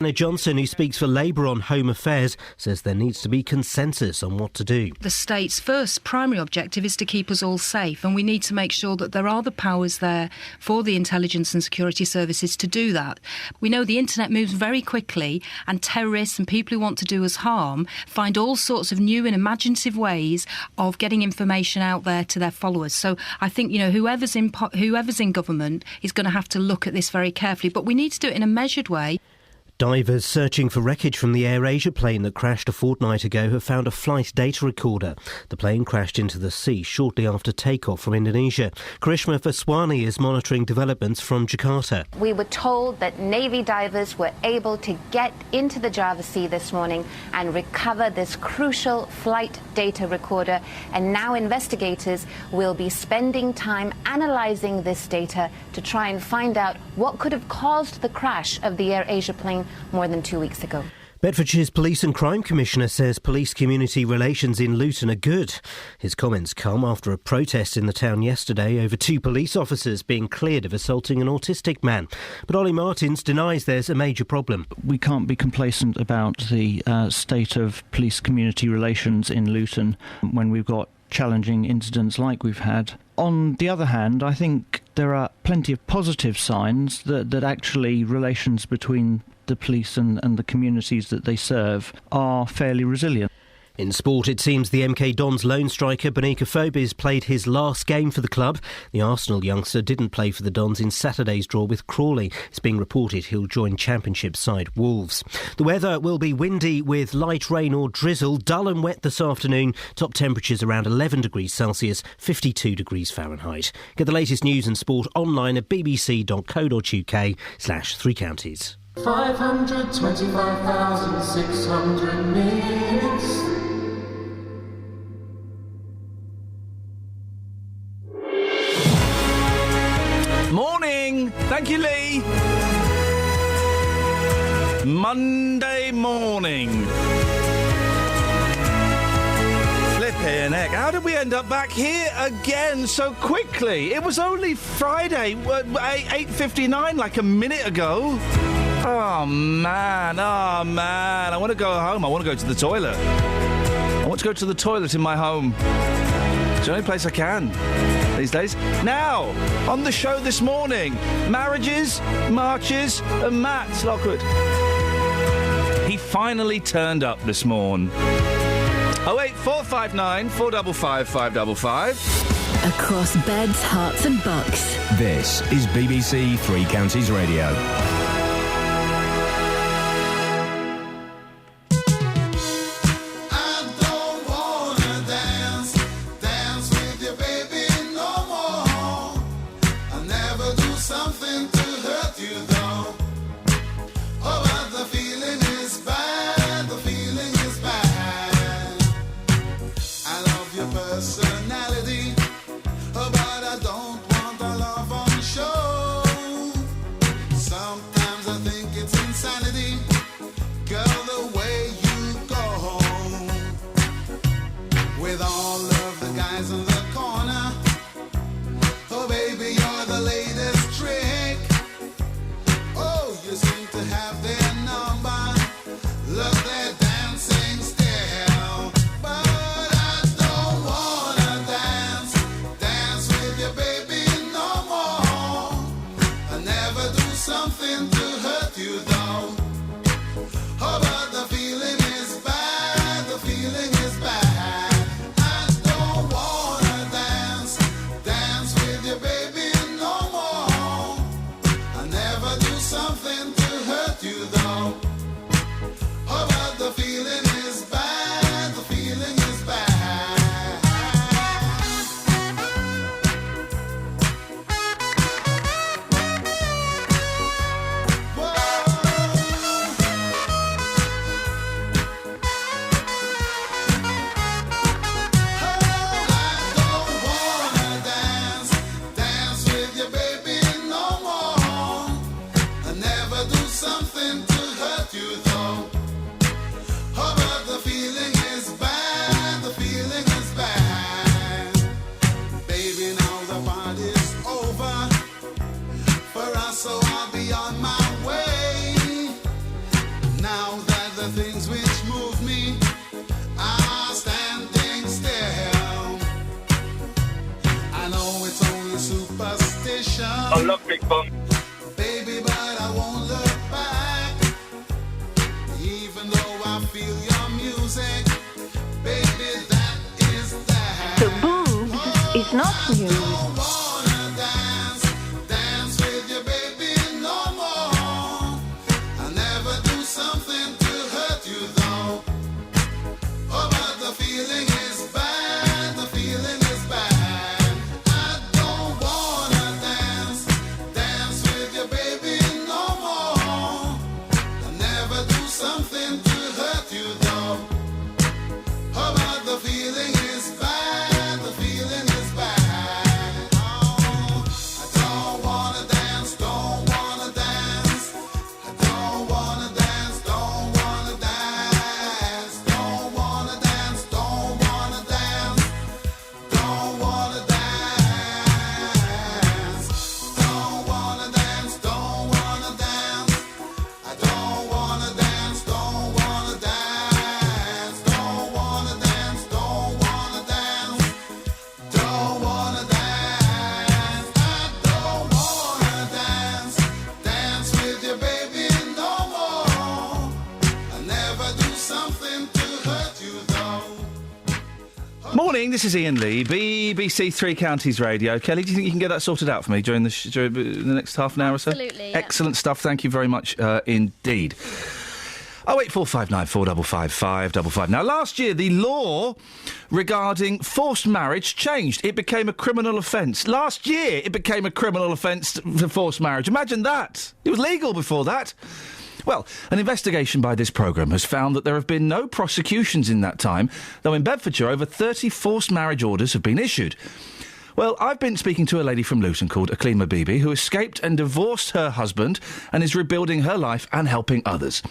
Johnson, who speaks for Labour on Home Affairs, says there needs to be consensus on what to do. The state's first primary objective is to keep us all safe, and we need to make sure that there are the powers there for the intelligence and security services to do that. We know the internet moves very quickly, and terrorists and people who want to do us harm find all sorts of new and imaginative ways of getting information out there to their followers. So I think, whoever's in government is going to have to look at this very carefully, but we need to do it in a measured way. Divers searching for wreckage from the AirAsia plane that crashed a fortnight ago have found a flight data recorder. The plane crashed into the sea shortly after takeoff from Indonesia. Karishma Vaswani is monitoring developments from Jakarta. We were told that Navy divers were able to get into the Java Sea this morning and recover this crucial flight data recorder. And now investigators will be spending time analysing this data to try and find out what could have caused the crash of the AirAsia plane more than 2 weeks ago. Bedfordshire's Police and Crime Commissioner says police-community relations in Luton are good. His comments come after a protest in the town yesterday over 2 police officers being cleared of assaulting an autistic man. But Ollie Martins denies there's a major problem. We can't be complacent about the state of police-community relations in Luton when we've got challenging incidents like we've had. On the other hand, I think there are plenty of positive signs that actually relations between the police and the communities that they serve are fairly resilient. In sport, it seems the MK Dons lone striker Bonica Fobi's played his last game for the club. The Arsenal youngster didn't play for the Dons in Saturday's draw with Crawley. It's being reported he'll join Championship side Wolves. The weather will be windy with light rain or drizzle, dull and wet this afternoon. Top temperatures around 11 degrees Celsius, 52 degrees Fahrenheit. Get the latest news and sport online at bbc.co.uk/3 counties. 525,600 minutes. Morning! Thank you, Lee. Monday morning. Flippin' heck. How did we end up back here again so quickly? It was only Friday, 8:59, like a minute ago. Oh, man. I want to go home. I want to go to the toilet. I want to go to the toilet in my home. It's the only place I can these days. Now, on the show this morning, marriages, marches, and Matt Lockwood. He finally turned up this morn. 08459 455 555. Across beds, hearts and bucks. This is BBC Three Counties Radio. Now that the things which move me are standing still. I know it's only superstition. I love Big Bum. Baby, but I won't look back. Even though I feel your music, baby, that is that. The boobs is not news. Don't wanna dance with you, baby, no more. I'll never do something to hurt you, though. Oh, but the feeling is bad, the feeling is bad. I don't wanna dance with you, baby, no more. I'll never do something to hurt you, though. Oh, but the feeling is bad, the feeling is bad. Oh, I don't wanna dance, don't wanna dance. I don't wanna dance, don't wanna dance. Don't wanna dance, don't wanna dance. Don't wanna dance. Don't wanna dance, don't wanna dance. I don't wanna dance, don't wanna dance. Don't wanna dance, don't wanna dance. Don't wanna dance. I don't wanna dance with you, baby, no more. I'll never do something to hurt you, though. Morning, this is Iain Lee, BBC Three Counties Radio. Kelly, do you think you can get that sorted out for me during the next half an hour or so? Absolutely, yeah. Excellent stuff. Thank you very much indeed. 08459 455 555. Now, last year, the law regarding forced marriage changed. It became a criminal offence. Last year, it became a criminal offence for forced marriage. Imagine that. It was legal before that. Well, an investigation by this programme has found that there have been no prosecutions in that time, though in Bedfordshire over 30 forced marriage orders have been issued. Well, I've been speaking to a lady from Luton called Aklima Bibi who escaped and divorced her husband and is rebuilding her life and helping others.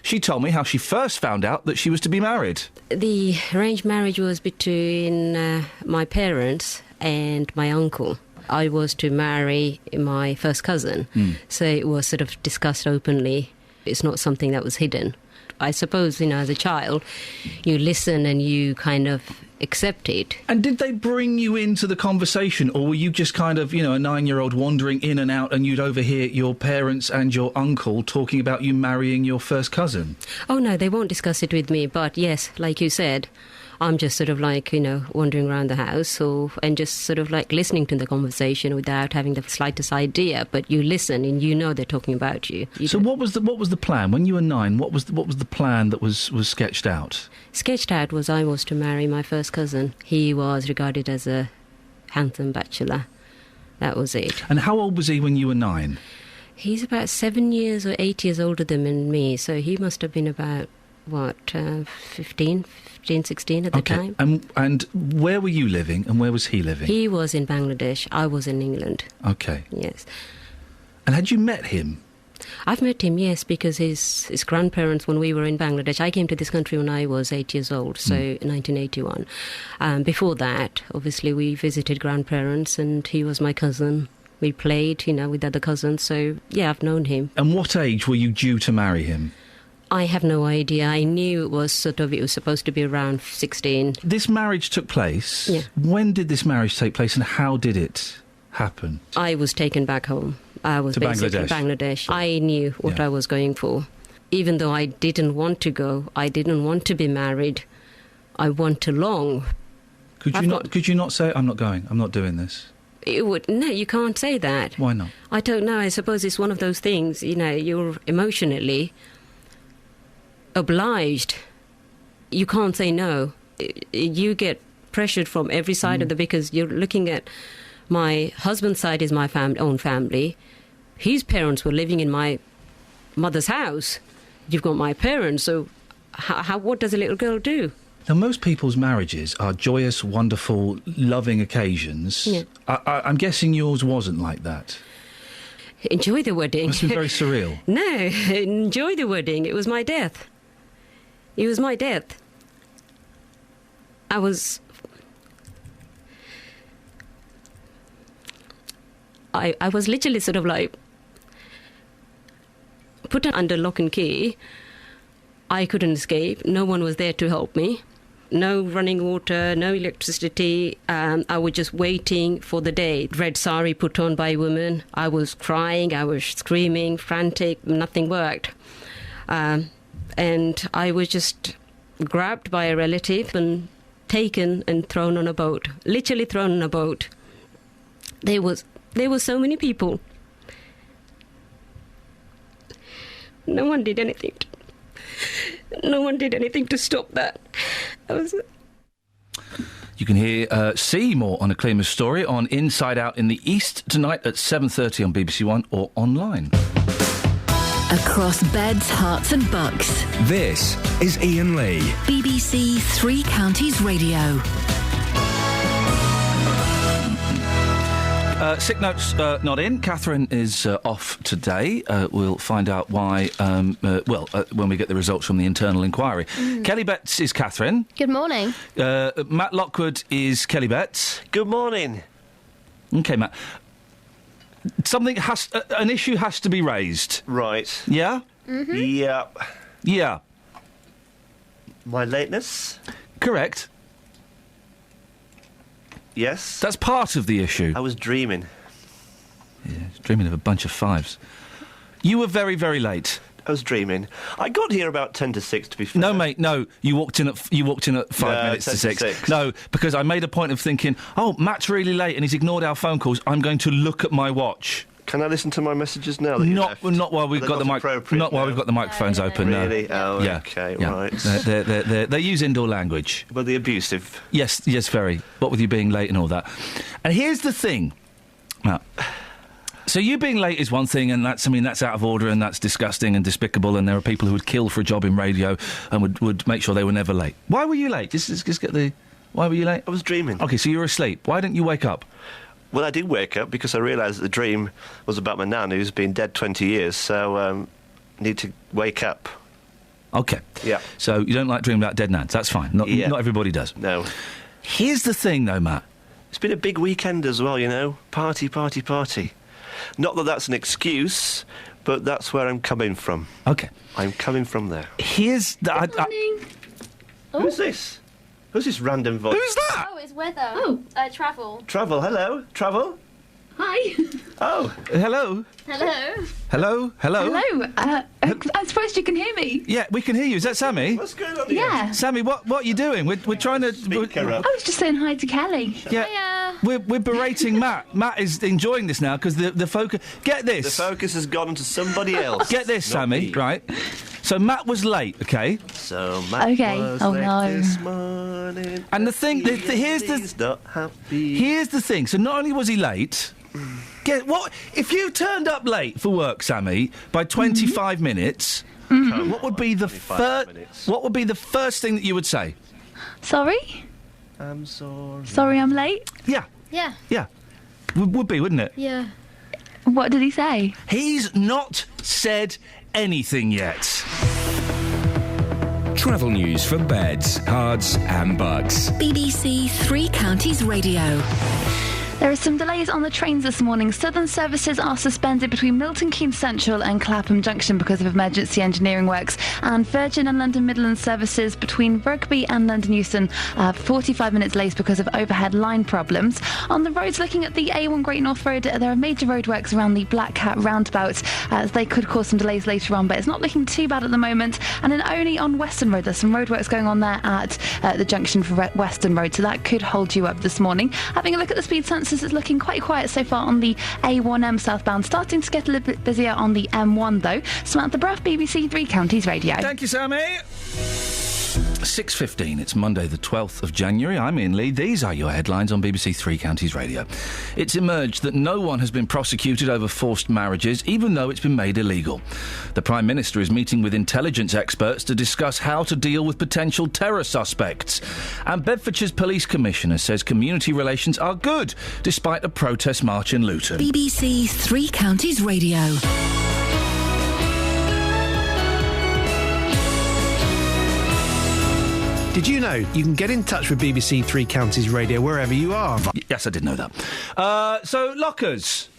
She told me how she first found out that she was to be married. The arranged marriage was between my parents and my uncle. I was to marry my first cousin, so it was sort of discussed openly. It's not something that was hidden. I suppose, as a child, you listen and you kind of accept it. And did they bring you into the conversation, or were you just kind of, a 9-year-old wandering in and out and you'd overhear your parents and your uncle talking about you marrying your first cousin? Oh, no, they won't discuss it with me. But yes, like you said, I'm just sort of like, wandering around the house and just sort of like listening to the conversation without having the slightest idea. But you listen and they're talking about you. So what was the plan? When you were 9, what was the plan that was sketched out? Sketched out was I was to marry my first cousin. He was regarded as a handsome bachelor. That was it. And how old was he when you were 9? He's about 7 years or 8 years older than me, so he must have been about, 15, 16 at the time. And where were you living and where was he living? He was in Bangladesh. I was in England. OK. Yes. And had you met him? I've met him, yes, because his grandparents, when we were in Bangladesh, I came to this country when I was 8 years old, so 1981. Before that, obviously, we visited grandparents and he was my cousin. We played, with other cousins, so, yeah, I've known him. And what age were you due to marry him? I have no idea. I knew it was supposed to be around 16. This marriage took place. Yeah. When did this marriage take place and how did it happen? I was taken back home. I was to basically Bangladesh. I knew what I was going for. Even though I didn't want to go, I didn't want to be married. I want to long. Could you not say, I'm not going, I'm not doing this? No, you can't say that. Why not? I don't know. I suppose it's one of those things, you're emotionally obliged. You can't say no. You get pressured from every side of because you're looking at my husband's side is my own family. His parents were living in my mother's house. You've got my parents, so what does a little girl do? Now, most people's marriages are joyous, wonderful, loving occasions. Yeah. I'm guessing yours wasn't like that. Enjoy the wedding. Must be very surreal. No, enjoy the wedding. It was my death. It was my death. I was literally sort of like put under lock and key I couldn't escape. No one was there to help me. No running water, no electricity. I was just waiting for the day. Red sari put on by women. I was crying, I was screaming, frantic. Nothing worked. And I was just grabbed by a relative and taken and thrown on a boat. Literally thrown on a boat. There were so many people. No one did anything. No one did anything to stop that. You can see more on a Clemer's story on Inside Out in the East tonight at 7:30 on BBC One or online. Across beds, hearts and bucks. This is Iain Lee. BBC Three Counties Radio. Sick notes not in. Catherine is off today. We'll find out why, when we get the results from the internal inquiry. Kelly Betts is Catherine. Good morning. Matt Lockwood is Kelly Betts. Good morning. OK, Matt. An issue has to be raised. Right. Yeah? Mm-hmm. Yeah. Yeah. My lateness? Correct. Yes. That's part of the issue. I was dreaming. Yeah, dreaming of a bunch of fives. You were very, very late. I was dreaming. I got here about 10 to 6, to be fair. No, mate, no. You walked in at 5 minutes to 6. No, because I made a point of thinking, oh, Matt's really late and he's ignored our phone calls. I'm going to look at my watch. Can I listen to my messages now? Not while we've got the microphones open. Really? No. Oh, yeah. Okay, yeah. Right. They use indoor language. But the abusive. Yes, very. What with you being late and all that. And here's the thing. Now, so you being late is one thing, and that's out of order, and that's disgusting and despicable, and there are people who would kill for a job in radio and would make sure they were never late. Why were you late? Just get the... Why were you late? I was dreaming. OK, so you were asleep. Why didn't you wake up? Well, I did wake up because I realised that the dream was about my nan, who's been dead 20 years, so need to wake up. OK. Yeah. So you don't like dreaming about dead nans. That's fine. Not everybody does. No. Here's the thing, though, Matt. It's been a big weekend as well, you know. Party. Not that that's an excuse, but that's where I'm coming from. OK. I'm coming from there. Here's the... Good morning. Who's this? Who's this random voice? Who's that? Oh, it's weather. Oh. Travel. Travel, hello? Travel? Hi. Oh. Hello? Hello. Hello? Hello? Hello. I'm supposed you can hear me. Yeah, we can hear you. Is that Sammy? What's going on here? Yeah. Sammy, what are you doing? We're trying to... I was just saying hi to Kelly. Yeah. We're berating Matt. Matt is enjoying this now because the focus... Get this. The focus has gone to somebody else. Get this, Sammy, right? So Matt was late, OK? So Matt was late this morning. And the thing... Here's the thing. So not only was he late... If you turned up late for work, Sammy, by 25 minutes, what would be the first thing that you would say? Sorry? I'm sorry. Sorry I'm late? Yeah. Would be, wouldn't it? Yeah. What did he say? He's not said anything yet. Travel news for beds, cards and bugs. BBC Three Counties Radio. There are some delays on the trains this morning. Southern services are suspended between Milton Keynes Central and Clapham Junction because of emergency engineering works. And Virgin and London Midland services between Rugby and London Euston are 45 minutes late because of overhead line problems. On the roads looking at the A1 Great North Road, there are major roadworks around the Black Cat roundabout, as they could cause some delays later on, but it's not looking too bad at the moment. And then only on Western Road, there's some roadworks going on there at the junction for Western Road, so that could hold you up this morning. Having a look at the speed sensors, it's looking quite quiet so far on the A1M southbound, starting to get a little bit busier on the M1 though. Samantha Bruff, BBC Three Counties Radio. Thank you, Sammy. 6:15. It's Monday the 12th of January. I'm Iain Lee. These are your headlines on BBC Three Counties Radio. It's emerged that no one has been prosecuted over forced marriages, even though it's been made illegal. The Prime Minister is meeting with intelligence experts to discuss how to deal with potential terror suspects. And Bedfordshire's Police Commissioner says community relations are good, despite a protest march in Luton. BBC Three Counties Radio. Did you know you can get in touch with BBC Three Counties Radio wherever you are? Yes, I did know that. So, lockers.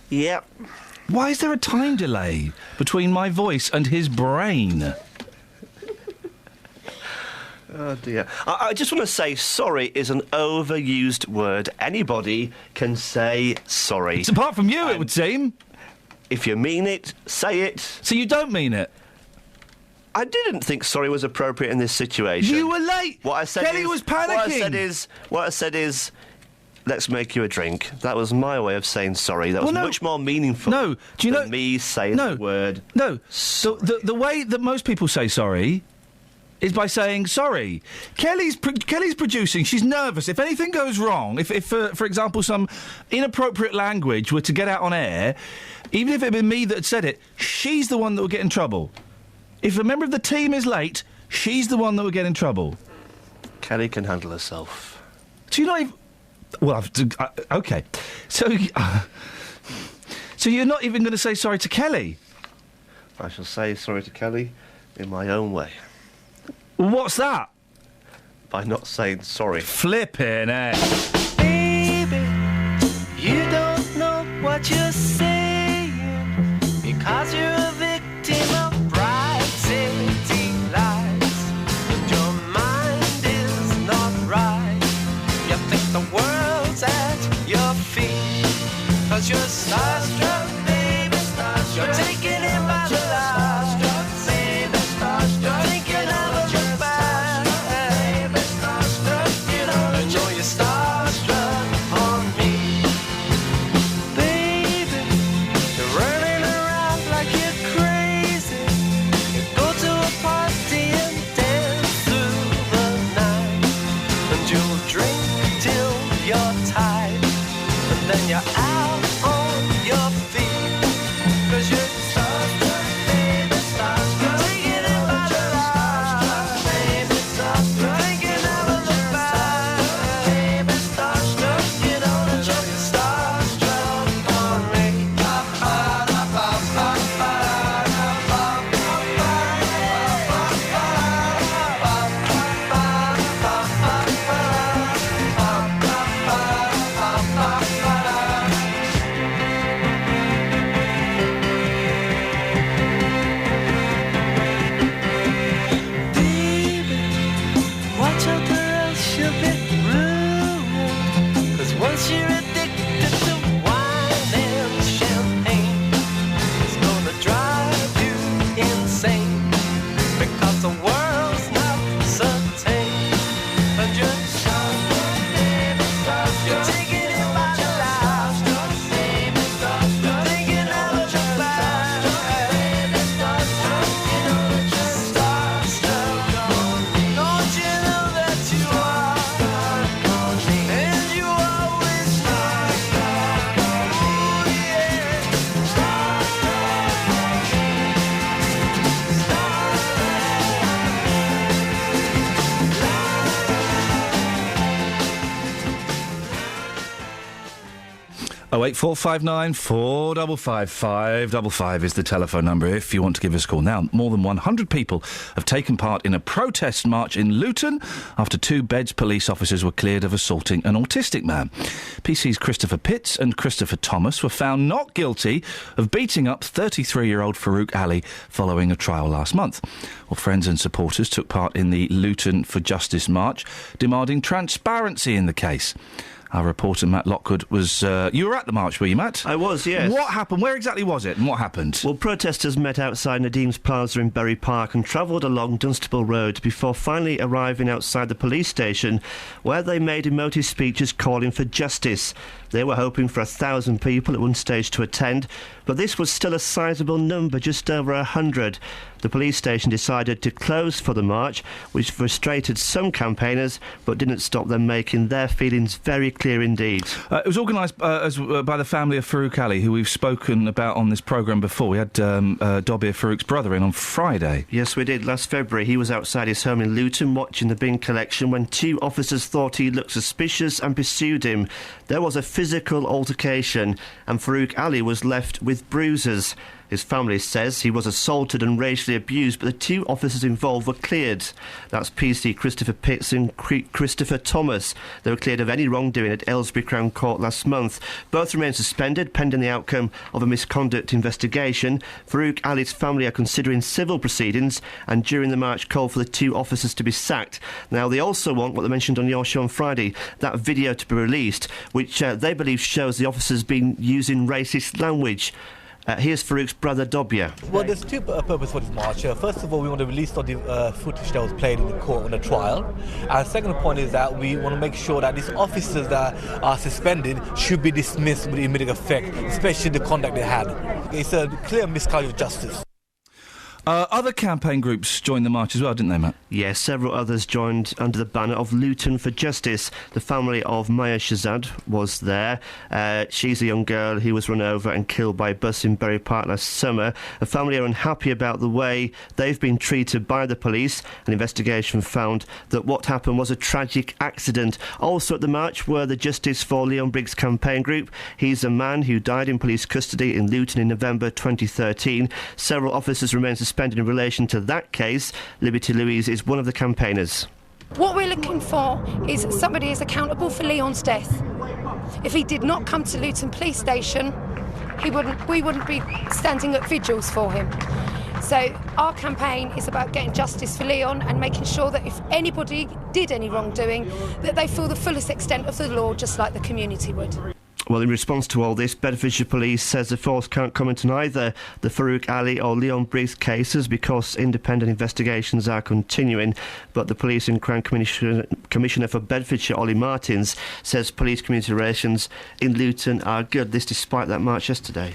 Yep. Why is there a time delay between my voice and his brain? Oh dear. I just want to say sorry is an overused word. Anybody can say sorry. It's apart from you, it would seem. If you mean it, say it. So you don't mean it? I didn't think sorry was appropriate in this situation. You were late. What I said Kelly was panicking. What I said is, let's make you a drink. That was my way of saying sorry. That was much more meaningful. No, do you than me saying the word. No, the way that most people say sorry is by saying sorry. Kelly's producing. She's nervous. If anything goes wrong, if for example some inappropriate language were to get out on air, even if it had been me that had said it, she's the one that would get in trouble. If a member of the team is late, she's the one that would get in trouble. Kelly can handle herself. Do you not even... Well, OK. So you're not even going to say sorry to Kelly? I shall say sorry to Kelly in my own way. What's that? By not saying sorry. Flippin' heck. Baby, you don't know what you're saying because you're a victim of bright city lights. And your mind is not right. You think the world's at your feet because you're starstruck, baby, starstruck. You're taken in by the light, baby, starstruck. You're thinking of a then you're out on your feet, 'cause you're starstruck, baby, starstruck. Taking it by the light, baby, starstruck. Thinking of a look back, baby, starstruck. You don't know you're starstruck on me. Watch out or else you'll get ruined, 'cause once you're addicted to wine and champagne, it's gonna drive you insane, because the world's not certain, and you're you're taking it by the light, you're thinking of a look back, you know that you're starstruck on me. Don't you know that you are on me, and you always starstruck on me. Oh yeah, Oh, 08459 455 555 is the telephone number if you want to give us a call. Now, more than 100 people have taken part in a protest march in Luton after 2 Beds police officers were cleared of assaulting an autistic man. PC's Christopher Pitts and Christopher Thomas were found not guilty of beating up 33-year-old Farouk Ali following a trial last month. Well, friends and supporters took part in the Luton for Justice march, demanding transparency in the case. Our reporter, Matt Lockwood, was... you were at the march, were you, Matt? I was, yes. What happened? Where exactly was it and what happened? Well, protesters met outside Nadim's Plaza in Bury Park and travelled along Dunstable Road before finally arriving outside the police station, where they made emotive speeches calling for justice. They were hoping for 1,000 people at one stage to attend, but this was still a sizable number, just over 100. The police station decided to close for the march, which frustrated some campaigners, but didn't stop them making their feelings very clear indeed. It was organised by the family of Farouk Ali, who we've spoken about on this programme before. We had Dobir Farouk's brother in on Friday. Yes, we did. Last February, he was outside his home in Luton watching the bin collection when 2 officers thought he looked suspicious and pursued him. There was a physical altercation and Farouk Ali was left with bruises. His family says he was assaulted and racially abused, but the two officers involved were cleared. That's PC Christopher Pitts and Christopher Thomas. They were cleared of any wrongdoing at Aylesbury Crown Court last month. Both remain suspended pending the outcome of a misconduct investigation. Farouk Ali's family are considering civil proceedings and during the march called for the two officers to be sacked. Now, they also want what they mentioned on your show on Friday, that video to be released, which they believe shows the officers being using racist language. Here's Farouk's brother Dobia. Well, there's two purposes for this march. First of all, we want to release all the footage that was played in the court on the trial. And second point is that we want to make sure that these officers that are suspended should be dismissed with immediate effect, especially the conduct they had. It's a clear miscarriage of justice. Other campaign groups joined the march as well, didn't they, Matt? Yes, several others joined under the banner of Luton for Justice. The family of Maya Shazad was there. She's a young girl who was run over and killed by a bus in Bury Park last summer. The family are unhappy about the way they've been treated by the police. An investigation found that what happened was a tragic accident. Also at the march were the Justice for Leon Briggs campaign group. He's a man who died in police custody in Luton in November 2013. Several officers remain suspended in relation to that case. Liberty Louise is one of the campaigners. What we're looking for is somebody is accountable for Leon's death. If he did not come to Luton Police Station, we wouldn't be standing at vigils for him. So our campaign is about getting justice for Leon and making sure that if anybody did any wrongdoing, that they feel the fullest extent of the law, just like the community would. Well, in response to all this, Bedfordshire Police says the force can't comment on either the Farouk Ali or Leon Briggs cases because independent investigations are continuing. But the Police and Crown Commissioner for Bedfordshire, Ollie Martins, says police community relations in Luton are good. This despite that march yesterday.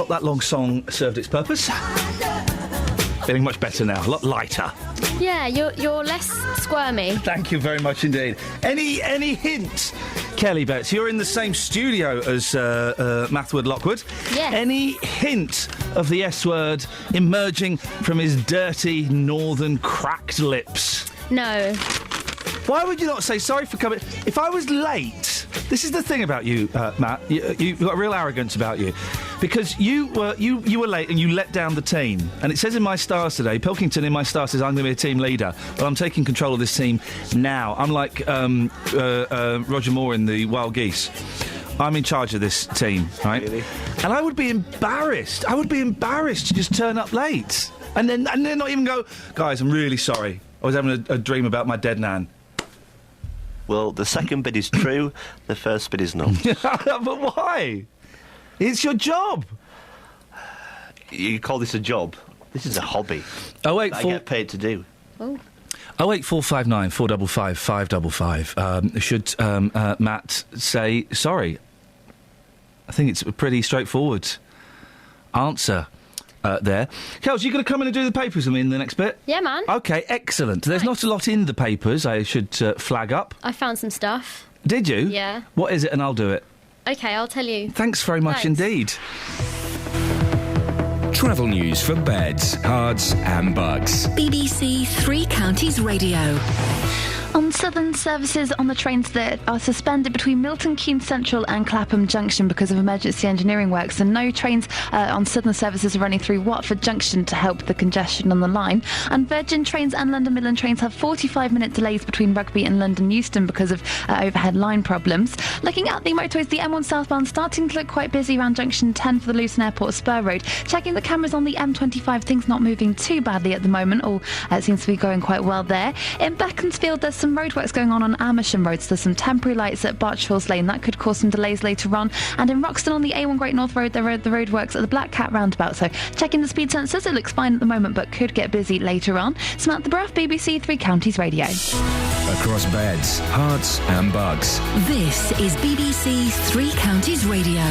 Well, that long song served its purpose. Feeling much better now, a lot lighter. Yeah, you're less squirmy. Thank you very much indeed. Any hint, Kelly Betts? You're in the same studio as Mathwood Lockwood. Yes. Any hint of the S word emerging from his dirty northern cracked lips? No. Why would you not say sorry for coming? If I was late, this is the thing about you, Matt. You've got real arrogance about you, because you were late and you let down the team. And it says in my stars today, Pilkington in my stars says I'm going to be a team leader. Well, I'm taking control of this team now. I'm like Roger Moore in the Wild Geese. I'm in charge of this team, right? Really? And I would be embarrassed. I would be embarrassed to just turn up late and then not even go, guys, I'm really sorry. I was having a dream about my dead nan. Well, the second bit is true, the first bit is not. But why? It's your job. You call this a job? This is a hobby. I get paid to do. Oh. 08459 455 555. Should Matt say sorry? I think it's a pretty straightforward answer. There. Kels, you going to come in and do the papers with me in the next bit? Yeah, man. OK, excellent. There's not a lot in the papers, I should flag up. I found some stuff. Did you? Yeah. What is it, and I'll do it? OK, I'll tell you. Thanks very much indeed. Travel news for beds, cards and bugs. BBC Three Counties Radio. On Southern services on the trains that are suspended between Milton Keynes Central and Clapham Junction because of emergency engineering works, and no trains on Southern services are running through Watford Junction to help the congestion on the line. And Virgin trains and London Midland trains have 45-minute delays between Rugby and London Euston because of overhead line problems. Looking at the motorways, the M1 southbound starting to look quite busy around Junction 10 for the Luton Airport Spur Road. Checking the cameras on the M25, things not moving too badly at the moment. All seems to be going quite well there. In Beaconsfield, there's some roadworks going on Amersham Road, so there's some temporary lights at Barchfield's Lane. That could cause some delays later on. And in Roxton on the A1 Great North Road, there are the roadworks at the Black Cat roundabout. So checking the speed sensors, it looks fine at the moment, but could get busy later on. Samantha Bruff, BBC Three Counties Radio. Across beds, hearts and bugs. This is BBC Three Counties Radio.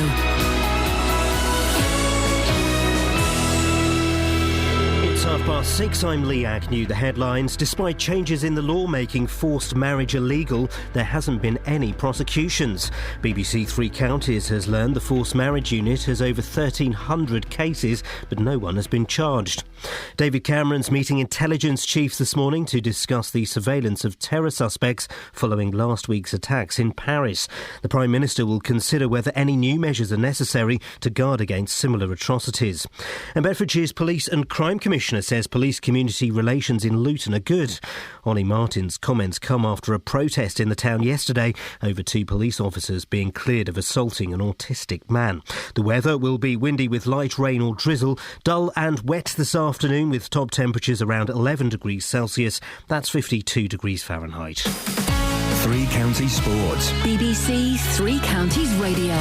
It's 6:30. I'm Lee Agnew. The headlines. Despite changes in the law making forced marriage illegal, there hasn't been any prosecutions. BBC Three Counties has learned the forced marriage unit has over 1,300 cases, but no one has been charged. David Cameron's meeting intelligence chiefs this morning to discuss the surveillance of terror suspects following last week's attacks in Paris. The Prime Minister will consider whether any new measures are necessary to guard against similar atrocities. And Bedfordshire's Police and Crime Commissioner says police community relations in Luton are good. Ollie Martin's comments come after a protest in the town yesterday over 2 police officers being cleared of assaulting an autistic man. The weather will be windy with light rain or drizzle, dull and wet this afternoon with top temperatures around 11 degrees Celsius. That's 52 degrees Fahrenheit. Three Counties Sports. BBC Three Counties Radio.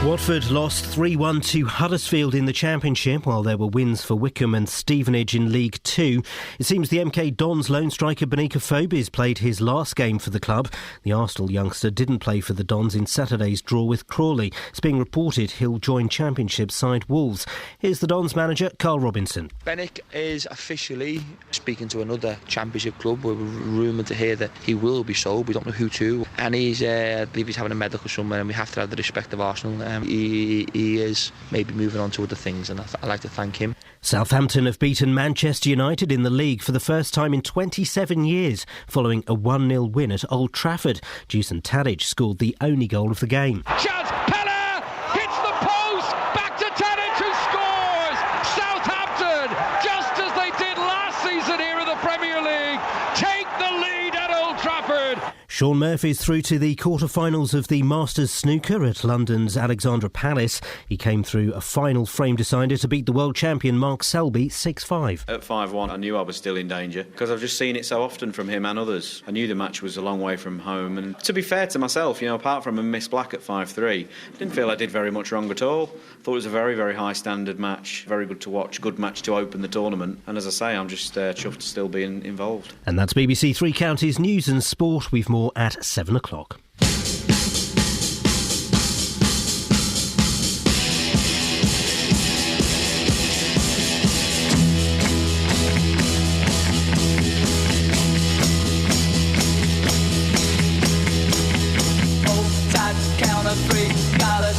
Watford lost 3-1 to Huddersfield in the Championship, while there were wins for Wickham and Stevenage in League 2. It seems the MK Dons lone striker Benica Phobis played his last game for the club. The Arsenal youngster didn't play for the Dons in Saturday's draw with Crawley. It's being reported he'll join Championship side Wolves. Here's the Dons manager, Carl Robinson. Benik is officially speaking to another Championship club. We're rumoured to hear that he will be sold. We don't know who to. And I believe he's having a medical somewhere, and we have to have the respect of Arsenal. He is maybe moving on to other things, and I'd like to thank him. Southampton have beaten Manchester United in the league for the first time in 27 years, following a 1-0 win at Old Trafford. Dusan Tadic scored the only goal of the game. Chance, Pella hits the post, back to Tadic who scores! Southampton, just as they did last season here in the Premier League, take the lead at Old Trafford. Sean Murphy's through to the quarter-finals of the Masters Snooker at London's Alexandra Palace. He came through a final frame decider to beat the world champion Mark Selby 6-5. At 5-1, I knew I was still in danger because I've just seen it so often from him and others. I knew the match was a long way from home, and to be fair to myself, apart from a miss black at 5-3, I didn't feel I did very much wrong at all. I thought it was a very, very high standard match, very good to watch, good match to open the tournament, and as I say, I'm just chuffed to still be involved. And that's BBC Three Counties News and Sport. We've more at 7 o'clock.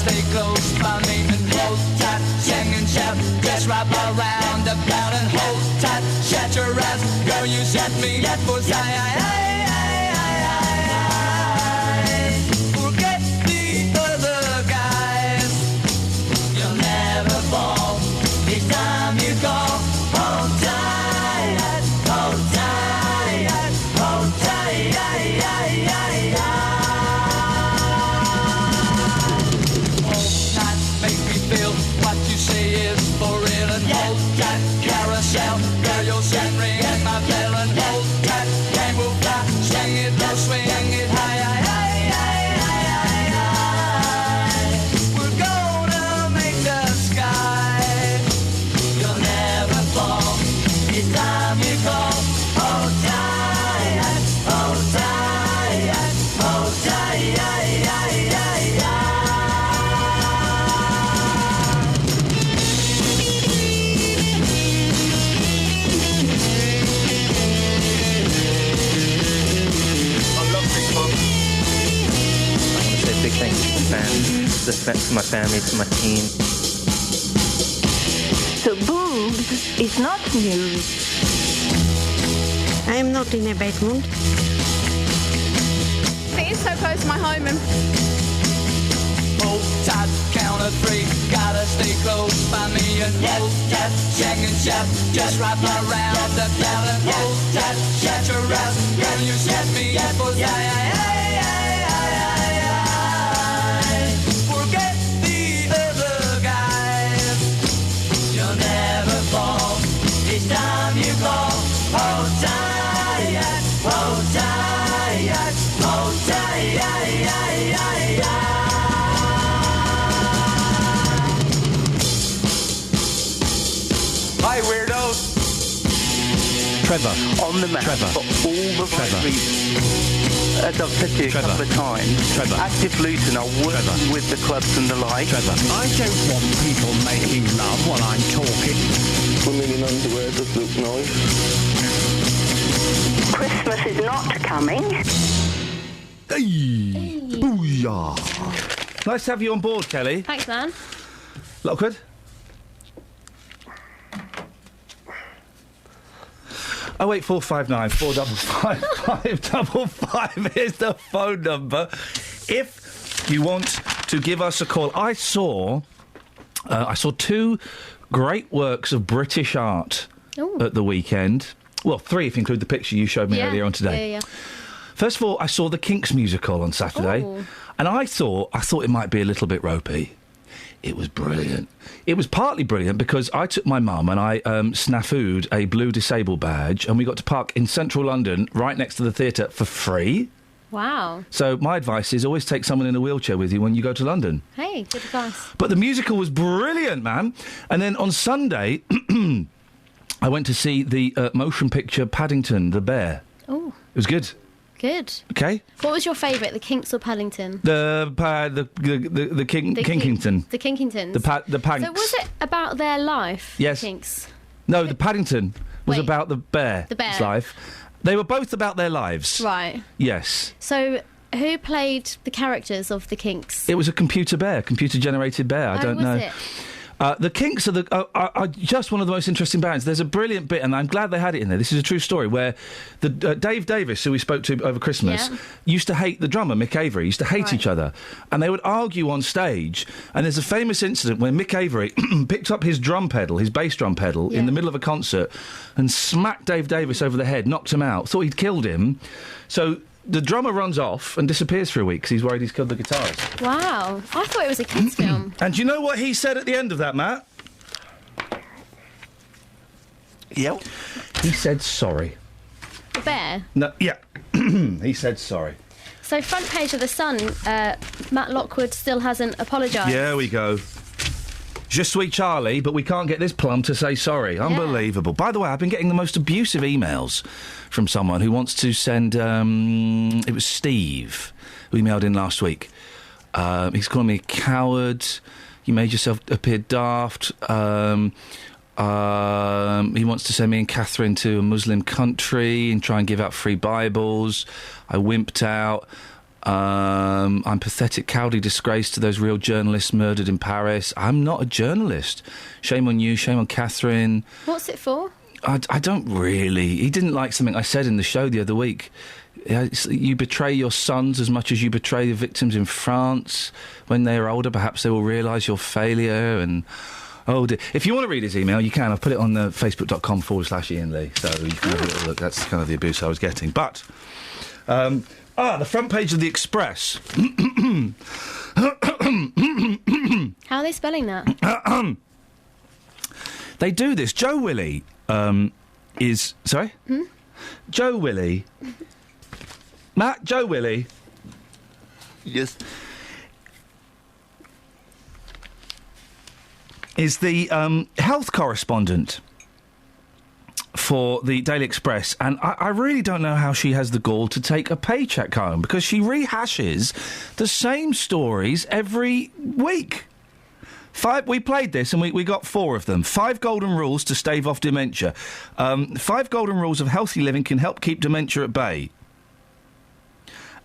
stay close by me and hold tight, sing and shout, just wrap around about and hold tight, shut your eyes, girl, you set me up for forget the other guys, you'll never fall, each time you call, hold tight, hold tight, hold tight, make me feel what you say is for real and hold tight, carousel, girl, you'll send ring at my bell and hold tight, game will fly, swing it low, swing it high, we're gonna make the sky, you'll never fall, it's time you call, hold tight, hold tight, hold tight, big thanks to my family, to my team. So boobs is not news. I am not in a bad mood. It is so close to my home and hold tight, count of three, gotta stay close by me and hold tight, sing and shout, just wrap around the bell and hold tight, shut your eyes, girl, you set me up for forget the other guys, you'll never fall, each time you call, hold tight, hold tight, hold tight, Hi, weirdos. Trevor. On the map Trevor. for all the Trevor. right reasons. As I've said to you a couple of times, Trevor. Active Luton are working with the clubs and the like. Trevor. I don't want people making love while I'm talking. Women in underwear does look nice. Christmas is not coming. Hey. Booyah. Nice to have you on board, Kelly. Thanks, man. Lockwood? 08459 455 555 is the phone number. If you want to give us a call, I saw two great works of British art at the weekend. Well, three if you include the picture you showed me earlier on today. Yeah. First of all, I saw the Kinks musical on Saturday, and I thought it might be a little bit ropey. It was brilliant. It was partly brilliant because I took my mum and I snafu'd a blue disabled badge, and we got to park in central London right next to the theatre for free. Wow. So my advice is always take someone in a wheelchair with you when you go to London. Hey, good advice. But the musical was brilliant, man. And then on Sunday, I went to see the motion picture Paddington, the Bear. Oh. It was good. Good. Okay. What was your favourite, the Kinks or Paddington? The Kinkington. The Kinkingtons. The Panks. So was it about their life? Yes. The Kinks. No, the Paddington was about the bear's The bear. life. They were both about their lives. Right. Yes. So who played the characters of the Kinks? It was a computer-generated bear. I don't know. Was it? The Kinks are just one of the most interesting bands. There's a brilliant bit, and I'm glad they had it in there. This is a true story, where the Dave Davis, who we spoke to over Christmas, used to hate the drummer, Mick Avery, used to hate each other. And they would argue on stage, and there's a famous incident where Mick Avery picked up his drum pedal, his bass drum pedal, in the middle of a concert, and smacked Dave Davis over the head, knocked him out, thought he'd killed him. So the drummer runs off and disappears for a week because he's worried he's killed the guitarist. Wow. I thought it was a kids' film. And do you know what he said at the end of that, Matt? Yep. He said sorry. The bear? No, yeah. He said sorry. So front page of The Sun, Matt Lockwood still hasn't apologised. There we go. Je suis Charlie, but we can't get this plum to say sorry. Unbelievable. By the way, I've been getting the most abusive emails from someone who wants to send... it was Steve who emailed in last week. He's calling me a coward. You made yourself appear daft. He wants to send me and Catherine to a Muslim country and try and give out free Bibles. I wimped out. I'm pathetic, cowardly disgrace to those real journalists murdered in Paris. I'm not a journalist. Shame on you, shame on Catherine. What's it for? I don't really. He didn't like something I said in the show the other week. You betray your sons as much as you betray the victims in France. When they are older, perhaps they will realise your failure and... Oh, dear. If you want to read his email, you can. I've put it on the facebook.com/Iain Lee, so you can have a little look. That's kind of the abuse I was getting. But, the front page of the Express. How are they spelling that? They do this. Joe Willie is... Sorry? Joe Willie... Matt, Joe Willie... Yes. Is the health correspondent for the Daily Express, and I really don't know how she has the gall to take a paycheck home, because she rehashes the same stories every week. We played this and we got 4 of them. 5 golden rules to stave off dementia. 5 golden rules of healthy living can help keep dementia at bay.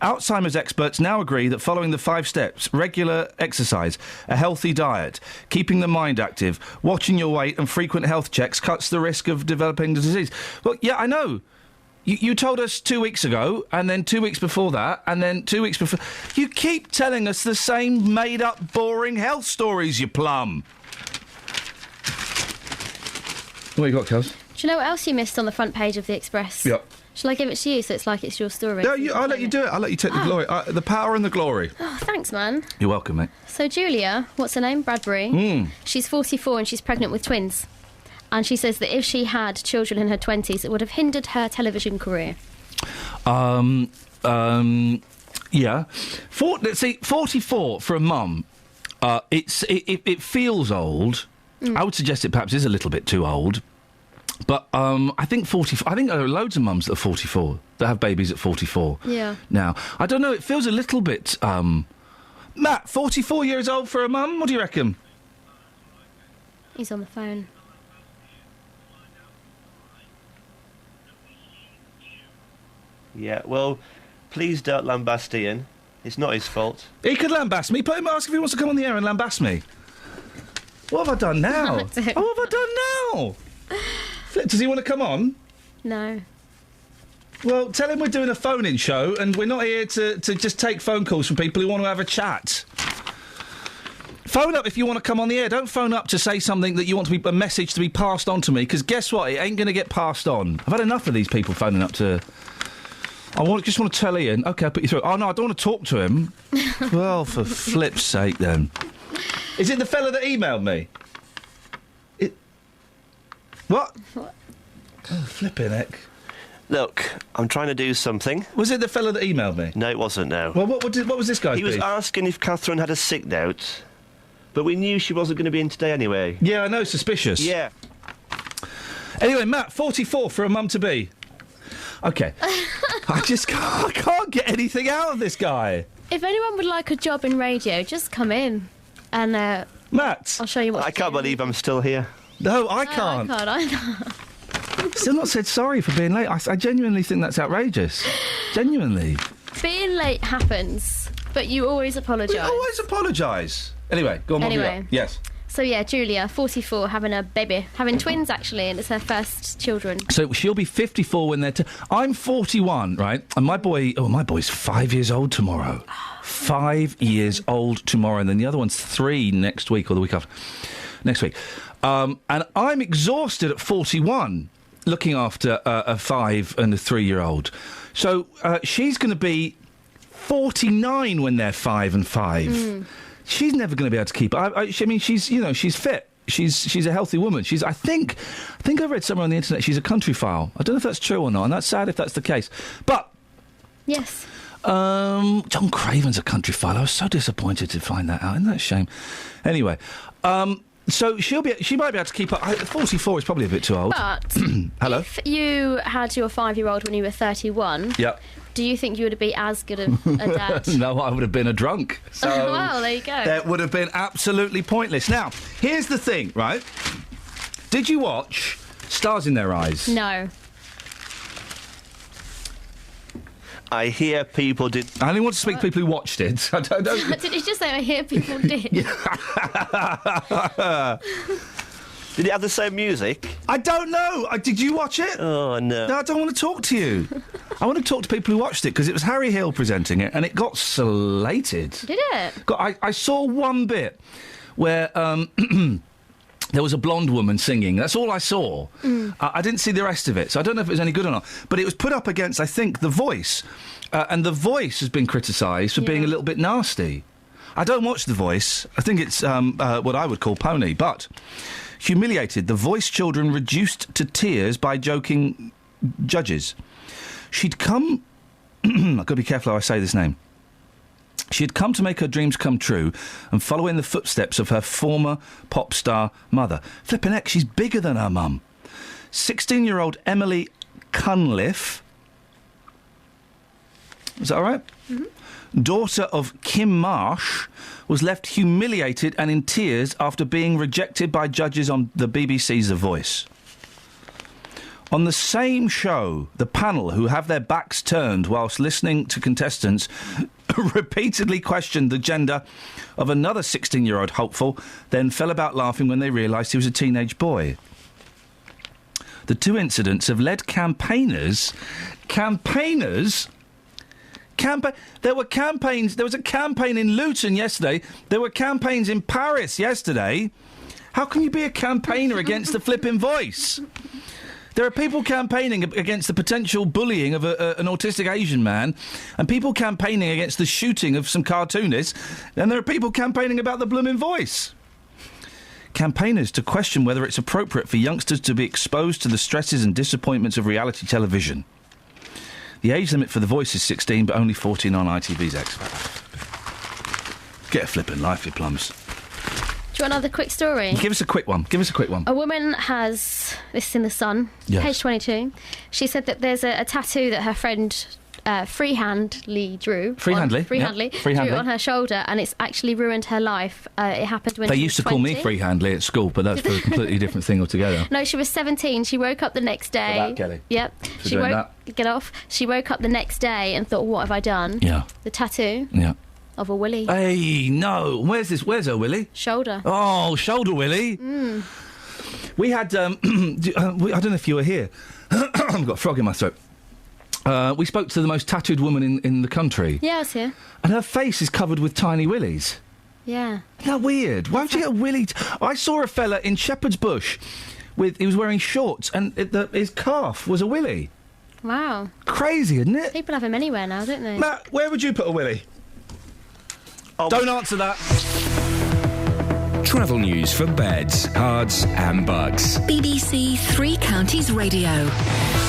Alzheimer's experts now agree that following the 5 steps, regular exercise, a healthy diet, keeping the mind active, watching your weight and frequent health checks cuts the risk of developing the disease. Well, yeah, I know. You told us 2 weeks ago, and then 2 weeks before that, and then 2 weeks before... You keep telling us the same made-up, boring health stories, you plum. What you got, Kels? Do you know what else you missed on the front page of the Express? Yep. Shall I give it to you so it's like it's your story? No, I'll let you do it. I'll let you take the glory. The power and the glory. Oh, thanks, man. You're welcome, mate. So Julia, what's her name? Bradbury. She's 44 and she's pregnant with twins. And she says that if she had children in her 20s, it would have hindered her television career. Yeah. 44 for a mum, it feels old. I would suggest it perhaps is a little bit too old. But I think there are loads of mums that are 44, that have babies at 44. Yeah. Now, I don't know, it feels a little bit... Matt, 44 years old for a mum? What do you reckon? He's on the phone. Yeah, well, please don't lambast Iain. It's not his fault. He could lambast me. Ask if he wants to come on the air and lambast me. What have I done now? What have I done now? Does he want to come on? No. Well, tell him we're doing a phone-in show and we're not here to just take phone calls from people who want to have a chat. Phone up if you want to come on the air. Don't phone up to say something that you want to be a message to be passed on to me, because guess what? It ain't going to get passed on. I've had enough of these people phoning up to... just want to tell Iain. OK, I'll put you through. Oh, no, I don't want to talk to him. Well, for flip's sake, then. Is it the fella that emailed me? What? Oh, flipping heck. Look, I'm trying to do something. Was it the fella that emailed me? No, it wasn't, no. Well, what was this guy's He was beef? asking if Catherine had a sick note, but we knew she wasn't going to be in today anyway. Yeah, I know, suspicious. Yeah. Anyway, Matt, 44 for a mum-to-be. OK. I can't get anything out of this guy. If anyone would like a job in radio, just come in and... Matt! I'll show you what I can't believe I'm still here. No, I can't. I can't either. Still not said sorry for being late. I genuinely think that's outrageous. Genuinely. Being late happens, but you always apologise. We always apologise. Anyway, go on. Anyway. Yes. So, yeah, Julia, 44, having a baby. Having twins, actually, and it's her first children. So she'll be 54 when they're... I'm 41, right? And my boy's 5 years old tomorrow. 5 years old tomorrow. And then the other one's 3 next week or the week after. Next week. And I'm exhausted at 41 looking after a 5 and a 3-year-old. So she's going to be 49 when they're 5 and 5. She's never going to be able to keep up. I mean, she's fit. She's a healthy woman. I think I read somewhere on the internet she's a countryphile. I don't know if that's true or not, and that's sad if that's the case. But yes. John Craven's a countryphile. I was so disappointed to find that out. Isn't that a shame? Anyway, so she might be able to keep up. 44 is probably a bit too old. But hello. If you had your 5-year-old when you were 31, yep. Do you think you would be as good a dad? No, I would have been a drunk. So well, there you go. That would have been absolutely pointless. Now, here's the thing, right? Did you watch Stars in Their Eyes? No. I hear people did... I only want to speak to people who watched it. I don't... Did you just say I hear people did? Did it have the same music? I don't know. Did you watch it? Oh, no. No, I don't want to talk to you. I want to talk to people who watched it, because it was Harry Hill presenting it, and it got slated. Did it? I saw one bit where there was a blonde woman singing. That's all I saw. I didn't see the rest of it, so I don't know if it was any good or not. But it was put up against, I think, The Voice. And The Voice has been criticised for being a little bit nasty. I don't watch The Voice. I think it's what I would call pony, but... Humiliated, The Voice children reduced to tears by joking judges. She'd come... I've got to be careful how I say this name. She had come to make her dreams come true and follow in the footsteps of her former pop star mother. Flippin' heck, she's bigger than her mum. 16-year-old Emily Cunliffe... Is that all right? Mm-hmm. Daughter of Kim Marsh... was left humiliated and in tears after being rejected by judges on the BBC's The Voice. On the same show, the panel, who have their backs turned whilst listening to contestants, repeatedly questioned the gender of another 16-year-old hopeful, then fell about laughing when they realised he was a teenage boy. The two incidents have led campaigners... There were campaigns... There was a campaign in Luton yesterday. There were campaigns in Paris yesterday. How can you be a campaigner against the flipping Voice? There are people campaigning against the potential bullying of an autistic Asian man, and people campaigning against the shooting of some cartoonists, and there are people campaigning about the blooming Voice. Campaigners to question whether it's appropriate for youngsters to be exposed to the stresses and disappointments of reality television. The age limit for The Voice is 16, but only 14 on ITV's X Factor. Get a flippin' life, you plums. Do you want another quick story? Give us a quick one. A woman has... This is in The Sun, yes. Page 22. She said that there's a tattoo that her friend freehandly drew. Drew on her shoulder, and it's actually ruined her life. It happened when they she used was to 20. call me freehandly at school, but that's for a completely different thing altogether. No, she was 17. She woke up the next day. For that, Kelly. Yep. She woke... Get off. She woke up the next day and thought, what have I done? Yeah. The tattoo. Yeah. Of a willy. Hey, no. Where's her willy? Shoulder. Oh, shoulder willy. We had... I don't know if you were here. I've got a frog in my throat. We spoke to the most tattooed woman in the country. Yeah, I was here. And her face is covered with tiny willies. Yeah. Isn't that weird? Why would you get a willy... I saw a fella in Shepherd's Bush he was wearing shorts, and his calf was a willy. Wow. Crazy, isn't it? People have them anywhere now, don't they? Matt, where would you put a willy? Don't answer that. Travel news for beds, cards and bugs. BBC Three Counties Radio.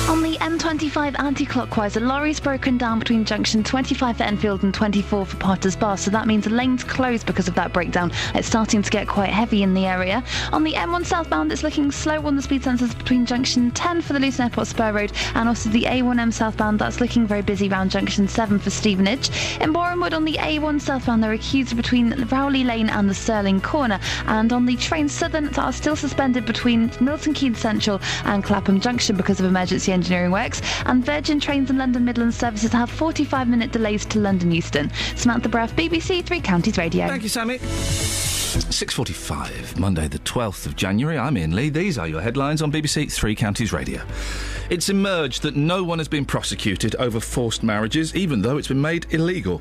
On the M25 anti-clockwise, a lorry's broken down between junction 25 for Enfield and 24 for Potters Bar, so that means the lane's closed because of that breakdown. It's starting to get quite heavy in the area. On the M1 southbound, it's looking slow on the speed sensors between junction 10 for the Luton Airport Spur Road, and also the A1M southbound, that's looking very busy round junction 7 for Stevenage. In Borehamwood, on the A1 southbound, there are queues between Rowley Lane and the Stirling Corner, and on the train Southern, that are still suspended between Milton Keynes Central and Clapham Junction because of emergency engineering works, and Virgin Trains and London Midland services have 45-minute delays to London Euston. Samantha Bruff, BBC Three Counties Radio. Thank you, Sammy. 6:45, Monday the 12th of January. I'm Iain Lee. These are your headlines on BBC Three Counties Radio. It's emerged that no one has been prosecuted over forced marriages, even though it's been made illegal.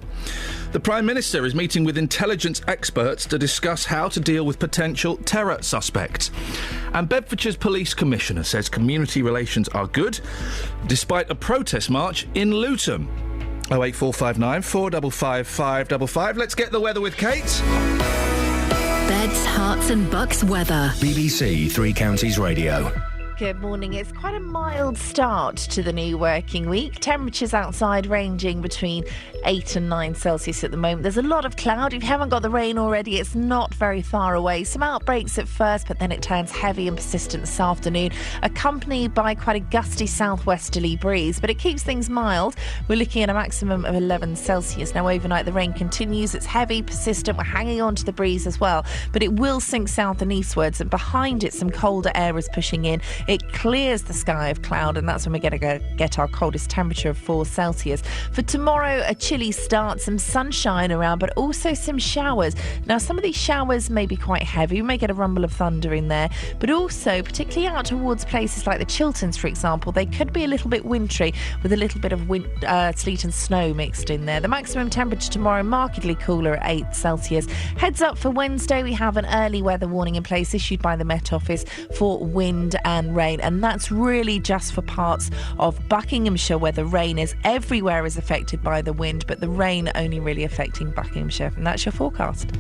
The Prime Minister is meeting with intelligence experts to discuss how to deal with potential terror suspects. And Bedfordshire's Police Commissioner says community relations are good, despite a protest march in Luton. 08459 455 555. Let's get the weather with Kate. Beds, Herts and Bucks weather. BBC Three Counties Radio. Good morning. It's quite a mild start to the new working week. Temperatures outside ranging between 8 and 9 Celsius at the moment. There's a lot of cloud. If you haven't got the rain already, it's not very far away. Some outbreaks at first, but then it turns heavy and persistent this afternoon, accompanied by quite a gusty southwesterly breeze, but it keeps things mild. We're looking at a maximum of 11 Celsius. Now, overnight, the rain continues. It's heavy, persistent. We're hanging on to the breeze as well, but it will sink south and eastwards, and behind it, some colder air is pushing in. It clears the sky of cloud, and that's when we're going to get our coldest temperature of 4 Celsius. For tomorrow, a chilly start, some sunshine around, but also some showers. Now, some of these showers may be quite heavy. We may get a rumble of thunder in there, but also, particularly out towards places like the Chilterns, for example, they could be a little bit wintry with a little bit of sleet and snow mixed in there. The maximum temperature tomorrow markedly cooler at 8 Celsius. Heads up for Wednesday, we have an early weather warning in place issued by the Met Office for wind and rain, and that's really just for parts of Buckinghamshire where the rain is. Everywhere is affected by the wind, but the rain only really affecting Buckinghamshire, and that's your forecast.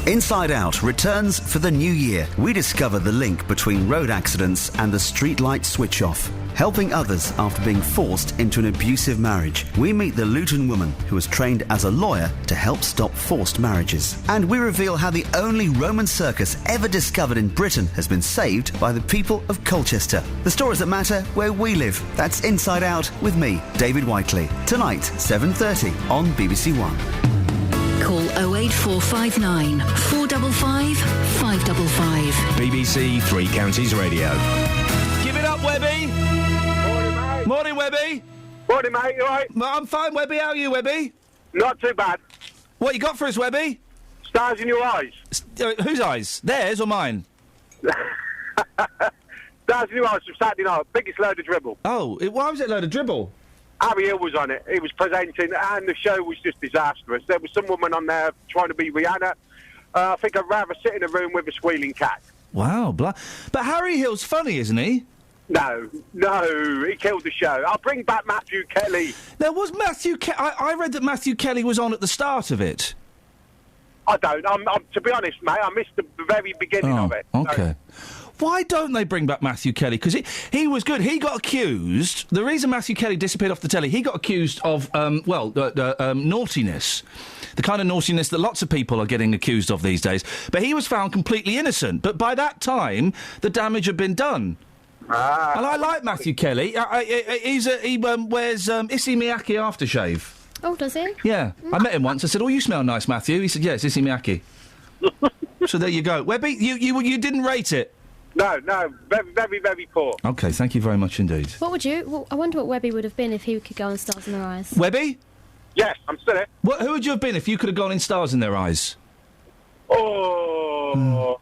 Inside Out returns for the new year. We discover the link between road accidents and the streetlight switch off, helping others after being forced into an abusive marriage. We meet the Luton woman who was trained as a lawyer to help stop forced marriages. And we reveal how the only Roman circus ever discovered in Britain has been saved by the people of Colchester. The stories that matter where we live. That's Inside Out with me, David Whiteley. Tonight, 7:30 on BBC One. Call 08459 455 555. BBC Three Counties Radio. Give it up, Webby. Morning, mate. Morning, Webby. Morning, mate. You all right? I'm fine, Webby. How are you, Webby? Not too bad. What you got for us, Webby? Stars in your eyes. Whose eyes? Theirs or mine? Stars in your eyes from Saturday night. Biggest load of dribble. Oh, why was it load of dribble? Harry Hill was on it. He was presenting, and the show was just disastrous. There was some woman on there trying to be Rihanna. I think I'd rather sit in a room with a squealing cat. Wow, but Harry Hill's funny, isn't he? No, he killed the show. I'll bring back Matthew Kelly. There was Matthew I read that Matthew Kelly was on at the start of it. I don't. To be honest, mate, I missed the very beginning of it. Okay. Why don't they bring back Matthew Kelly? Because he was good. He got accused. The reason Matthew Kelly disappeared off the telly, he got accused of, naughtiness. The kind of naughtiness that lots of people are getting accused of these days. But he was found completely innocent. But by that time, the damage had been done. And I like Matthew Kelly. He wears Issey Miyake aftershave. Oh, does he? Yeah. I met him once. I said, "Oh, you smell nice, Matthew." He said, "Yes, Issey Miyake." So there you go. Webby, you didn't rate it? No, very, very, very poor. OK, thank you very much indeed. What would you... Well, I wonder what Webby would have been if he could go on Stars in Their Eyes. Webby? Yes, I'm still here. Who would you have been if you could have gone in Stars in Their Eyes? That's a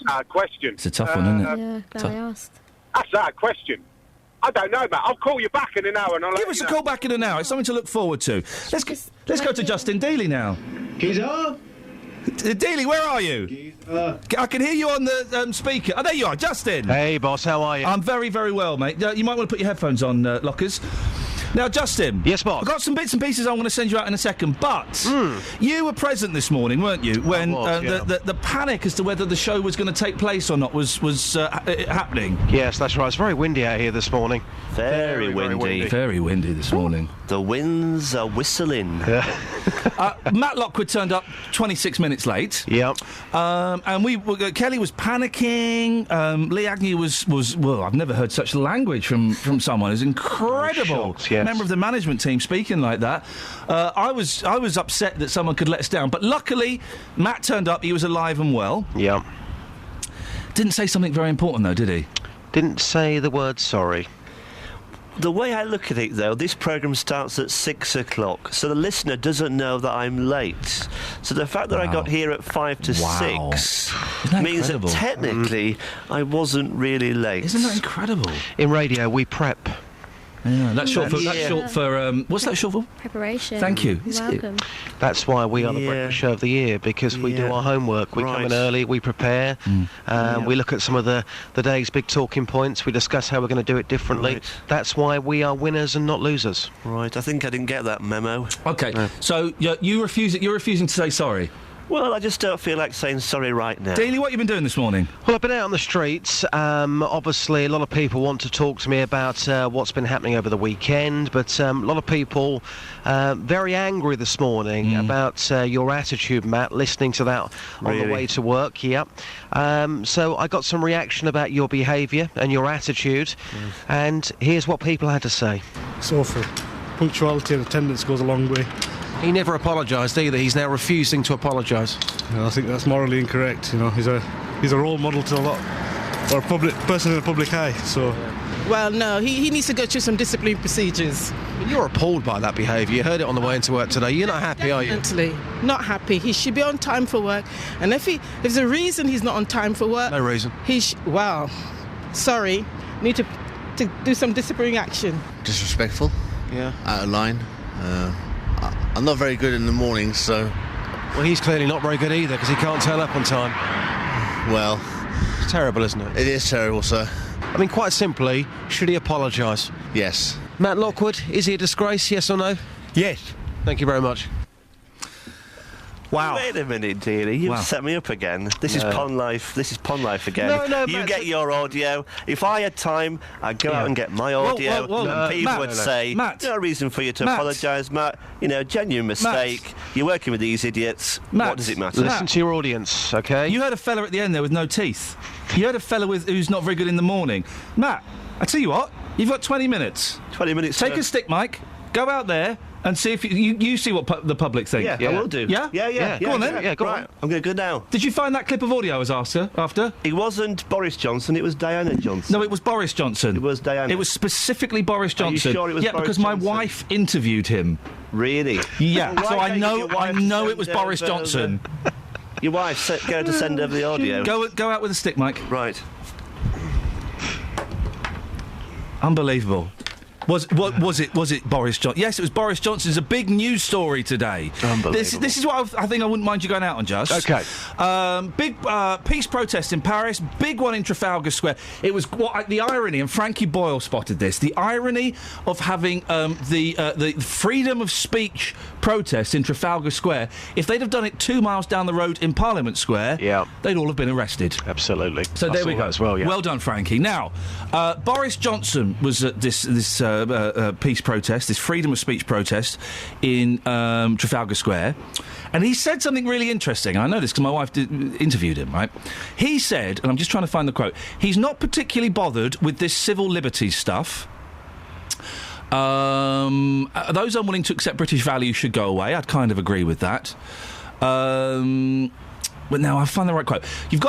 hard question. It's a tough one, isn't it? Yeah, glad I asked. That's a hard question. I don't know, mate. I'll call you back in an hour and I'll Give us a call back in an hour. It's something to look forward to. Let's go to Justin Dealey now. Geezer? Dealey, where are you? I can hear you on the speaker. Oh, there you are, Justin. Hey, boss, how are you? I'm very, very well, mate. You might want to put your headphones on, Lockers. Now, Justin. Yes, boss. I've got some bits and pieces I want to send you out in a second, but you were present this morning, weren't you, when the panic as to whether the show was going to take place or not was happening? Yes, that's right. It's very windy out here this morning. Very windy. Very windy this morning. The winds are whistling. Matt Lockwood turned up 26 minutes late. Yep. And Kelly was panicking. Lee Agnew was well, I've never heard such language from someone. It was incredible. Shocked, yes. Member of the management team speaking like that. I was upset that someone could let us down, but luckily Matt turned up. He was alive and well. Yep. Didn't say something very important though, did he? Didn't say the word sorry. The way I look at it, though, this programme starts at 6 o'clock, so the listener doesn't know that I'm late. So the fact that I got here at 5 to 6 means that technically I wasn't really late. Isn't that incredible? In radio, we prep. Yeah, that's short for what's that short for? Preparation. Thank you. You're welcome. That's why we are the breakfast show of the year, because we do our homework. We come in early, we prepare, we look at some of the day's big talking points, we discuss how we're going to do it differently. Right. That's why we are winners and not losers. Right, I think I didn't get that memo. Okay, so you're refusing to say sorry? Well, I just don't feel like saying sorry right now. Dealey, what have you been doing this morning? Well, I've been out on the streets. Obviously, a lot of people want to talk to me about what's been happening over the weekend, but a lot of people very angry this morning about your attitude, Matt, listening to that on the way to work, so I got some reaction about your behaviour and your attitude, and here's what people had to say. It's awful. Punctuality and attendance goes a long way. He never apologised either. He's now refusing to apologise. I think that's morally incorrect. You know, he's a role model to a lot, or a public person in the public eye. So. Well, no, he needs to go through some discipline procedures. You're appalled by that behaviour. You heard it on the way into work today. You're not happy, are you? Definitely not happy. He should be on time for work. And if there's a reason he's not on time for work... No reason. Sorry. Need to do some disciplinary action. Disrespectful. Yeah. Out of line. I'm not very good in the morning, so... Well, he's clearly not very good either, because he can't turn up on time. Well... It's terrible, isn't it? It is terrible, sir. I mean, quite simply, should he apologise? Yes. Matt Lockwood, is he a disgrace, yes or no? Yes. Thank you very much. Wow. Wait a minute, dearie. You've set me up again. This is Pond Life. This is Pond Life again. No, you get your audio. If I had time, I'd go out and get my audio. And people would say, Matt, no reason for you to apologise, Matt. You know, genuine mistake. Matt. You're working with these idiots. Matt. What does it matter? Listen to your audience, OK? You heard a fella at the end there with no teeth. You heard a fella who's not very good in the morning. Matt, I tell you what, you've got 20 minutes. 20 minutes, Take a stick, Mike. Go out there and see if you see what the public think. Yeah, I will do. Yeah? Yeah. Go on then. Yeah, go on. I'm going to go now. Did you find that clip of audio I was after? It wasn't Boris Johnson, it was Diana Johnson. No, it was Boris Johnson. It was Diana. It was specifically Boris Johnson. Are you sure it was Yeah, Boris because Johnson? my wife interviewed him. Really? Yeah, Well, so why I can't you get your wife know to it was send Boris over Johnson. Your wife's going to send over the audio. Go out with a stick, Mike. Right. Unbelievable. Was it Boris Johnson? Yes, it was Boris Johnson. It's a big news story today. Unbelievable. This is what I think I wouldn't mind you going out on, Just. OK. Big peace protest in Paris. Big one in Trafalgar Square. It was the irony, and Frankie Boyle spotted this. The irony of having the freedom of speech protest in Trafalgar Square. If they'd have done it 2 miles down the road in Parliament Square, they'd all have been arrested. Absolutely. So there we go. As well, yeah. Well done, Frankie. Now, Boris Johnson was at this peace protest, this freedom of speech protest in Trafalgar Square, and he said something really interesting. I know this because my wife interviewed him, right? He said, and I'm just trying to find the quote, he's not particularly bothered with this civil liberties stuff. Those unwilling to accept British values should go away. I'd kind of agree with that. But now I'll find the right quote.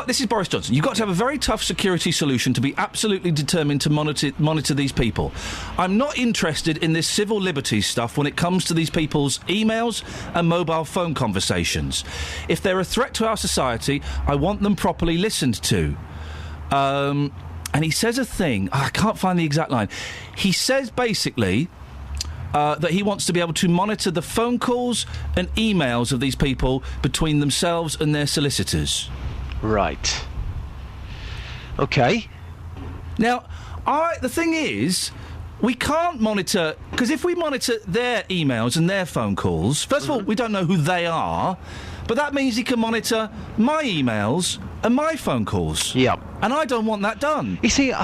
This is Boris Johnson. You've got to have a very tough security solution to be absolutely determined to monitor these people. I'm not interested in this civil liberties stuff when it comes to these people's emails and mobile phone conversations. If they're a threat to our society, I want them properly listened to. And he says a thing. I can't find the exact line. He says basically that he wants to be able to monitor the phone calls and emails of these people between themselves and their solicitors. Right. OK. Now, the thing is, we can't monitor... Because if we monitor their emails and their phone calls, first of all, we don't know who they are, but that means he can monitor my emails and my phone calls. Yep. And I don't want that done. You see, I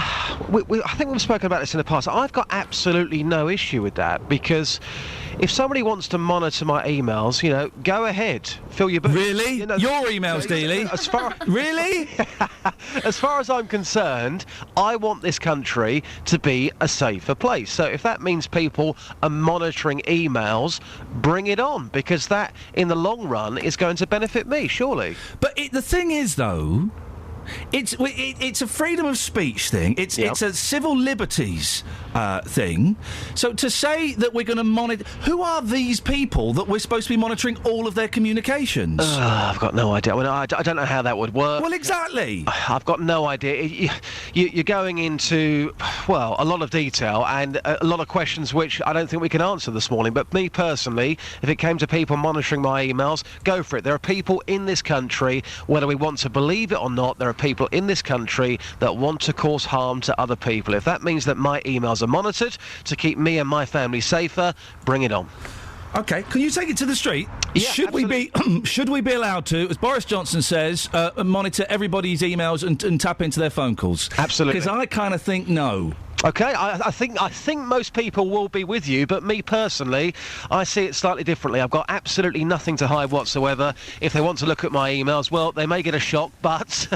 think we've spoken about this in the past. I've got absolutely no issue with that, because if somebody wants to monitor my emails, go ahead, fill your boots. Really? Your emails, Dealey? Really? As far as I'm concerned, I want this country to be a safer place. So if that means people are monitoring emails, bring it on, because that, in the long run, is going to benefit me, surely. But the thing is, though... It's a freedom of speech thing. It's a civil liberties thing. So to say that we're going to monitor... Who are these people that we're supposed to be monitoring all of their communications? I've got no idea. I don't know how that would work. Well, exactly. I've got no idea. You're going into, a lot of detail and a lot of questions which I don't think we can answer this morning. But me personally, if it came to people monitoring my emails, go for it. There are people in this country, whether we want to believe it or not, there are people in this country that want to cause harm to other people. If that means that my emails are monitored to keep me and my family safer, bring it on. OK, can you take it to the street? Yeah, should we be allowed to, as Boris Johnson says, monitor everybody's emails and tap into their phone calls? Absolutely. Because I kind of think no. OK, I think most people will be with you, but me personally, I see it slightly differently. I've got absolutely nothing to hide whatsoever. If they want to look at my emails, well, they may get a shock, but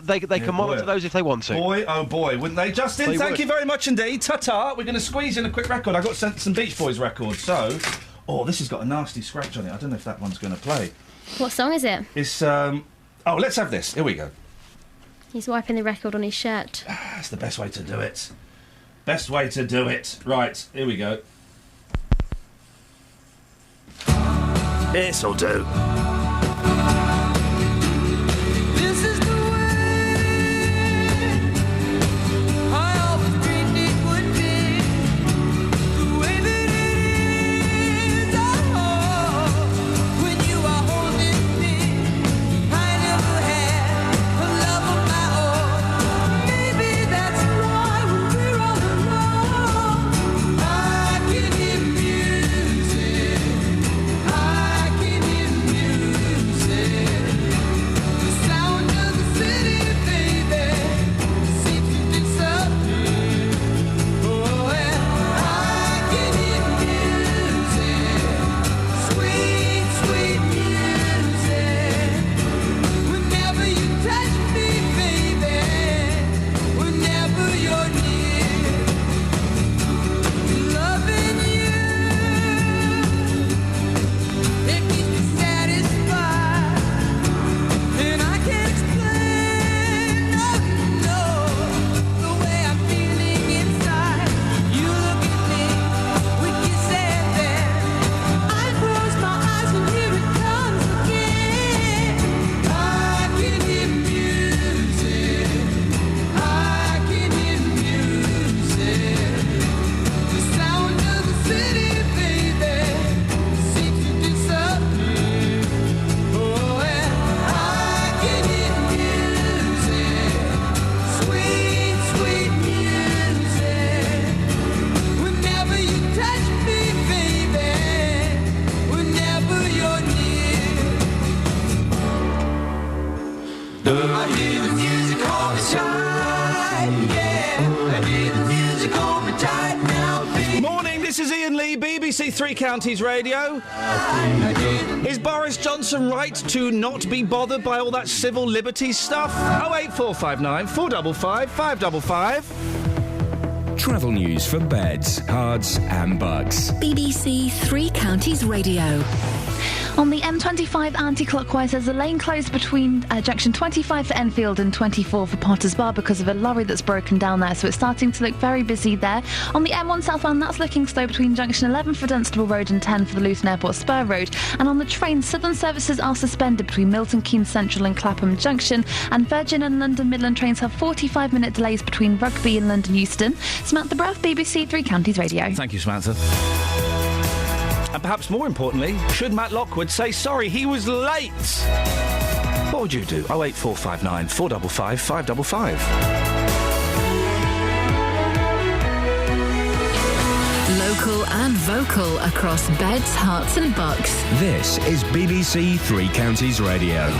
they can monitor those if they want to. Boy, oh boy, wouldn't they? Justin, thank you very much indeed. Ta-ta. We're going to squeeze in a quick record. I got sent some Beach Boys records, so Oh, this has got a nasty scratch on it. I don't know if that one's going to play. What song is it? It's, oh, let's have this. Here we go. He's wiping the record on his shirt. That's the best way to do it. Best way to do it. Right, here we go. This'll do. This is the way I always dreamed it would be. The way that it is, oh, when you are holding me. I never had a love of my own. Maybe that's why when we're all alone, I can hear music. I can hear music. The sound of the city, baby, seems to disappear. Oh, and I can hear music, sweet, sweet music. Whenever you touch me, baby, whenever you're near, loving you, it keeps me satisfied, and I can't explain, no, the way I'm feeling inside. You look at me when you said that. I close my eyes and here it comes again. I can hear music. I can hear music. The sound of the city, baby, seems to disappear. Oh, and I can hear music, sweet, sweet music. Whenever you touch me, baby, whenever you're near. I hear the music all the time, yeah. I hear the music all the time now, baby. Morning, this is Iain Lee, BBC Three Counties Radio. Is Boris Johnson right to not be bothered by all that civil liberties stuff? 08459 455 555. Travel news for beds, cards and bugs. BBC Three Counties Radio. On the M25 anti-clockwise, there's a lane closed between junction 25 for Enfield and 24 for Potters Bar because of a lorry that's broken down there, so it's starting to look very busy there. On the M1 southbound, that's looking slow between junction 11 for Dunstable Road and 10 for the Luton Airport Spur Road. And on the train, southern services are suspended between Milton Keynes Central and Clapham Junction, and Virgin and London Midland trains have 45-minute delays between Rugby and London Euston. Samantha Bruff, BBC Three Counties Radio. Thank you, Samantha. And perhaps more importantly, should Matt Lockwood say sorry, he was late? What would you do? 08459 455 555. Local and vocal across beds, hearts and bucks. This is BBC Three Counties Radio.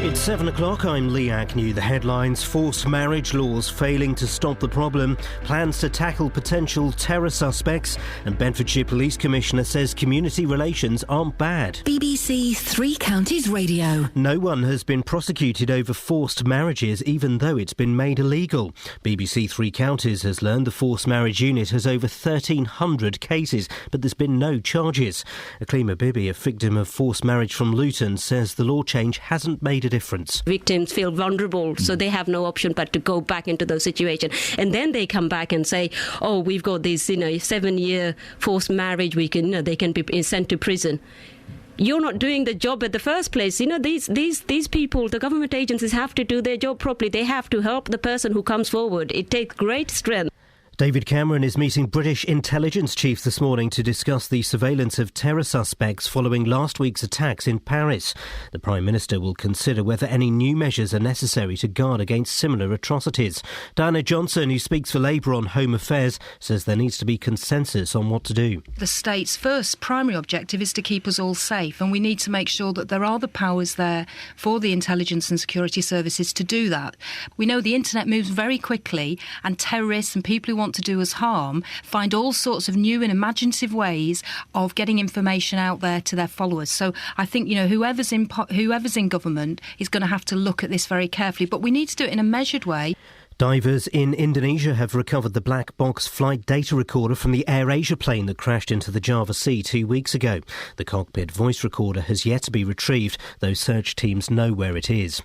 It's 7 o'clock, I'm Lee Agnew. The headlines: forced marriage laws failing to stop the problem, plans to tackle potential terror suspects, and Bedfordshire Police Commissioner says community relations aren't bad. BBC Three Counties Radio. No one has been prosecuted over forced marriages, even though it's been made illegal. BBC Three Counties has learned the forced marriage unit has over 1,300 cases, but there's been no charges. Aklima Bibi, a victim of forced marriage from Luton, says the law change hasn't made a difference. Victims feel vulnerable, so they have no option but to go back into those situations. And then they come back and say, oh, we've got this, 7-year forced marriage, they can be sent to prison. You're not doing the job at the first place. These people, the government agencies have to do their job properly. They have to help the person who comes forward. It takes great strength. David Cameron is meeting British intelligence chiefs this morning to discuss the surveillance of terror suspects following last week's attacks in Paris. The Prime Minister will consider whether any new measures are necessary to guard against similar atrocities. Diana Johnson, who speaks for Labour on Home Affairs, says there needs to be consensus on what to do. The state's first primary objective is to keep us all safe, and we need to make sure that there are the powers there for the intelligence and security services to do that. We know the internet moves very quickly, and terrorists and people who want want to do us harm find all sorts of new and imaginative ways of getting information out there to their followers. So I think, whoever's in government is going to have to look at this very carefully, but we need to do it in a measured way. Divers in Indonesia have recovered the black box flight data recorder from the AirAsia plane that crashed into the Java Sea 2 weeks ago. The cockpit voice recorder has yet to be retrieved, though search teams know where it is.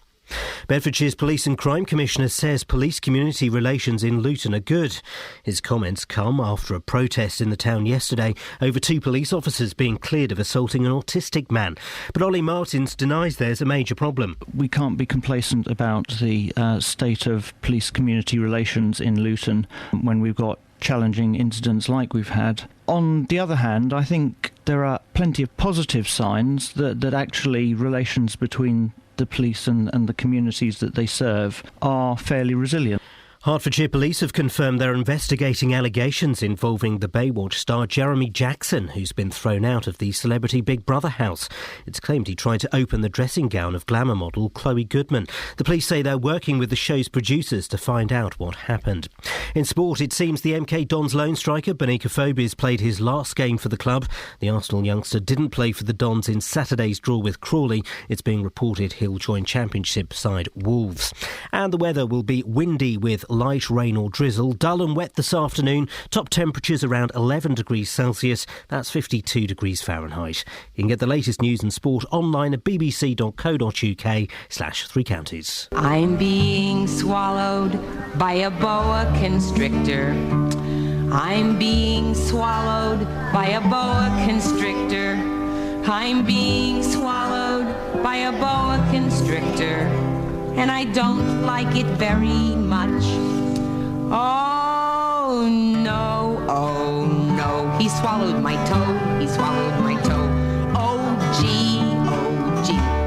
Bedfordshire's Police and Crime Commissioner says police-community relations in Luton are good. His comments come after a protest in the town yesterday over 2 police officers being cleared of assaulting an autistic man. But Ollie Martins denies there's a major problem. We can't be complacent about the state of police-community relations in Luton when we've got challenging incidents like we've had. On the other hand, I think there are plenty of positive signs that actually relations between the police and the communities that they serve are fairly resilient. Hertfordshire Police have confirmed they're investigating allegations involving the Baywatch star Jeremy Jackson, who's been thrown out of the celebrity Big Brother house. It's claimed he tried to open the dressing gown of glamour model Chloe Goodman. The police say they're working with the show's producers to find out what happened. In sport, it seems the MK Dons lone striker Benika Phobis played his last game for the club. The Arsenal youngster didn't play for the Dons in Saturday's draw with Crawley. It's being reported he'll join Championship side Wolves. And the weather will be windy with light rain or drizzle, dull and wet this afternoon. Top temperatures around 11 degrees Celsius. That's 52 degrees Fahrenheit. You can get the latest news and sport online at bbc.co.uk/3 counties. I'm being swallowed by a boa constrictor. I'm being swallowed by a boa constrictor. I'm being swallowed by a boa constrictor. And I don't like it very much. Oh no, he swallowed my toe, he swallowed my toe. Oh gee,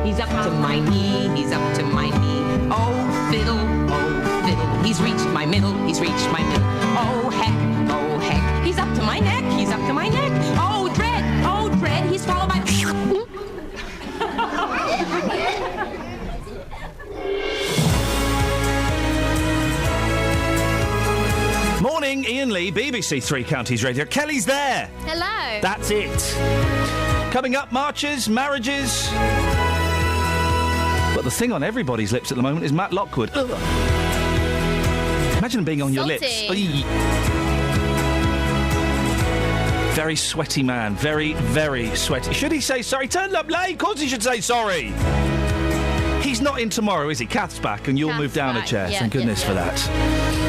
he's up to my knee, he's up to my knee. Oh fiddle, he's reached my middle, he's reached my middle. Oh heck, he's up to my neck, he's up to my neck. Oh dread, he's swallowed my... Morning, Iain Lee, BBC Three Counties Radio. Kelly's there. Hello. That's it. Coming up, marches, marriages. But the thing on everybody's lips at the moment is Matt Lockwood. Ugh. Imagine being on your lips. Oy. Very sweaty man. Very, very sweaty. Should he say sorry? Turned up late. Of course he should say sorry. He's not in tomorrow, is he? Kath's back, and you'll move down a chair. Yeah, Thank goodness for that.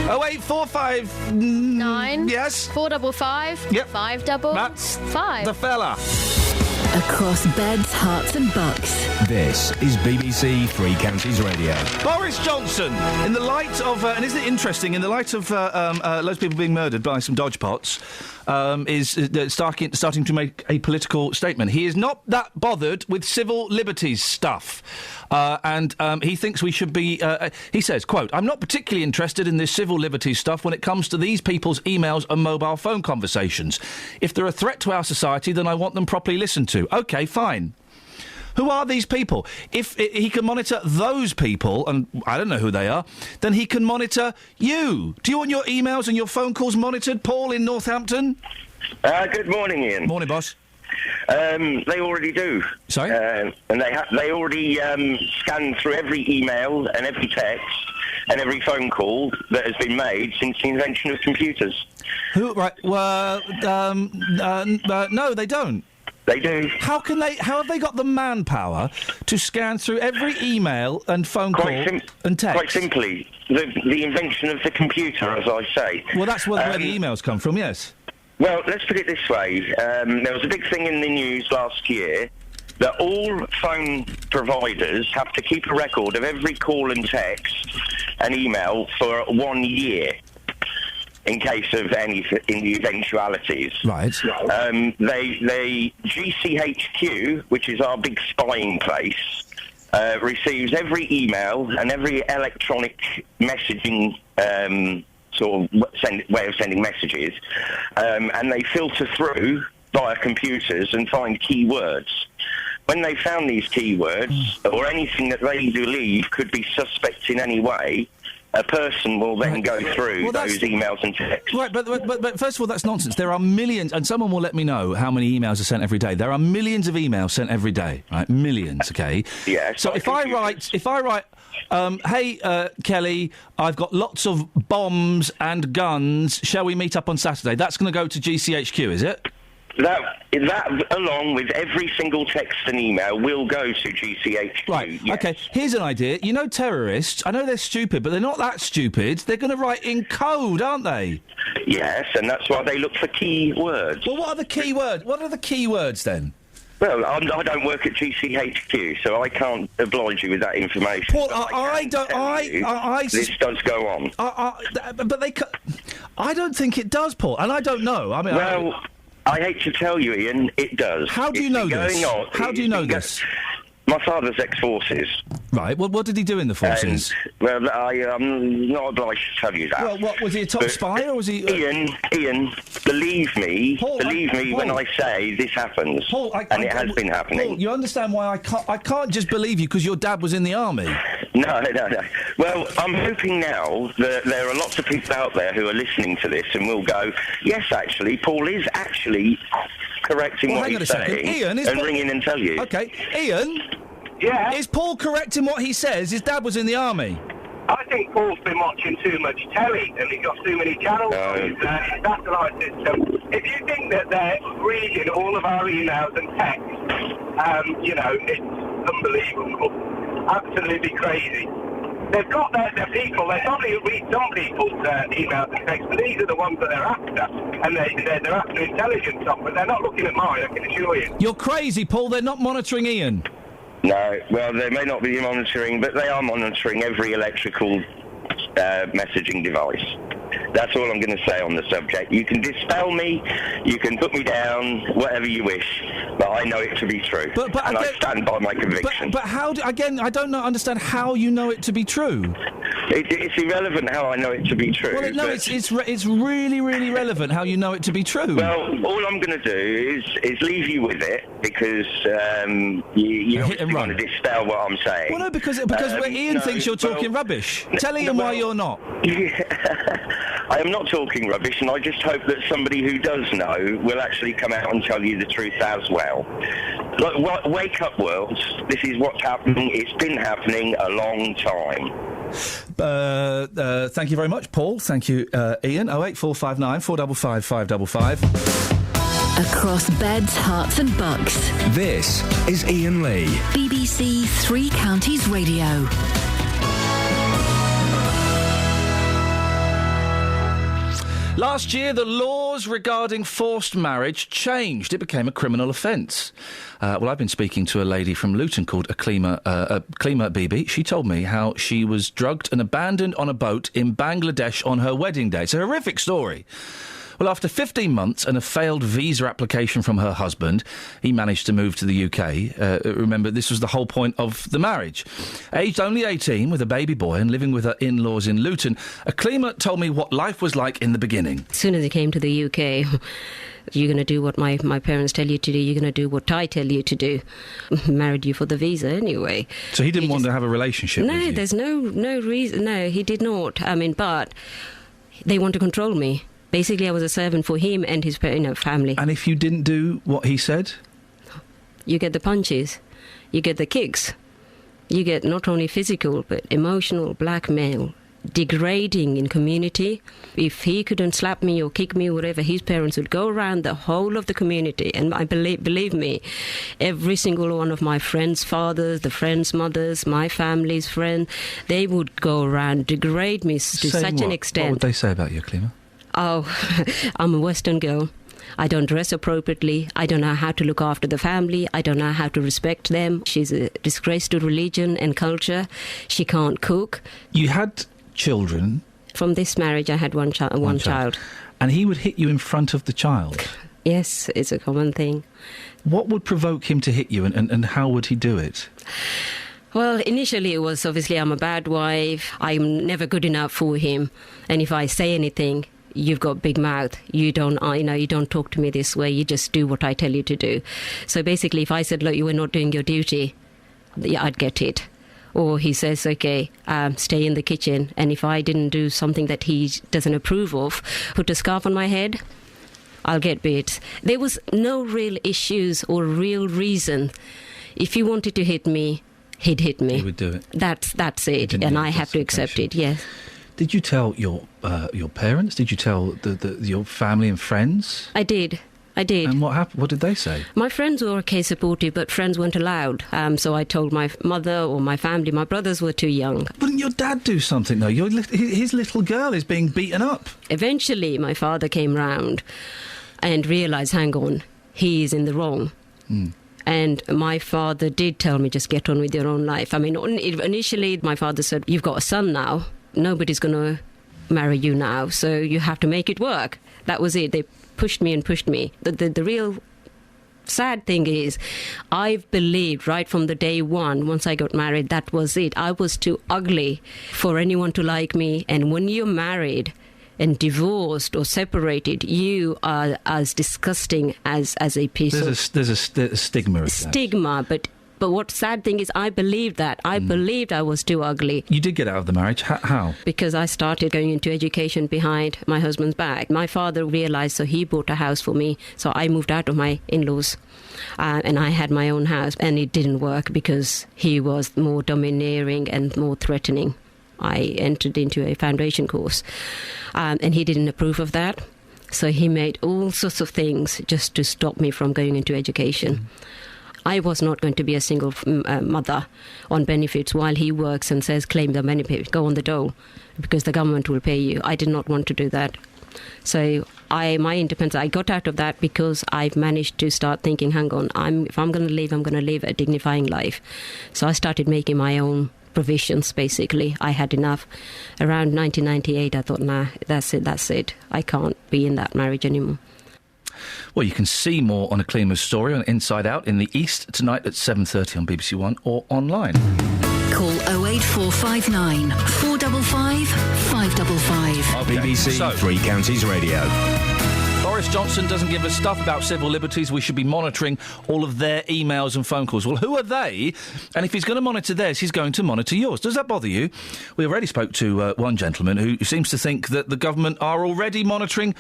08459. Yes. 455. Yep. 555. The fella. Across beds, hearts and bucks. This is BBC Three Counties Radio. Boris Johnson, in the light of, and isn't it interesting, in the light of loads of people being murdered by some dodgepots, is starting to make a political statement. He is not that bothered with civil liberties stuff. And he thinks we should be... he says, quote, I'm not particularly interested in this civil liberties stuff when it comes to these people's emails and mobile phone conversations. If they're a threat to our society, then I want them properly listened to. OK, fine. Who are these people? If he can monitor those people, and I don't know who they are, then he can monitor you. Do you want your emails and your phone calls monitored, Paul in Northampton? Good morning, Ian. Morning, boss. They already do. Sorry? And they already scan through every email and every text and every phone call that has been made since the invention of computers. Who? Right. Well, no, they don't. They do. How have they got the manpower to scan through every email and phone call and text? Quite simply, the invention of the computer, as I say. Well, that's where the emails come from, yes. Well, let's put it this way. There was a big thing in the news last year that all phone providers have to keep a record of every call and text and email for 1 year. In case of any eventualities. Right. They GCHQ, which is our big spying place, receives every email and every electronic messaging way of sending messages, and they filter through via computers and find keywords. When they found these keywords, or anything that they believe could be suspect in any way, a person will then go through those emails and texts. Right, but first of all, that's nonsense. There are millions, and someone will let me know how many emails are sent every day. There are millions of emails sent every day, right? Millions, okay? Yes. So if I write, hey, Kelly, I've got lots of bombs and guns. Shall we meet up on Saturday? That's going to go to GCHQ, is it? That, along with every single text and email, will go to GCHQ. Right, yes. OK, here's an idea. You know terrorists, I know they're stupid, but they're not that stupid. They're going to write in code, aren't they? Yes, and that's why they look for key words. Well, what are the key words? What are the key words, then? Well, I don't work at GCHQ, so I can't oblige you with that information. Paul, this does go on. But they... I don't think it does, Paul, and I don't know. I mean... Well... I hate to tell you, Ian, it does. How do you know this? How do you know this? My father's ex-forces. Right, well, what did he do in the forces? Well, I'm not obliged to tell you that. Well, what, was he a top spy, or was he... Ian, believe me, Paul, when I say this happens. Paul, and it has been happening. Paul, you understand why I can't just believe you because your dad was in the army? No. Well, I'm hoping now that there are lots of people out there who are listening to this and will go, yes, actually, Paul is actually correct in what he's saying, Ian, and ring in and tell you. OK, Ian? Yeah? Is Paul correct in what he says? His dad was in the army? I think Paul's been watching too much telly and he's got too many channels on his satellite system. If you think that they're reading all of our emails and texts, it's unbelievable. Absolutely crazy. They've got their people, they probably read some people's emails and texts, but these are the ones that they're after, and they're after intelligence on, but they're not looking at mine, I can assure you. You're crazy, Paul, they're not monitoring Ian. No, well, they may not be monitoring, but they are monitoring every electrical messaging device. That's all I'm going to say on the subject. You can dispel me, you can put me down, whatever you wish, but I know it to be true, and I stand by my conviction. But how, I don't understand how you know it to be true. It's irrelevant how I know it to be true. Well, no, it's really, really relevant how you know it to be true. Well, all I'm going to do is leave you with it, because you obviously want to dispel what I'm saying. Well, no, because Ian thinks you're talking rubbish. Tell Ian why you're not. I am not talking rubbish, and I just hope that somebody who does know will actually come out and tell you the truth as well. Look, wake up, world. This is what's happening. It's been happening a long time. Thank you very much, Paul. Thank you, Ian. 08459 455 555. Across beds, hearts and bucks. This is Iain Lee. BBC Three Counties Radio. Last year, the laws regarding forced marriage changed. It became a criminal offence. Well, I've been speaking to a lady from Luton called Aklima Bibi. She told me how she was drugged and abandoned on a boat in Bangladesh on her wedding day. It's a horrific story. Well, after 15 months and a failed visa application from her husband, he managed to move to the UK. Remember, this was the whole point of the marriage. Aged only 18, with a baby boy and living with her in-laws in Luton, Aklima told me what life was like in the beginning. As soon as he came to the UK... You're going to do what my parents tell you to do. You're going to do what I tell you to do. Married you for the visa anyway. So he didn't want to have a relationship with you? No, there's no reason. No, he did not. I mean, but they want to control me. Basically, I was a servant for him and his family. And if you didn't do what he said? You get the punches. You get the kicks. You get not only physical, but emotional blackmail. Degrading in community. If he couldn't slap me or kick me or whatever, his parents would go around the whole of the community, and I believe me, every single one of my friends' fathers, the friends' mothers, my family's friends, they would go around degrade me to such an extent. What would they say about you, Aklima? Oh, I'm a Western girl. I don't dress appropriately. I don't know how to look after the family. I don't know how to respect them. She's a disgrace to religion and culture. She can't cook. You had children? From this marriage, I had one child. And he would hit you in front of the child? Yes, it's a common thing. What would provoke him to hit you, and how would he do it? Well, initially it was obviously I'm a bad wife. I'm never good enough for him. And if I say anything, you've got big mouth. You don't talk to me this way. You just do what I tell you to do. So basically, if I said, look, you were not doing your duty, I'd get it. Or he says, OK, stay in the kitchen. And if I didn't do something that he doesn't approve of, put a scarf on my head, I'll get bit. There was no real issues or real reason. If he wanted to hit me, he'd hit me. He would do it. That's it, and I have to accept it, yes. Did you tell your parents? Did you tell your family and friends? I did. And what happened? What did they say? My friends were okay supportive, but friends weren't allowed. So I told my mother or my family. My brothers were too young. Wouldn't your dad do something, though? His little girl is being beaten up. Eventually, my father came round and realised, hang on, he is in the wrong. And my father did tell me, just get on with your own life. I mean, initially, my father said, you've got a son now. Nobody's going to marry you now, so you have to make it work. That was it. They pushed me. The real sad thing is, I've believed right from the day one, once I got married, that was it. I was too ugly for anyone to like me. And when you're married and divorced or separated, you are as disgusting as a piece of... There's a stigma of that. Stigma, but what sad thing is, I believed that. I believed I was too ugly. You did get out of the marriage. How? Because I started going into education behind my husband's back. My father realised, so he bought a house for me. So I moved out of my in-laws and I had my own house. And it didn't work because he was more domineering and more threatening. I entered into a foundation course and he didn't approve of that. So he made all sorts of things just to stop me from going into education. I was not going to be a single mother on benefits while he works and says, claim the benefit, go on the dole, because the government will pay you. I did not want to do that. So my independence, I got out of that because I've managed to start thinking, hang on, if I'm going to live, I'm going to live a dignifying life. So I started making my own provisions, basically. I had enough. Around 1998, I thought, nah, that's it. I can't be in that marriage anymore. Well, you can see more on a Clean Move story on Inside Out in the East tonight at 7:30 on BBC One or online. Call 08459 455 555. Okay, BBC Three Counties Radio. Boris Johnson doesn't give us stuff about civil liberties. We should be monitoring all of their emails and phone calls. Well, who are they? And if he's going to monitor theirs, he's going to monitor yours. Does that bother you? We already spoke to one gentleman who seems to think that the government are already monitoring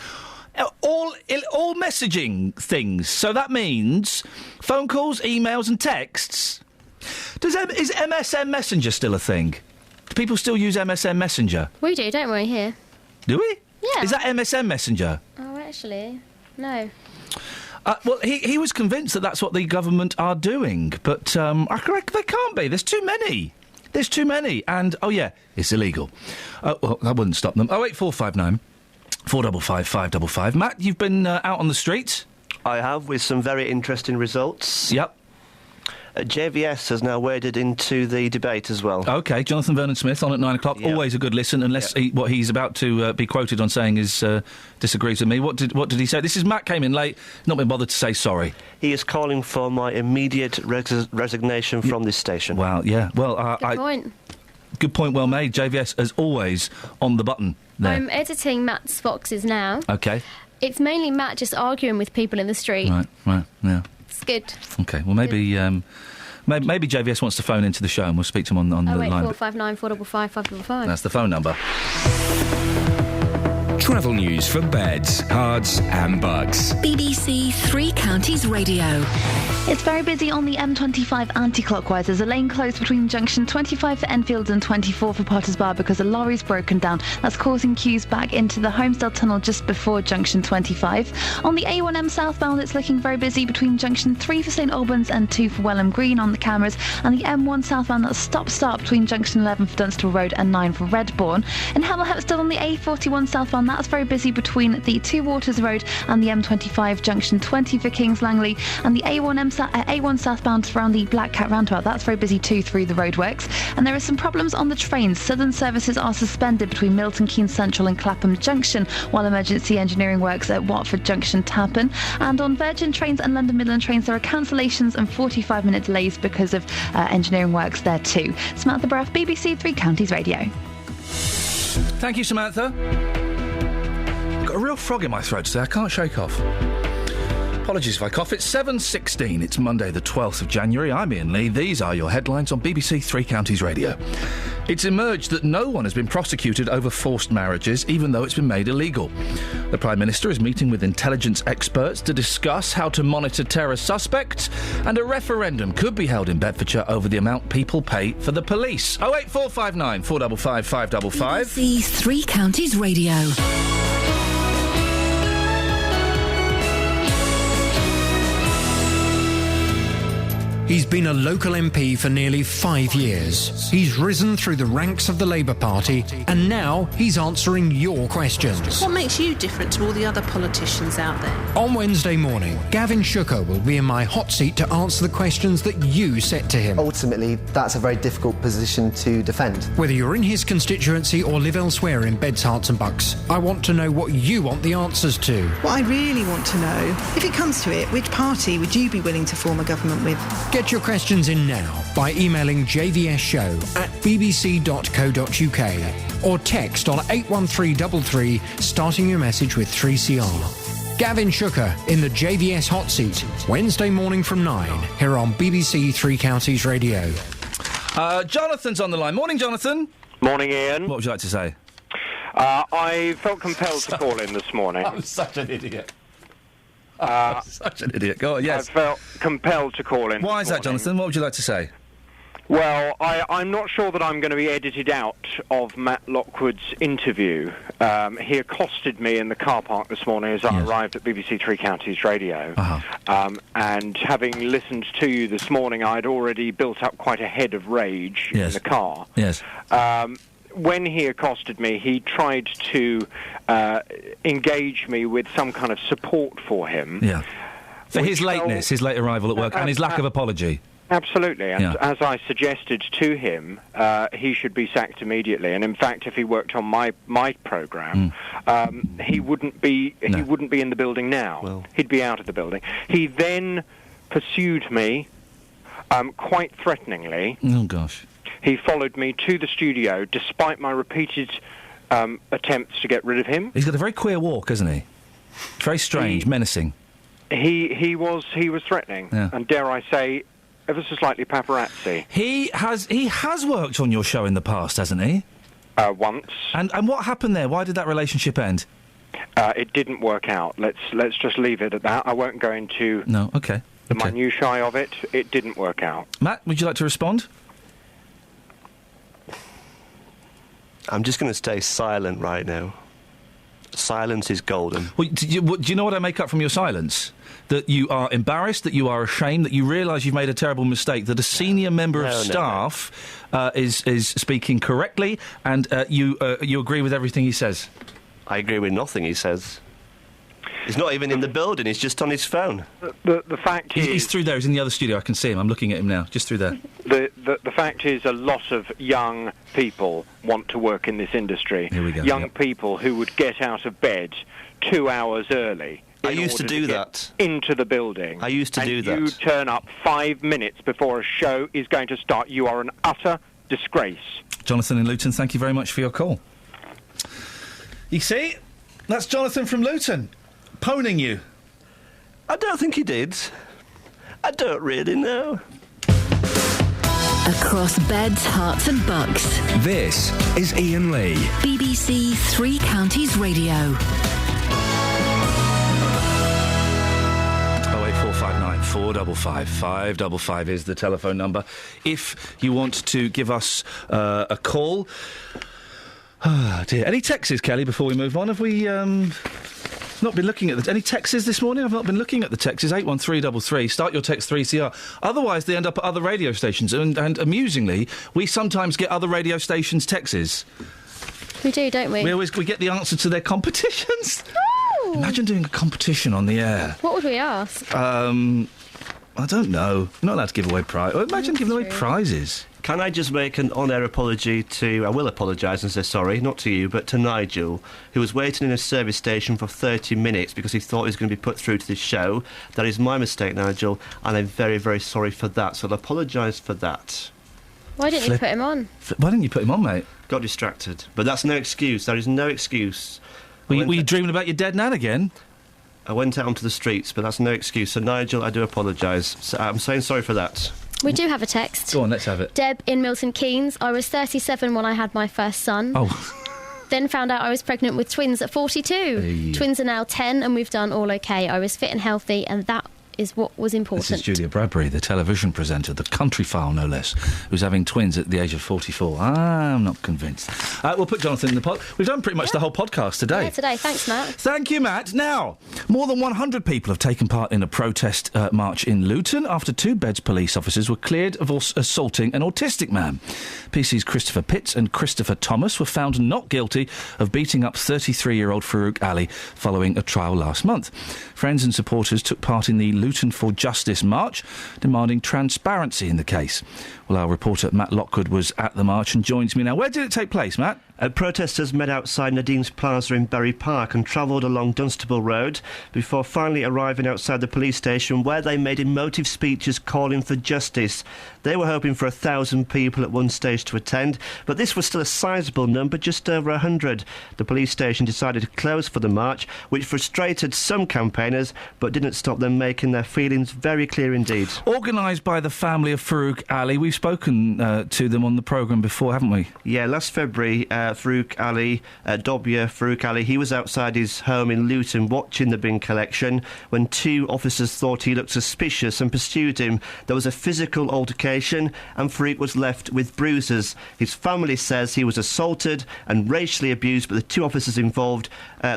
all messaging things. So that means phone calls, emails and texts. Is MSN Messenger still a thing? Do people still use MSN Messenger? We do, don't we, here? Do we? Yeah. Is that MSN Messenger? Oh, actually, no. Well, he was convinced that that's what the government are doing, but they can't be. There's too many. And, oh yeah, it's illegal. Well, that wouldn't stop them. 08459 455 555. Matt, you've been out on the street? I have, with some very interesting results. Yep. JVS has now waded into the debate as well. OK, Jonathan Vernon-Smith on at 9 o'clock. Yep. Always a good listen, unless what he's about to be quoted on saying is disagrees with me. What did he say? This is Matt came in late, not been bothered to say sorry. He is calling for my immediate resignation from this station. Well, yeah. Well, good point. Good point, well made. JVS, as always, on the button there. I'm editing Matt's Foxes now. OK. It's mainly Matt just arguing with people in the street. Right, yeah. It's good. OK, well, maybe JVS wants to phone into the show and we'll speak to him on the line. 08459 455 555. That's the phone number. Travel news for beds, cards and bugs. BBC Three Counties Radio. It's very busy on the M25 anti-clockwise. There's a lane closed between junction 25 for Enfield and 24 for Potters Bar because a lorry's broken down. That's causing queues back into the Homesdale Tunnel just before junction 25. On the A1M southbound, it's looking very busy between junction 3 for St Albans and 2 for Welham Green on the cameras. And the M1 southbound, that's stop-start between junction 11 for Dunstable Road and 9 for Redbourne. And Hemel Hempstead on the A41 southbound, that's very busy between the Two Waters Road and the M25 junction 20 for Kings Langley. And the A1 southbound around the Black Cat roundabout, that's very busy too through the roadworks. And there are some problems on the trains. Southern services are suspended between Milton Keynes Central and Clapham Junction while emergency engineering works at Watford Junction happen. And on Virgin trains and London Midland trains, there are cancellations and 45-minute delays because of engineering works there too. Samantha Braff, BBC Three Counties Radio. Thank you, Samantha. Got a real frog in my throat today. I can't shake off. Apologies if I cough. It's 7:16. It's Monday, the 12th of January. I'm Iain Lee. These are your headlines on BBC Three Counties Radio. It's emerged that no one has been prosecuted over forced marriages, even though it's been made illegal. The Prime Minister is meeting with intelligence experts to discuss how to monitor terror suspects, and a referendum could be held in Bedfordshire over the amount people pay for the police. 08459 455 555. BBC Three Counties Radio. He's been a local MP for nearly 5 years. He's risen through the ranks of the Labour Party, and now he's answering your questions. What makes you different to all the other politicians out there? On Wednesday morning, Gavin Shooker will be in my hot seat to answer the questions that you set to him. Ultimately, that's a very difficult position to defend. Whether you're in his constituency or live elsewhere in Beds, Herts and Bucks, I want to know what you want the answers to. What I really want to know, if it comes to it, which party would you be willing to form a government with? Get your questions in now by emailing jvsshow@bbc.co.uk or text on 81333 starting your message with 3CR. Gavin Shooker in the JVS Hot Seat, Wednesday morning from 9, here on BBC Three Counties Radio. Jonathan's on the line. Morning, Jonathan. Morning, Ian. What would you like to say? I felt compelled to call in this morning. I'm such an idiot. Such an idiot. Go on, yes. I felt compelled to call in. Why is that, Jonathan? What would you like to say? Well, I'm not sure that I'm going to be edited out of Matt Lockwood's interview. He accosted me in the car park this morning as I arrived at BBC Three Counties Radio. And having listened to you this morning, I'd already built up quite a head of rage in the car. Yes. When he accosted me, he tried to engage me with some kind of support for him. Yeah. For his lateness, his late arrival at work, and his lack of apology. Absolutely, and as I suggested to him, he should be sacked immediately. And in fact, if he worked on my programme, he wouldn't be in the building now. Well. He'd be out of the building. He then pursued me quite threateningly. Oh gosh. He followed me to the studio, despite my repeated attempts to get rid of him. He's got a very queer walk, hasn't he? Very strange, menacing. He was threatening, and dare I say, ever so slightly paparazzi. He has worked on your show in the past, hasn't he? Once. And what happened there? Why did that relationship end? It didn't work out. Let's just leave it at that. I won't go into the minutiae of it. It didn't work out. Matt, would you like to respond? I'm just going to stay silent right now. Silence is golden. Well, do you know what I make up from your silence? That you are embarrassed, that you are ashamed, that you realise you've made a terrible mistake, that a senior member of staff is speaking correctly, and you agree with everything he says. I agree with nothing he says. He's not even in the building, he's just on his phone. The fact is... He's through there, he's in the other studio, I can see him, I'm looking at him now, just through there. The fact is a lot of young people want to work in this industry. Here we go. Young people who would get out of bed 2 hours early. I used to do that. Into the building. I used to do that. You turn up 5 minutes before a show is going to start. You are an utter disgrace. Jonathan in Luton, thank you very much for your call. You see, that's Jonathan from Luton. Poning you. I don't think he did. I don't really know. Across Beds, Herts and Bucks. This is Iain Lee. BBC Three Counties Radio. 08459 455 555 is the telephone number. If you want to give us a call. Oh, dear. Any texts, Kelly, before we move on? Have we not been looking at any texts this morning? I've not been looking at the texts. 81333. Start your text 3CR. Otherwise, they end up at other radio stations. And amusingly, we sometimes get other radio stations' texts. We do, don't we? We get the answer to their competitions. Oh! Imagine doing a competition on the air. What would we ask? I don't know. I'm not allowed to give away prizes. Imagine giving away prizes. Can I just make an on-air apology to... I will apologise and say sorry, not to you, but to Nigel, who was waiting in a service station for 30 minutes because he thought he was going to be put through to this show. That is my mistake, Nigel, and I'm very, very sorry for that, so I'll apologise for that. Why didn't you put him on? Why didn't you put him on, mate? Got distracted. But that's no excuse. There is no excuse. Were you dreaming about your dead nan again? I went out onto the streets, but that's no excuse. So, Nigel, I do apologise. So, I'm saying sorry for that. We do have a text. Go on, let's have it. Deb in Milton Keynes. I was 37 when I had my first son. Oh. Then found out I was pregnant with twins at 42. Hey. Twins are now 10 and we've done all okay. I was fit and healthy and that is what was important. This is Julia Bradbury, the television presenter, the country file no less, who's having twins at the age of 44. I'm not convinced. We'll put Jonathan in the pod. We've done pretty much the whole podcast today. Yeah, today. Thanks, Matt. Thank you, Matt. Now, more than 100 people have taken part in a protest march in Luton after two Beds police officers were cleared of assaulting an autistic man. PC's Christopher Pitts and Christopher Thomas were found not guilty of beating up 33-year-old Farouk Ali following a trial last month. Friends and supporters took part in the Luton for Justice march, demanding transparency in the case. Well, our reporter Matt Lockwood was at the march and joins me now. Where did it take place, Matt? Protesters met outside Nadine's Plaza in Bury Park and travelled along Dunstable Road before finally arriving outside the police station, where they made emotive speeches calling for justice. They were hoping for 1,000 people at one stage to attend, but this was still a sizable number, just over 100. The police station decided to close for the march, which frustrated some campaigners but didn't stop them making their feelings very clear indeed. Organised by the family of Farouk Ali. We've spoken to them on the programme before, haven't we? Yeah, last February, Farouk Ali, Dobia Farouk Ali, he was outside his home in Luton watching the bin collection when two officers thought he looked suspicious and pursued him. There was a physical altercation and Farouk was left with bruises. His family says he was assaulted and racially abused, but the two officers involved,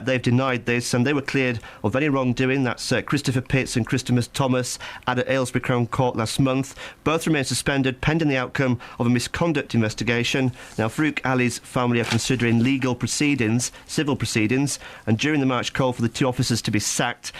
they've denied this and they were cleared of any wrongdoing. That's Christopher Pitts and Christopher Thomas at Aylesbury Crown Court last month. Both remain suspended pending the outcome of a misconduct investigation. Now, Farouk Ali's family are considering legal proceedings, civil proceedings, and during the march called for the two officers to be sacked.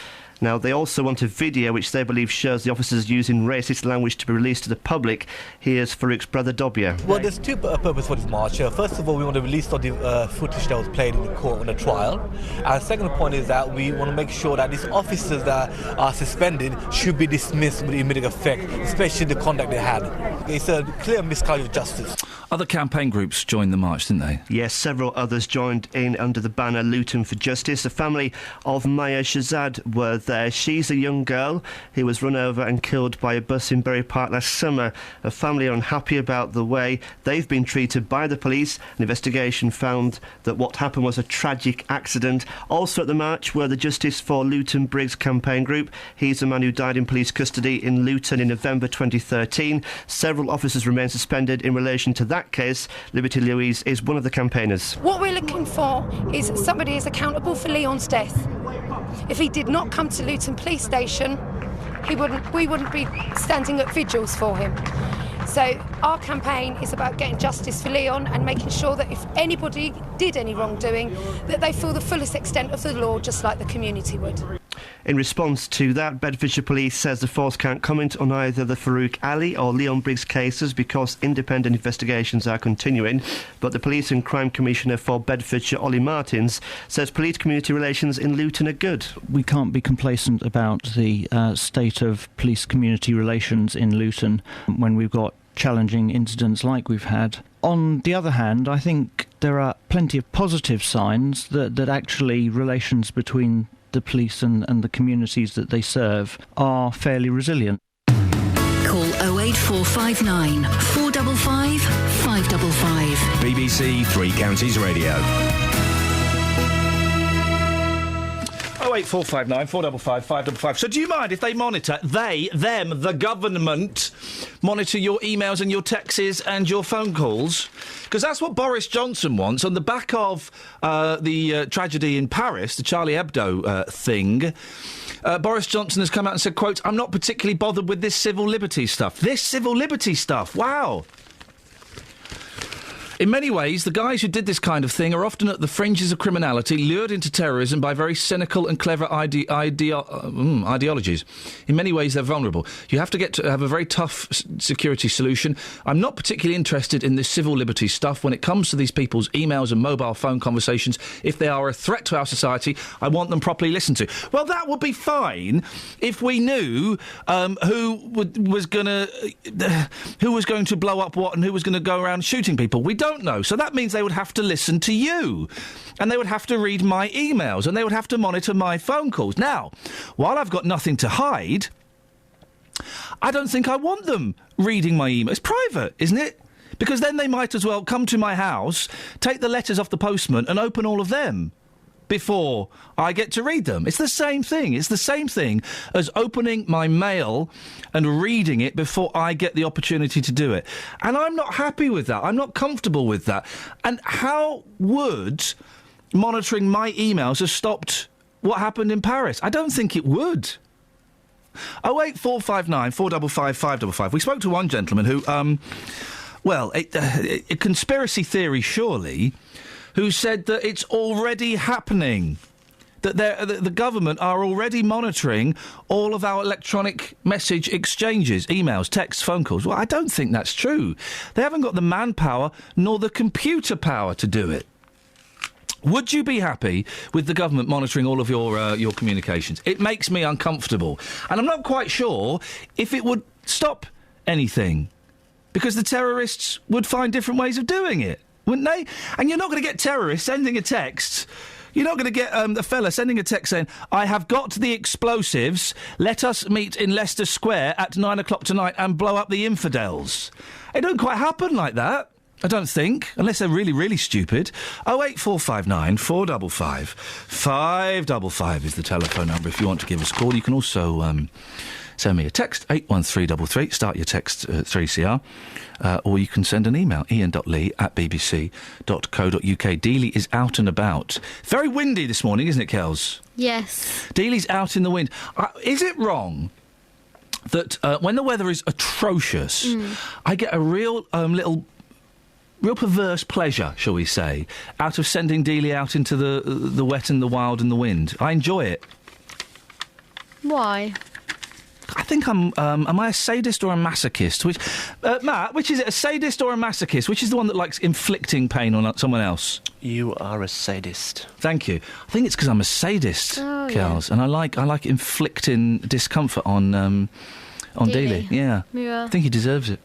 Now, they also want a video which they believe shows the officers using racist language to be released to the public. Here's Farouk's brother, Dobia. Well, there's two purposes for this march. First of all, we want to release all the footage that was played in the court on the trial. And the second point is that we want to make sure that these officers that are suspended should be dismissed with immediate effect, especially the conduct they had. It's a clear miscarriage of justice. Other campaign groups joined the march, didn't they? Yes, several others joined in under the banner Luton for Justice. The family of Maya Shazad were there. She's a young girl who was run over and killed by a bus in Bury Park last summer. Her family are unhappy about the way they've been treated by the police. An investigation found that what happened was a tragic accident. Also at the march were the Justice for Luton Briggs campaign group. He's a man who died in police custody in Luton in November 2013. Several officers remain suspended in relation to that case. Liberty Louise is one of the campaigners. What we're looking for is somebody is accountable for Leon's death. If he did not come to Luton Police Station, we wouldn't be standing at vigils for him. So our campaign is about getting justice for Leon and making sure that if anybody did any wrongdoing, that they feel the fullest extent of the law, just like the community would. In response to that, Bedfordshire Police says the force can't comment on either the Farouk Ali or Leon Briggs cases because independent investigations are continuing. But the Police and Crime Commissioner for Bedfordshire, Ollie Martins, says police-community relations in Luton are good. We can't be complacent about the state of police-community relations in Luton when we've got challenging incidents like we've had. On the other hand, I think there are plenty of positive signs that actually relations between the police and the communities that they serve are fairly resilient. Call 08459 455 555. BBC Three Counties Radio. 08459 455 555. So do you mind if they monitor, the government, monitor your emails and your texts and your phone calls? Because that's what Boris Johnson wants. On the back of the tragedy in Paris, the Charlie Hebdo thing, Boris Johnson has come out and said, quote, "I'm not particularly bothered with this civil liberties stuff." This civil liberties stuff, wow. In many ways, the guys who did this kind of thing are often at the fringes of criminality, lured into terrorism by very cynical and clever ideologies. In many ways, they're vulnerable. You have to have a very tough security solution. I'm not particularly interested in this civil liberties stuff. When it comes to these people's emails and mobile phone conversations, if they are a threat to our society, I want them properly listened to. Well, that would be fine if we knew who was going to blow up what and who was going to go around shooting people. We don't don't know. So that means they would have to listen to you. And they would have to read my emails. And they would have to monitor my phone calls. Now, while I've got nothing to hide, I don't think I want them reading my emails. It's private, isn't it? Because then they might as well come to my house, take the letters off the postman and open all of them before I get to read them. It's the same thing. It's the same thing as opening my mail and reading it before I get the opportunity to do it. And I'm not happy with that. I'm not comfortable with that. And how would monitoring my emails have stopped what happened in Paris? I don't think it would. 08459 455 555. We spoke to one gentleman who, a conspiracy theory surely, who said that it's already happening, that the government are already monitoring all of our electronic message exchanges, emails, texts, phone calls. Well, I don't think that's true. They haven't got the manpower nor the computer power to do it. Would you be happy with the government monitoring all of your communications? It makes me uncomfortable. And I'm not quite sure if it would stop anything, because the terrorists would find different ways of doing it, wouldn't they? And you're not going to get terrorists sending a text. You're not going to get a fella sending a text saying, I have got the explosives, let us meet in Leicester Square at 9 o'clock tonight and blow up the infidels. It don't quite happen like that. I don't think, unless they're really, really stupid. 08459 455 555 is the telephone number if you want to give us a call. You can also send me a text, 81333, start your text 3CR, or you can send an email, ian.lee@bbc.co.uk. Dealey is out and about. Very windy this morning, isn't it, Kels? Yes. Dealey's out in the wind. Is it wrong that when the weather is atrocious, I get a real real perverse pleasure, shall we say, out of sending Dealey out into the wet and the wild and the wind? I enjoy it. Why? I think am I a sadist or a masochist? Matt, which is it, a sadist or a masochist? Which is the one that likes inflicting pain on someone else? You are a sadist. Thank you. I think it's because I'm a sadist, Kels, yeah. and I like inflicting discomfort on Dealey. Yeah. I think he deserves it.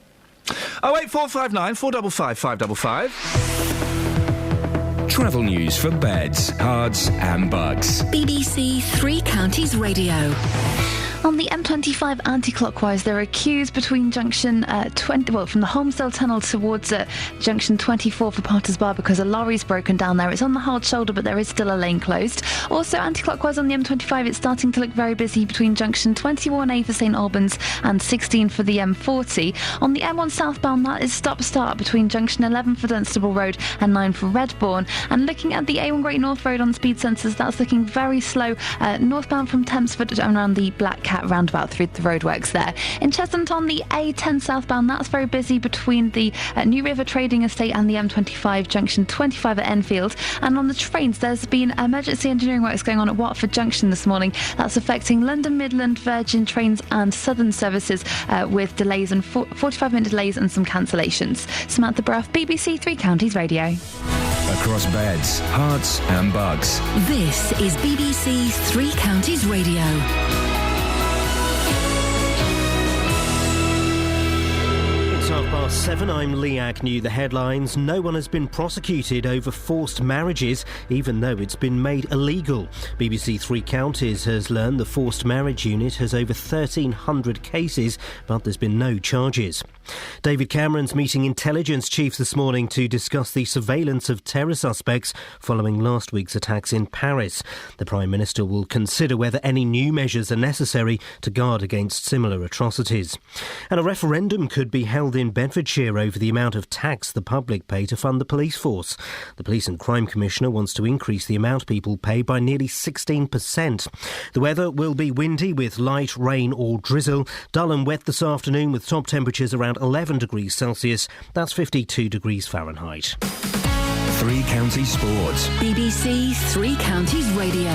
08459 455 555. Travel news for beds, cards and bugs. BBC Three Counties Radio. On the M25 anti-clockwise, there are queues between junction 20, from the Holmesdale Tunnel towards junction 24 for Potters Bar because a lorry's broken down there. It's on the hard shoulder, but there is still a lane closed. Also, anti-clockwise on the M25, it's starting to look very busy between junction 21A for St Albans and 16 for the M40. On the M1 southbound, that is stop-start between junction 11 for Dunstable Road and 9 for Redbourne. And looking at the A1 Great North Road on speed sensors, that's looking very slow northbound from Tempsford and around the Black Cat roundabout through the roadworks there. In Cheshunt on the A10 southbound, that's very busy between the New River Trading Estate and the M25 junction 25 at Enfield. And on the trains, there's been emergency engineering works going on at Watford Junction this morning. That's affecting London Midland, Virgin trains and Southern services with delays and 45-minute delays and some cancellations. Samantha Bruff, BBC Three Counties Radio. Across beds, hearts and bugs. This is BBC Three Counties Radio. It's 7:30. I'm Lee Agnew. The headlines: no one has been prosecuted over forced marriages, even though it's been made illegal. BBC Three Counties has learned the forced marriage unit has over 1,300 cases, but there's been no charges. David Cameron's meeting intelligence chiefs this morning to discuss the surveillance of terror suspects following last week's attacks in Paris. The Prime Minister will consider whether any new measures are necessary to guard against similar atrocities. And a referendum could be held in Bedfordshire over the amount of tax the public pay to fund the police force. The Police and Crime Commissioner wants to increase the amount people pay by nearly 16%. The weather will be windy with light rain or drizzle, dull and wet this afternoon with top temperatures around 11 degrees Celsius. That's 52 degrees Fahrenheit. Three Counties Sports. BBC Three Counties Radio.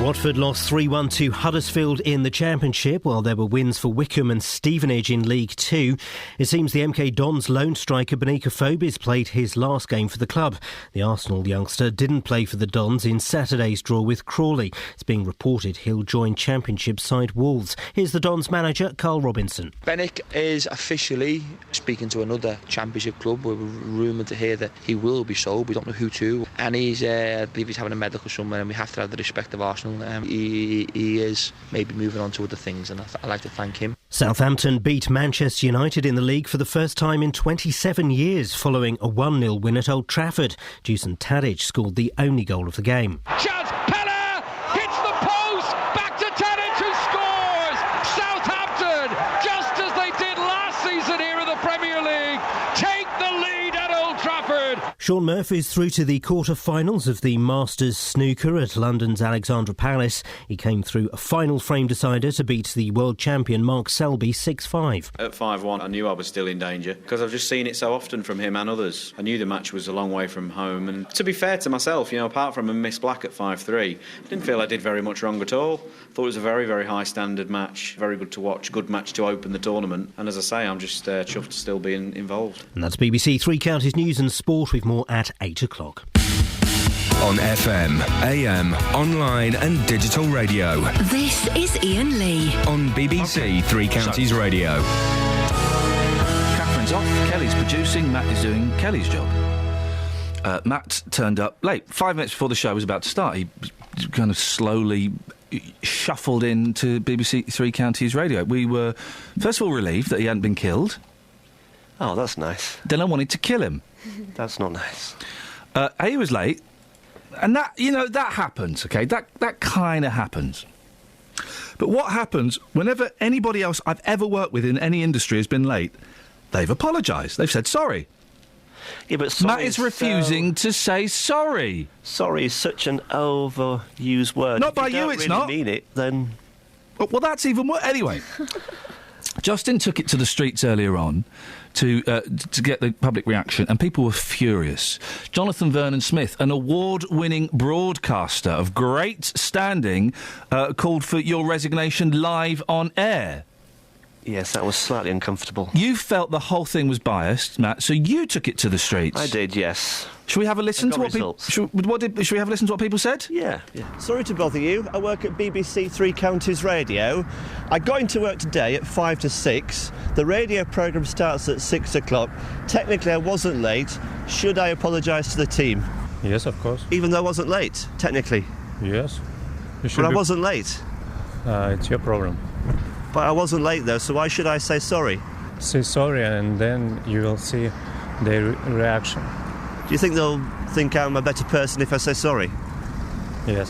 Watford lost 3-1 to Huddersfield in the Championship, while there were wins for Wycombe and Stevenage in League 2. It seems the MK Dons lone striker Benika Phobis played his last game for the club. The Arsenal youngster didn't play for the Dons in Saturday's draw with Crawley. It's being reported he'll join Championship side Wolves. Here's the Dons manager, Carl Robinson. Benik is officially speaking to another Championship club. We're rumoured to hear that he will be sold. We don't know who to. And I believe he's having a medical somewhere, and we have to have the respect of Arsenal. He is maybe moving on to other things, and I'd like to thank him. Southampton beat Manchester United in the league for the first time in 27 years following a 1-0 win at Old Trafford. Dusan Tadic scored the only goal of the game. Chance, Pella hits the post, back to Tadic who scores! Southampton, just as they did last season here in the Premier League, take the lead at Old Trafford. Shaun Murphy's through to the quarter-finals of the Masters snooker at London's Alexandra Palace. He came through a final frame decider to beat the world champion Mark Selby 6-5. At 5-1 I knew I was still in danger because I've just seen it so often from him and others. I knew the match was a long way from home, and to be fair to myself, apart from a missed black at 5-3, I didn't feel I did very much wrong at all. Thought it was a very, very high standard match, very good to watch, good match to open the tournament, and as I say, I'm just chuffed to still be involved. And that's BBC Three Counties News and Sport with more at 8 o'clock. On FM, AM, online and digital radio. This is Iain Lee. On BBC Three Counties Radio. Catherine's off, Kelly's producing, Matt is doing Kelly's job. Matt turned up late, 5 minutes before the show was about to start. He kind of slowly shuffled into BBC Three Counties Radio. We were, first of all, relieved that he hadn't been killed. Oh, that's nice. Then I wanted to kill him. That's not nice. He was late, and that happens, OK? That kind of happens. But what happens whenever anybody else I've ever worked with in any industry has been late, they've apologised. They've said sorry. Yeah, but sorry Matt is refusing to say sorry. Sorry is such an overused word. Not by you, it's not. If you don't really mean it, then... Well, that's even worse. Anyway, Justin took it to the streets earlier on to get the public reaction, and people were furious. Jonathan Vernon-Smith, an award-winning broadcaster of great standing, called for your resignation live on air. Yes, that was slightly uncomfortable. You felt the whole thing was biased, Matt, so you took it to the streets. I did, yes. Shall we have a listen to what people... Should we have a listen to what people said? Yeah. Sorry to bother you. I work at BBC Three Counties Radio. I got into work today at 5 to 6. The radio programme starts at 6 o'clock. Technically, I wasn't late. Should I apologise to the team? Yes, of course. Even though I wasn't late, technically? Yes. But I wasn't late. It's your problem. But I wasn't late, though, so why should I say sorry? Say sorry, and then you will see their reaction. Do you think they'll think I'm a better person if I say sorry? Yes.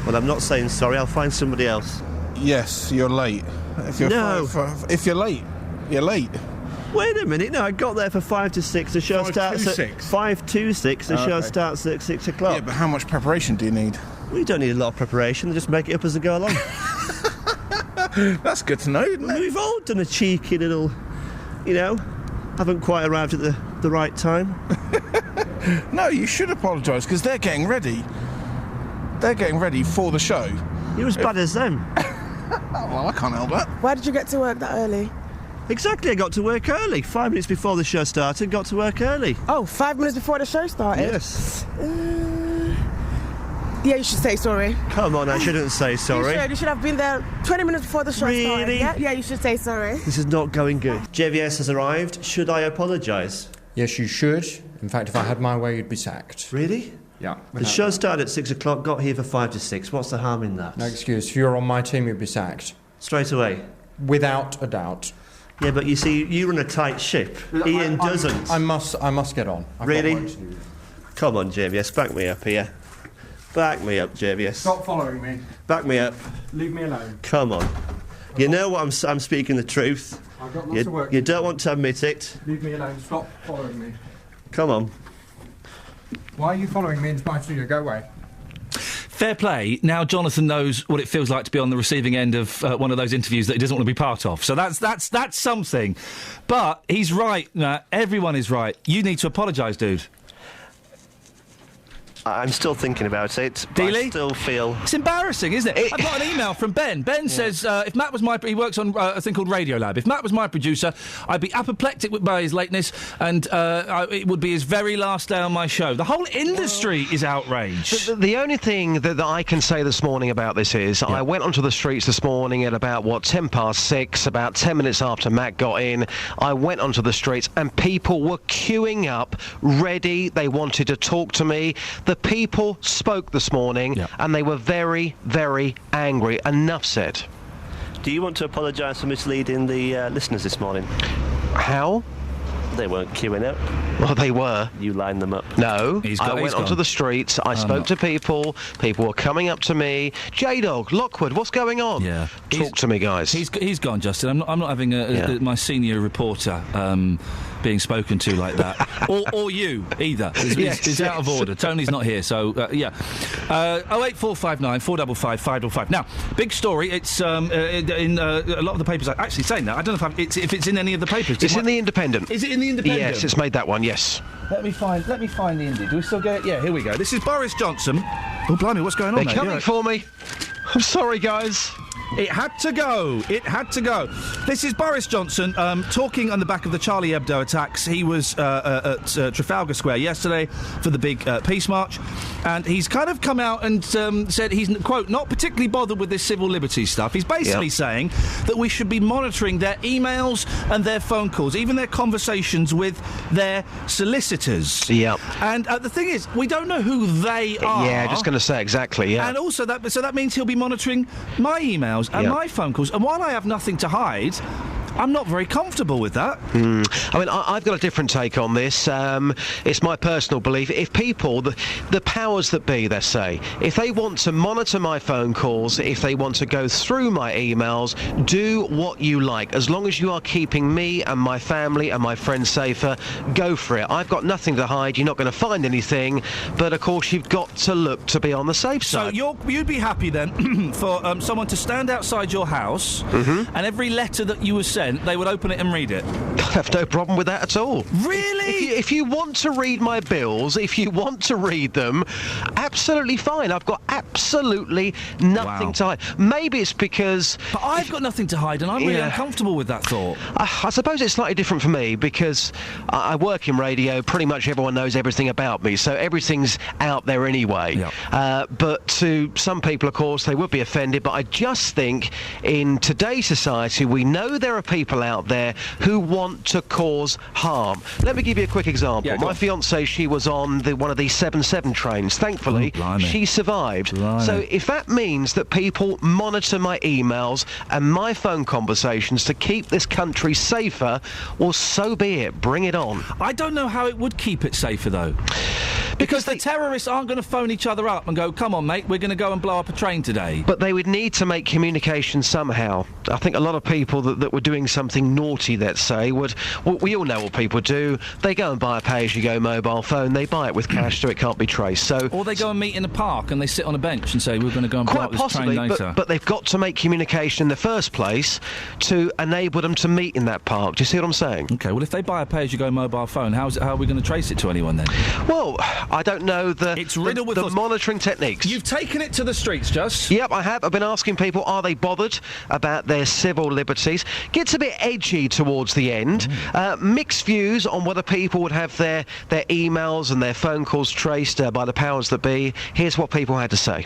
Well, I'm not saying sorry. I'll find somebody else. Yes, you're late. If you're late, you're late. Wait a minute. No, I got there for 5 to 6. The show starts at 5 to 6. The show starts at 6 o'clock. Yeah, but how much preparation do you need? We don't need a lot of preparation. Just make it up as we go along. That's good to know, isn't it? We've all done a cheeky little, haven't quite arrived at the right time. No, you should apologise, because they're getting ready. They're getting ready for the show. You're as bad as them. Well, I can't help that. Why did you get to work that early? Exactly, I got to work early. 5 minutes before the show started, got to work early. Oh, 5 minutes before the show started? Yes. Yeah, you should say sorry. Come on, I shouldn't say sorry. You should have been there 20 minutes before the show started. Yeah, you should say sorry. This is not going good. JVS has arrived. Should I apologise? Yes, you should. In fact, if I had my way, you'd be sacked. Really? Yeah. The show started at 6 o'clock, got here for 5 to 6. What's the harm in that? No excuse. If you're on my team, you'd be sacked. Straight away? Without a doubt. Yeah, but you see, you run a tight ship. Ian doesn't. I must get on. Really? Come on, JVS, back me up here. Back me up, JVS. Stop following me. Back me up. Leave me alone. Come on. You know what I'm speaking the truth. I've got lots of work. You don't want to admit it. Leave me alone. Stop following me. Come on. Why are you following me into my studio? Go away. Fair play. Now Jonathan knows what it feels like to be on the receiving end of one of those interviews that he doesn't want to be part of. So that's something. But he's right, Matt. Everyone is right. You need to apologise, dude. I'm still thinking about it. Dealey? I still feel... It's embarrassing, isn't it? I've got an email from Ben. Ben says, if Matt was my... He works on a thing called Radio Lab. If Matt was my producer, I'd be apoplectic by his lateness, and it would be his very last day on my show. The whole industry is outraged. The only thing that I can say this morning about this is I went onto the streets this morning at about, 6:10, about 10 minutes after Matt got in. I went onto the streets and people were queuing up, ready. They wanted to talk to me. The people spoke this morning and they were very, very angry. Enough said. Do you want to apologise for misleading the listeners this morning? How? They weren't queuing up. Well, they were. You lined them up. No, I went onto the streets, I spoke to people were coming up to me. J-Dog, Lockwood, what's going on? Yeah. Talk to me, guys. He's gone, Justin. I'm not having my senior reporter being spoken to like that. or you, either. It's out of order. Tony's not here, so, 08459 455 555. Now, big story. It's in a lot of the papers. Actually, saying that, I don't know if it's in any of the papers. It's in the Independent. Is it in the Independent? Yes, it's made that one, yes. Let me find the Indie. Do we still get it? Yeah, here we go. This is Boris Johnson. Oh, blimey, what's going on, They're coming for me. I'm sorry, guys. It had to go. This is Boris Johnson talking on the back of the Charlie Hebdo attacks. He was at Trafalgar Square yesterday for the big peace march, and he's kind of come out and said he's, quote, not particularly bothered with this civil liberties stuff. He's basically saying that we should be monitoring their emails and their phone calls, even their conversations with their solicitors. Yeah. And the thing is, we don't know who they are. Yeah, just going to say exactly, yeah. And also, that means he'll be monitoring my emails and my phone calls. And while I have nothing to hide, I'm not very comfortable with that. I mean, I've got a different take on this. It's my personal belief. If people, the powers that be, let's say, if they want to monitor my phone calls, if they want to go through my emails, do what you like. As long as you are keeping me and my family and my friends safer, go for it. I've got nothing to hide. You're not going to find anything. But, of course, you've got to look to be on the safe side. So you'd be happy, then, for someone to stand outside your house and every letter that you were sent, they would open it and read it? I have no problem with that at all. Really? If you want to read my bills, if you want to read them, absolutely fine. I've got absolutely nothing to hide. Maybe it's because... But I've got nothing to hide, and I'm really uncomfortable with that thought. I suppose it's slightly different for me, because I work in radio. Pretty much everyone knows everything about me, so everything's out there anyway. But to some people, of course, they would be offended, but I just think in today's society, we know there are people out there who want to cause harm. Let me give you a quick example. My fiancée, she was on one of these 7-7 trains. Thankfully, she survived. So if that means that people monitor my emails and my phone conversations to keep this country safer, well, so be it. Bring it on. I don't know how it would keep it safer, though. Because the terrorists aren't going to phone each other up and go, come on, mate, we're going to go and blow up a train today. But they would need to make communication somehow. I think a lot of people that were doing something naughty, let's say, we all know what people do. They go and buy a pay-as-you-go mobile phone. They buy it with cash so it can't be traced. Or they go and meet in a park and they sit on a bench and say, we're going to go and blow up this train later. But they've got to make communication in the first place to enable them to meet in that park. Do you see what I'm saying? OK, well, if they buy a pay-as-you-go mobile phone, how are we going to trace it to anyone then? Well, I don't know the monitoring techniques. You've taken it to the streets, Just. Yep, I have. I've been asking people, are they bothered about their civil liberties? Gets a bit edgy towards the end. Mixed views on whether people would have their emails and their phone calls traced by the powers that be. Here's what people had to say.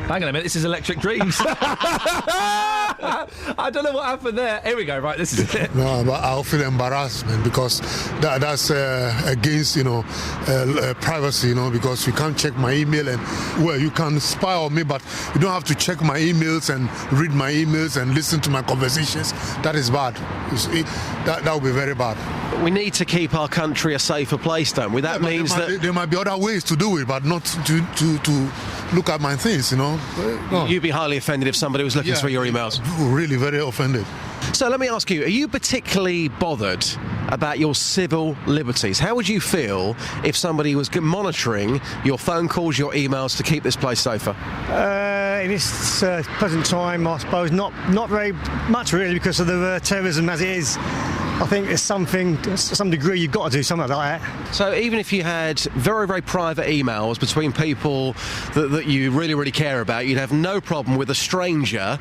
Hang on a minute, this is Electric Dreams. I don't know what happened there. Here we go, right, this is it. No, but I'll feel embarrassment because that's against, privacy, because you can't check my email and, well, you can spy on me, but you don't have to check my emails and read my emails and listen to my conversations. That is bad. That would be very bad. We need to keep our country a safer place, don't we? That means there might be other ways to do it, but not to look at my things, No. You'd be highly offended if somebody was looking through your emails. Really very offended. So let me ask you, are you particularly bothered about your civil liberties? How would you feel if somebody was monitoring your phone calls, your emails to keep this place safer? In this present time, I suppose not very much really, because of the terrorism as it is. I think it's something, to some degree, you've got to do something like that. So even if you had very, very private emails between people that you really, really care about, you'd have no problem with a stranger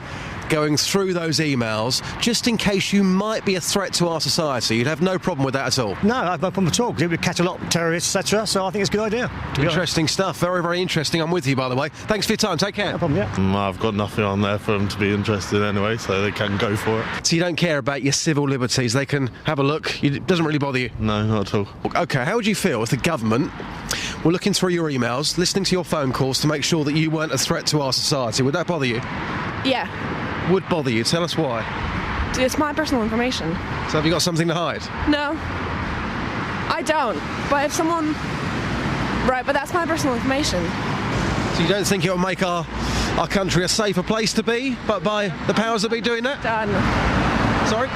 going through those emails just in case you might be a threat to our society. You'd have no problem with that at all? No, I have no problem at all, because it would catch a lot of terrorists, etc., so I think it's a good idea. Interesting stuff. Very, very interesting. I'm with you, by the way. Thanks for your time. Take care. No problem, yeah. I've got nothing on there for them to be interested anyway, so they can go for it. So you don't care about your civil liberties? They can have a look? It doesn't really bother you? No, not at all. OK, how would you feel if the government were looking through your emails, listening to your phone calls to make sure that you weren't a threat to our society? Would that bother you? Yeah. Would bother you? Tell us why. It's my personal information. So have you got something to hide? No. I don't. But if someone... Right, but that's my personal information. So you don't think it'll make our country a safer place to be, but by the powers that be doing that? Done. Sorry?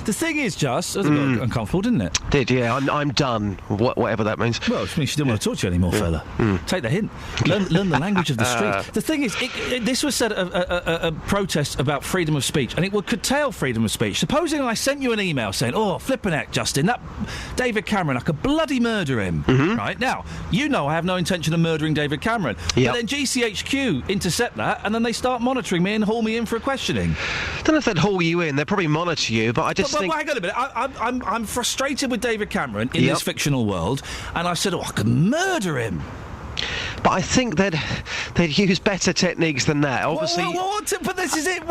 The thing is, Just, it got uncomfortable, didn't it? Did, yeah. I'm done, whatever that means. Well, it means she didn't want to talk to you anymore, fella. Take the hint. Learn the language of the street. The thing is, this was said a protest about freedom of speech, and it would curtail freedom of speech. Supposing I sent you an email saying, oh, flippin' heck, Justin, that David Cameron, I could bloody murder him. Right? Now, you know I have no intention of murdering David Cameron. Yep. But then GCHQ intercept that, and then they start monitoring me and haul me in for a questioning. I don't know if they'd haul you in. They'd probably monitor you, but I just think... Well, hang on a minute. I'm frustrated with David Cameron in this fictional world, and I said, I could murder him. But I think they'd use better techniques than that. Obviously, but this is it.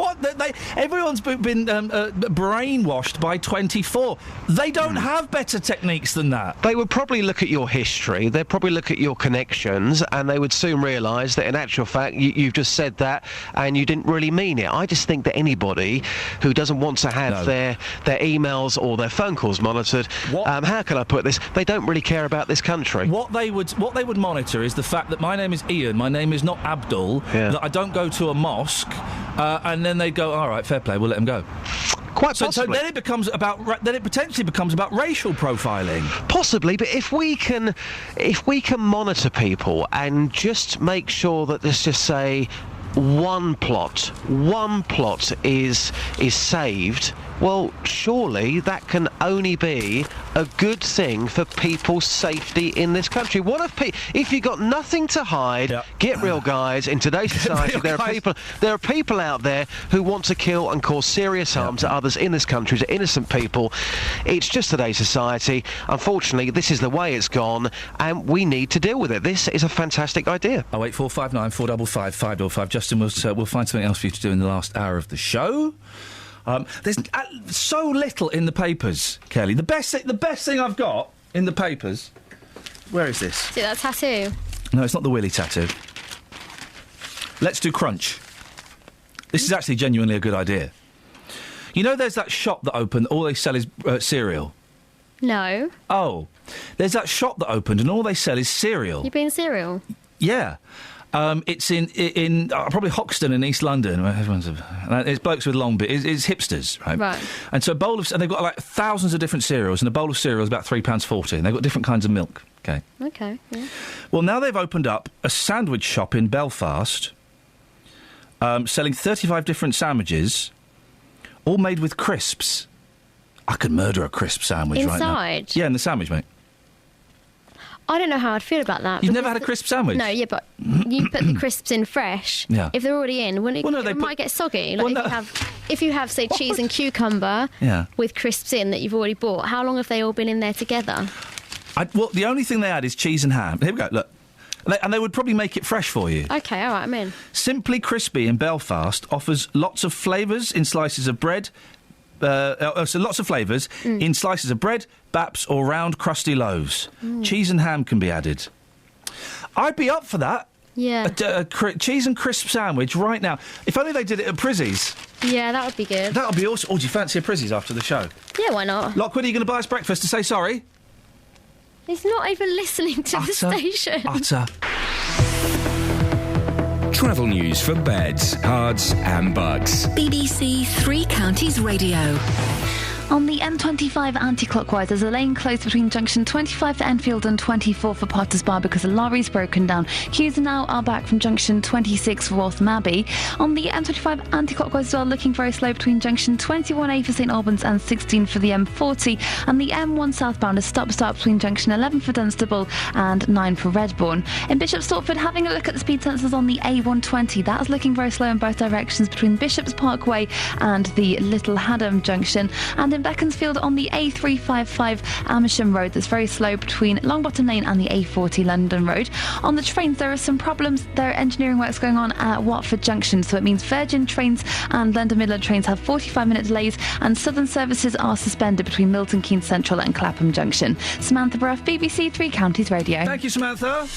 Everyone's been brainwashed by 24. They don't have better techniques than that. They would probably look at your history. They'd probably look at your connections, and they would soon realise that, in actual fact, you've just said that, and you didn't really mean it. I just think that anybody who doesn't want to have their emails or their phone calls monitored, how can I put this? They don't really care about this country. What they would monitor is the fact that my name is Iain, my name is not Abdul, that I don't go to a mosque, and then they go, all right, fair play, we'll let him go. Quite possibly. So then it potentially becomes about racial profiling. Possibly, but if we can monitor people and just make sure that let's just say one plot is saved, well, surely that can only be a good thing for people's safety in this country. What if you've got nothing to hide? Get real, guys. In today's society, there are people out there who want to kill and cause serious harm to others in this country, to innocent people. It's just today's society. Unfortunately, this is the way it's gone, and we need to deal with it. This is a fantastic idea. 08459 455 555. Justin, we'll find something else for you to do in the last hour of the show. There's so little in the papers, Kelly. The best thing I've got in the papers... Where is this? Is it that tattoo? No, it's not the Willy tattoo. Let's do Crunch. This is actually genuinely a good idea. You know there's that shop that opened, all they sell is cereal? No. Oh. There's that shop that opened and all they sell is cereal. You been cereal? Yeah. It's in probably Hoxton in East London. It's blokes with long beards. It's hipsters, right? Right. And so and they've got like thousands of different cereals, and a bowl of cereal is about £3.40. And they've got different kinds of milk. Okay. Okay. Yeah. Well, now they've opened up a sandwich shop in Belfast, selling 35 different sandwiches, all made with crisps. I could murder a crisp sandwich right now. Inside? Yeah, in the sandwich, mate. I don't know how I'd feel about that. You've never had a crisp sandwich? No, yeah, but you put the crisps in fresh. Yeah. If they're already in, it might get soggy. Like if you have, say, cheese and cucumber with crisps in that you've already bought, how long have they all been in there together? Well, the only thing they add is cheese and ham. Here we go, look. And they would probably make it fresh for you. OK, all right, I'm in. Simply Crispy in Belfast offers lots of flavours in slices of bread... so lots of flavours in slices of bread, baps or round crusty loaves. Cheese and ham can be added. I'd be up for that. Yeah. A cheese and crisp sandwich right now. If only they did it at Prizzy's. Yeah, that would be good. That would be awesome. Oh, do you fancy a Prizzy's after the show? Yeah, why not? Lockwood, are you going to buy us breakfast to say sorry? He's not even listening to the station. Utter. Travel news for beds, cards and bugs. BBC Three Counties Radio. On the M25 anti-clockwise, there's a lane closed between junction 25 for Enfield and 24 for Potters Bar because a lorry's broken down. Queues now are back from junction 26 for Waltham Abbey. On the M25 anti-clockwise as well, looking very slow between junction 21A for St Albans and 16 for the M40. And the M1 southbound is stop-start between junction 11 for Dunstable and 9 for Redbourne. In Bishop Stortford, having a look at the speed sensors on the A120, that is looking very slow in both directions between Bishop's Parkway and the Little Haddam junction. And in Beaconsfield on the A355 Amersham Road, that's very slow between Longbottom Lane and the A40 London Road. On the trains, there are some problems. There are engineering works going on at Watford Junction, so it means Virgin trains and London Midland trains have 45-minute delays, and Southern services are suspended between Milton Keynes Central and Clapham Junction. Samantha Bruff, BBC Three Counties Radio. Thank you, Samantha.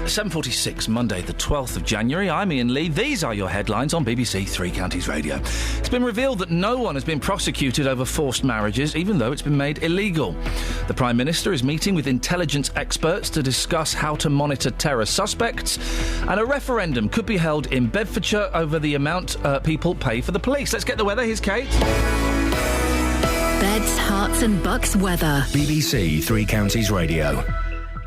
7:46, Monday the 12th of January. I'm Iain Lee. These are your headlines on BBC Three Counties Radio. It's been revealed that no one has been prosecuted over forced marriages, even though it's been made illegal. The Prime Minister is meeting with intelligence experts to discuss how to monitor terror suspects, and a referendum could be held in Bedfordshire over the amount people pay for the police. Let's get the weather. Here's Kate. Beds, Herts and Bucks weather. BBC Three Counties Radio.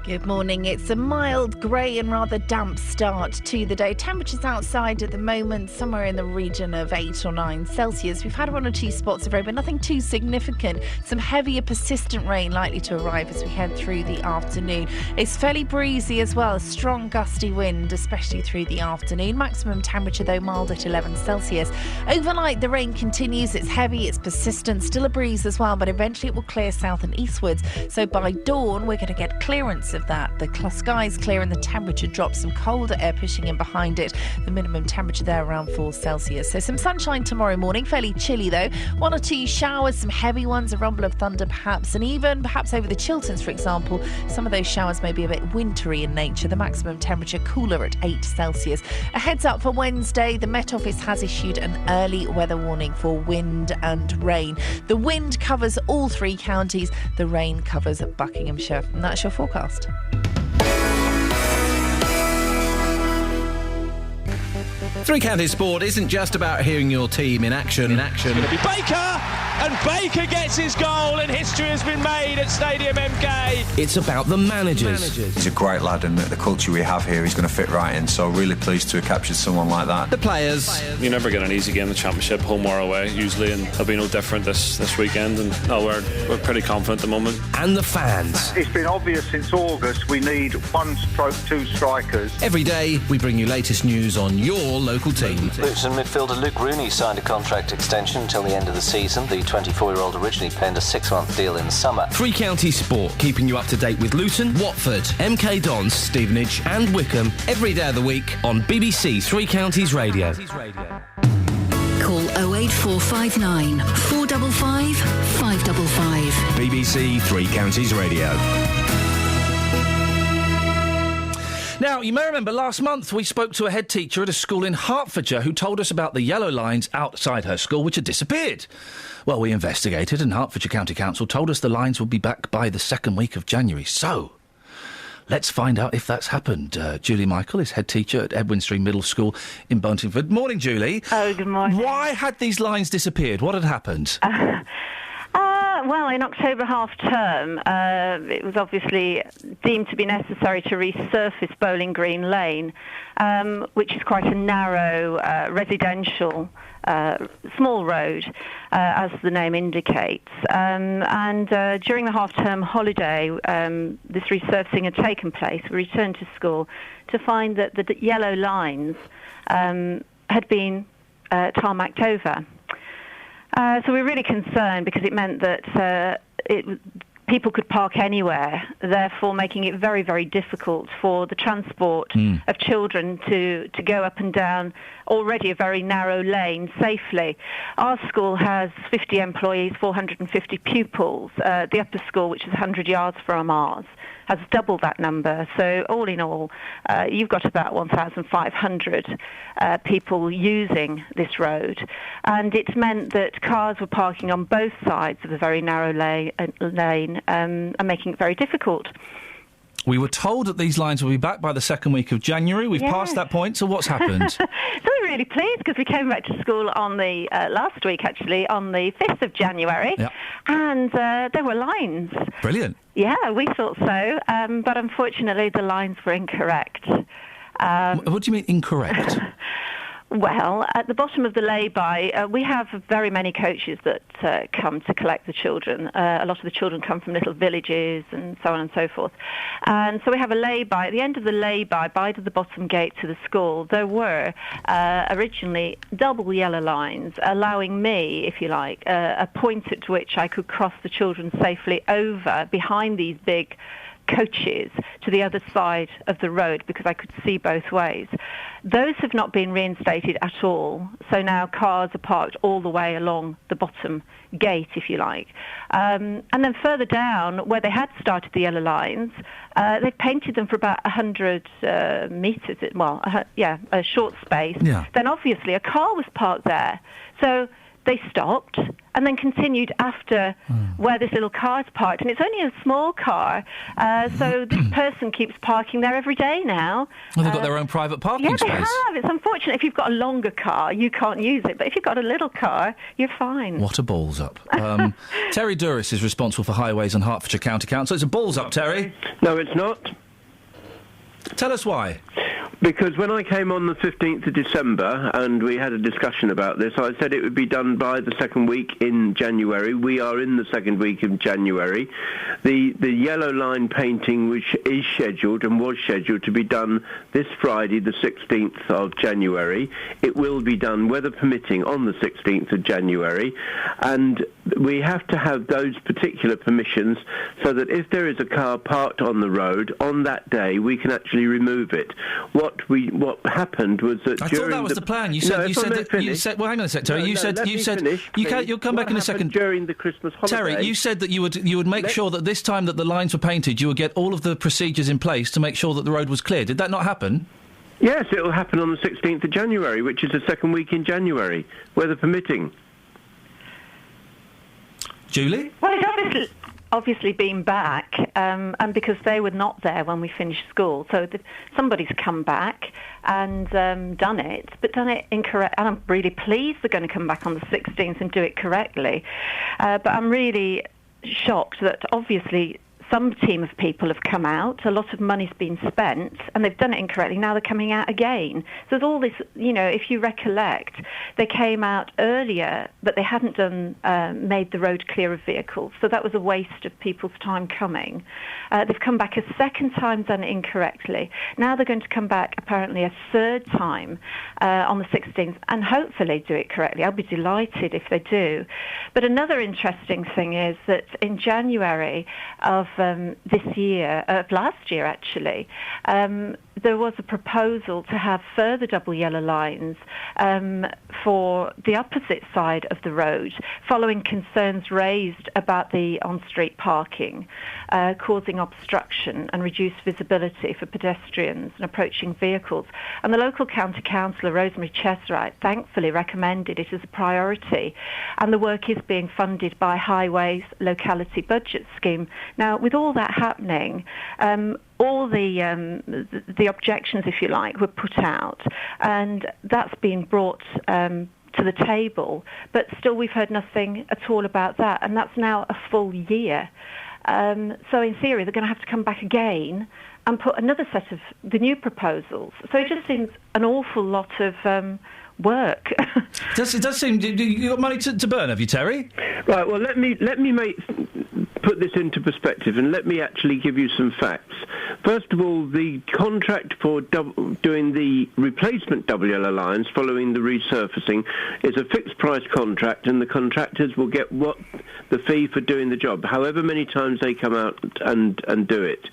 Good morning. It's a mild, grey and rather damp start to the day. Temperatures outside at the moment, somewhere in the region of 8 or 9 Celsius. We've had one or two spots of rain, but nothing too significant. Some heavier, persistent rain likely to arrive as we head through the afternoon. It's fairly breezy as well, a strong gusty wind, especially through the afternoon. Maximum temperature, though, mild at 11 Celsius. Overnight, the rain continues. It's heavy, it's persistent, still a breeze as well, but eventually it will clear south and eastwards. So by dawn, we're going to get clearance of that. The sky's clear and the temperature drops, some colder air pushing in behind it. The minimum temperature there around 4 Celsius. So some sunshine tomorrow morning, fairly chilly though. One or two showers, some heavy ones, a rumble of thunder perhaps, and even perhaps over the Chilterns, for example, some of those showers may be a bit wintry in nature. The maximum temperature cooler at 8 Celsius. A heads up for Wednesday, the Met Office has issued an early weather warning for wind and rain. The wind covers all three counties, the rain covers Buckinghamshire. And that's your forecast. Three Counties Sport isn't just about hearing your team in action. It's going to be Baker, and Baker gets his goal, and history has been made at Stadium MK. It's about the managers. He's a great lad, and the culture we have here, he's going to fit right in. So really pleased to have captured someone like that. The players. You never get an easy game in the Championship, home or away, usually, and it'll be no different this weekend. And no, we're pretty confident at the moment. And the fans. It's been obvious since August we need 1/2 strikers. Every day we bring you latest news on your local team. Luton midfielder Luke Rooney signed a contract extension until the end of the season. The 24-year-old originally penned a 6-month deal in the summer. Three Counties Sport, keeping you up to date with Luton, Watford, MK Dons, Stevenage and Wickham every day of the week on BBC Three Counties Radio. Call 08459 455 555. BBC Three Counties Radio. Now, you may remember last month we spoke to a head teacher at a school in Hertfordshire who told us about the yellow lines outside her school which had disappeared. Well, we investigated and Hertfordshire County Council told us the lines would be back by the second week of January. So, let's find out if that's happened. Julie Michael is head teacher at Edwin Street Middle School in Buntingford. Morning, Julie. Oh, good morning. Why had these lines disappeared? What had happened? Well, in October half-term, it was obviously deemed to be necessary to resurface Bowling Green Lane, which is quite a narrow residential small road, as the name indicates. And during the half-term holiday, this resurfacing had taken place. We returned to school to find that the yellow lines had been tarmacked over. So we were really concerned because it meant that people could park anywhere, therefore making it very, very difficult for the transport of children to go up and down already a very narrow lane safely. Our school has 50 employees, 450 pupils. The upper school, which is 100 yards from ours, has double that number. So all in all, you've got about 1,500 people using this road. And it's meant that cars were parking on both sides of the very narrow lane and making it very difficult. We were told that these lines will be back by the second week of January. We've passed that point, so what's happened? So we're really pleased because we came back to school on the last week, actually, on the 5th of January, and there were lines. Brilliant. Yeah, we thought so, but unfortunately the lines were incorrect. What do you mean incorrect? Well, at the bottom of the lay-by, we have very many coaches that come to collect the children. A lot of the children come from little villages and so on and so forth. And so we have a lay-by. At the end of the lay-by, by the bottom gate to the school, there were originally double yellow lines, allowing me, if you like, a point at which I could cross the children safely over behind these big coaches to the other side of the road because I could see both ways. Those have not been reinstated at all, so now cars are parked all the way along the bottom gate, if you like. And then further down, where they had started the yellow lines, they painted them for about 100 metres, a short space. Yeah. Then obviously a car was parked there. So they stopped and then continued after where this little car's parked. And it's only a small car, so this person keeps parking there every day now. Well, they've got their own private parking space. Yeah, they have. It's unfortunate. If you've got a longer car, you can't use it. But if you've got a little car, you're fine. What a balls up. Terry Douris is responsible for highways and Hertfordshire County Council. It's a balls up, Terry. No, it's not. Tell us why. Because when I came on the 15th of December and we had a discussion about this, I said it would be done by the second week in January. We are in the second week of January. The yellow line painting, which is scheduled and was scheduled to be done this Friday, the 16th of January, it will be done, weather permitting, on the 16th of January. And we have to have those particular permissions so that if there is a car parked on the road on that day, we can actually remove it. What happened was that I thought that was the plan. You said well, hang on a sec, Terry. You'll come back in a second. During the Christmas holiday, Terry, you said that you would make sure that this time that the lines were painted, you would get all of the procedures in place to make sure that the road was clear. Did that not happen? Yes, it will happen on the 16th of January, which is the second week in January, weather permitting. Julie? Well, it's obviously been back, and because they were not there when we finished school, so somebody's come back and done it, but done it incorrect. And I'm really pleased they're going to come back on the 16th and do it correctly. But I'm really shocked that obviously some team of people have come out, a lot of money's been spent, and they've done it incorrectly. Now they're coming out again. So there's all this, if you recollect, they came out earlier, but they hadn't made the road clear of vehicles. So that was a waste of people's time coming. They've come back a second time, done it incorrectly. Now they're going to come back apparently a third time on the 16th and hopefully do it correctly. I'll be delighted if they do. But another interesting thing is that in January of this year, of last year actually, there was a proposal to have further double yellow lines for the opposite side of the road, following concerns raised about the on-street parking, causing obstruction and reduced visibility for pedestrians and approaching vehicles. And the local county councillor, Rosemary Cheswright, thankfully recommended it as a priority, and the work is being funded by Highways Locality Budget Scheme. Now, with all that happening, all the objections, if you like, were put out, and that's been brought to the table, but still we've heard nothing at all about that, and that's now a full year. So in theory, they're going to have to come back again and put another set of the new proposals. So it just seems an awful lot of work. It does seem you got money to burn, have you, Terry? Right. Well, let me put this into perspective and let me actually give you some facts. First of all, the contract for doing the replacement double yellow lines following the resurfacing is a fixed price contract, and the contractors will get the fee for doing the job, however many times they come out and do it.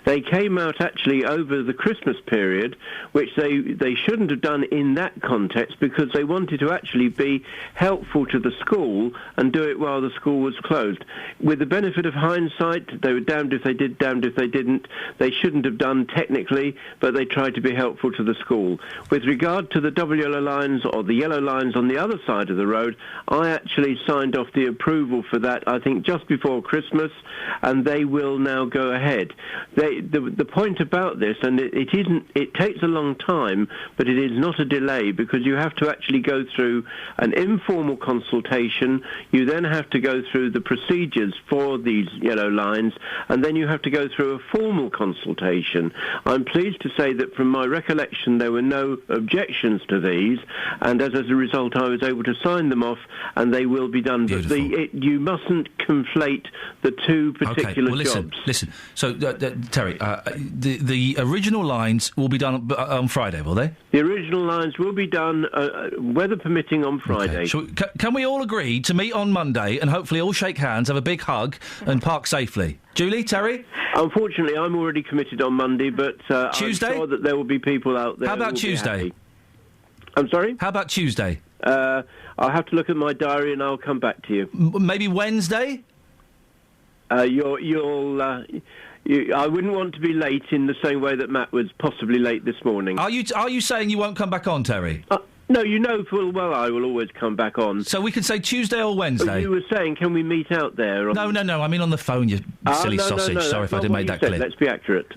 They came out actually over the Christmas period, which they shouldn't have done in that context, because they wanted to actually be helpful to the school and do it while the school was closed. With the benefit of hindsight, they were damned if they did, damned if they didn't. They shouldn't have done technically, but they tried to be helpful to the school. With regard to the double yellow lines or the yellow lines on the other side of the road, I actually signed off the approval for that, I think, just before Christmas, and they will now go ahead. The point about this, and it takes a long time, but it is not a delay, because you have to actually go through an informal consultation. You then have to go through the procedures for these yellow lines, and then you have to go through a formal consultation. I'm pleased to say that from my recollection there were no objections to these, and as a result I was able to sign them off, and they will be done. Beautiful. But you mustn't conflate the two particular listen, jobs. Listen. So, Terry, the original lines will be done on Friday, will they? The original lines will be done, weather permitting, on Friday. Okay. Can we all agree to meet on Monday and hopefully all shake hands, have a big hug, and park safely? Julie, Terry? Unfortunately, I'm already committed on Monday, but Tuesday? I'm sure that there will be people out there. How about who will be Tuesday? happy. I'm sorry? How about Tuesday? I'll have to look at my diary and I'll come back to you. Maybe Wednesday? I wouldn't want to be late in the same way that Matt was possibly late this morning. Are you saying you won't come back on, Terry? No, you know full well I will always come back on. So we can say Tuesday or Wednesday? But you were saying, can we meet out there? No, I mean on the phone, you silly sausage. No, Sorry if I didn't make that clear. Let's be accurate.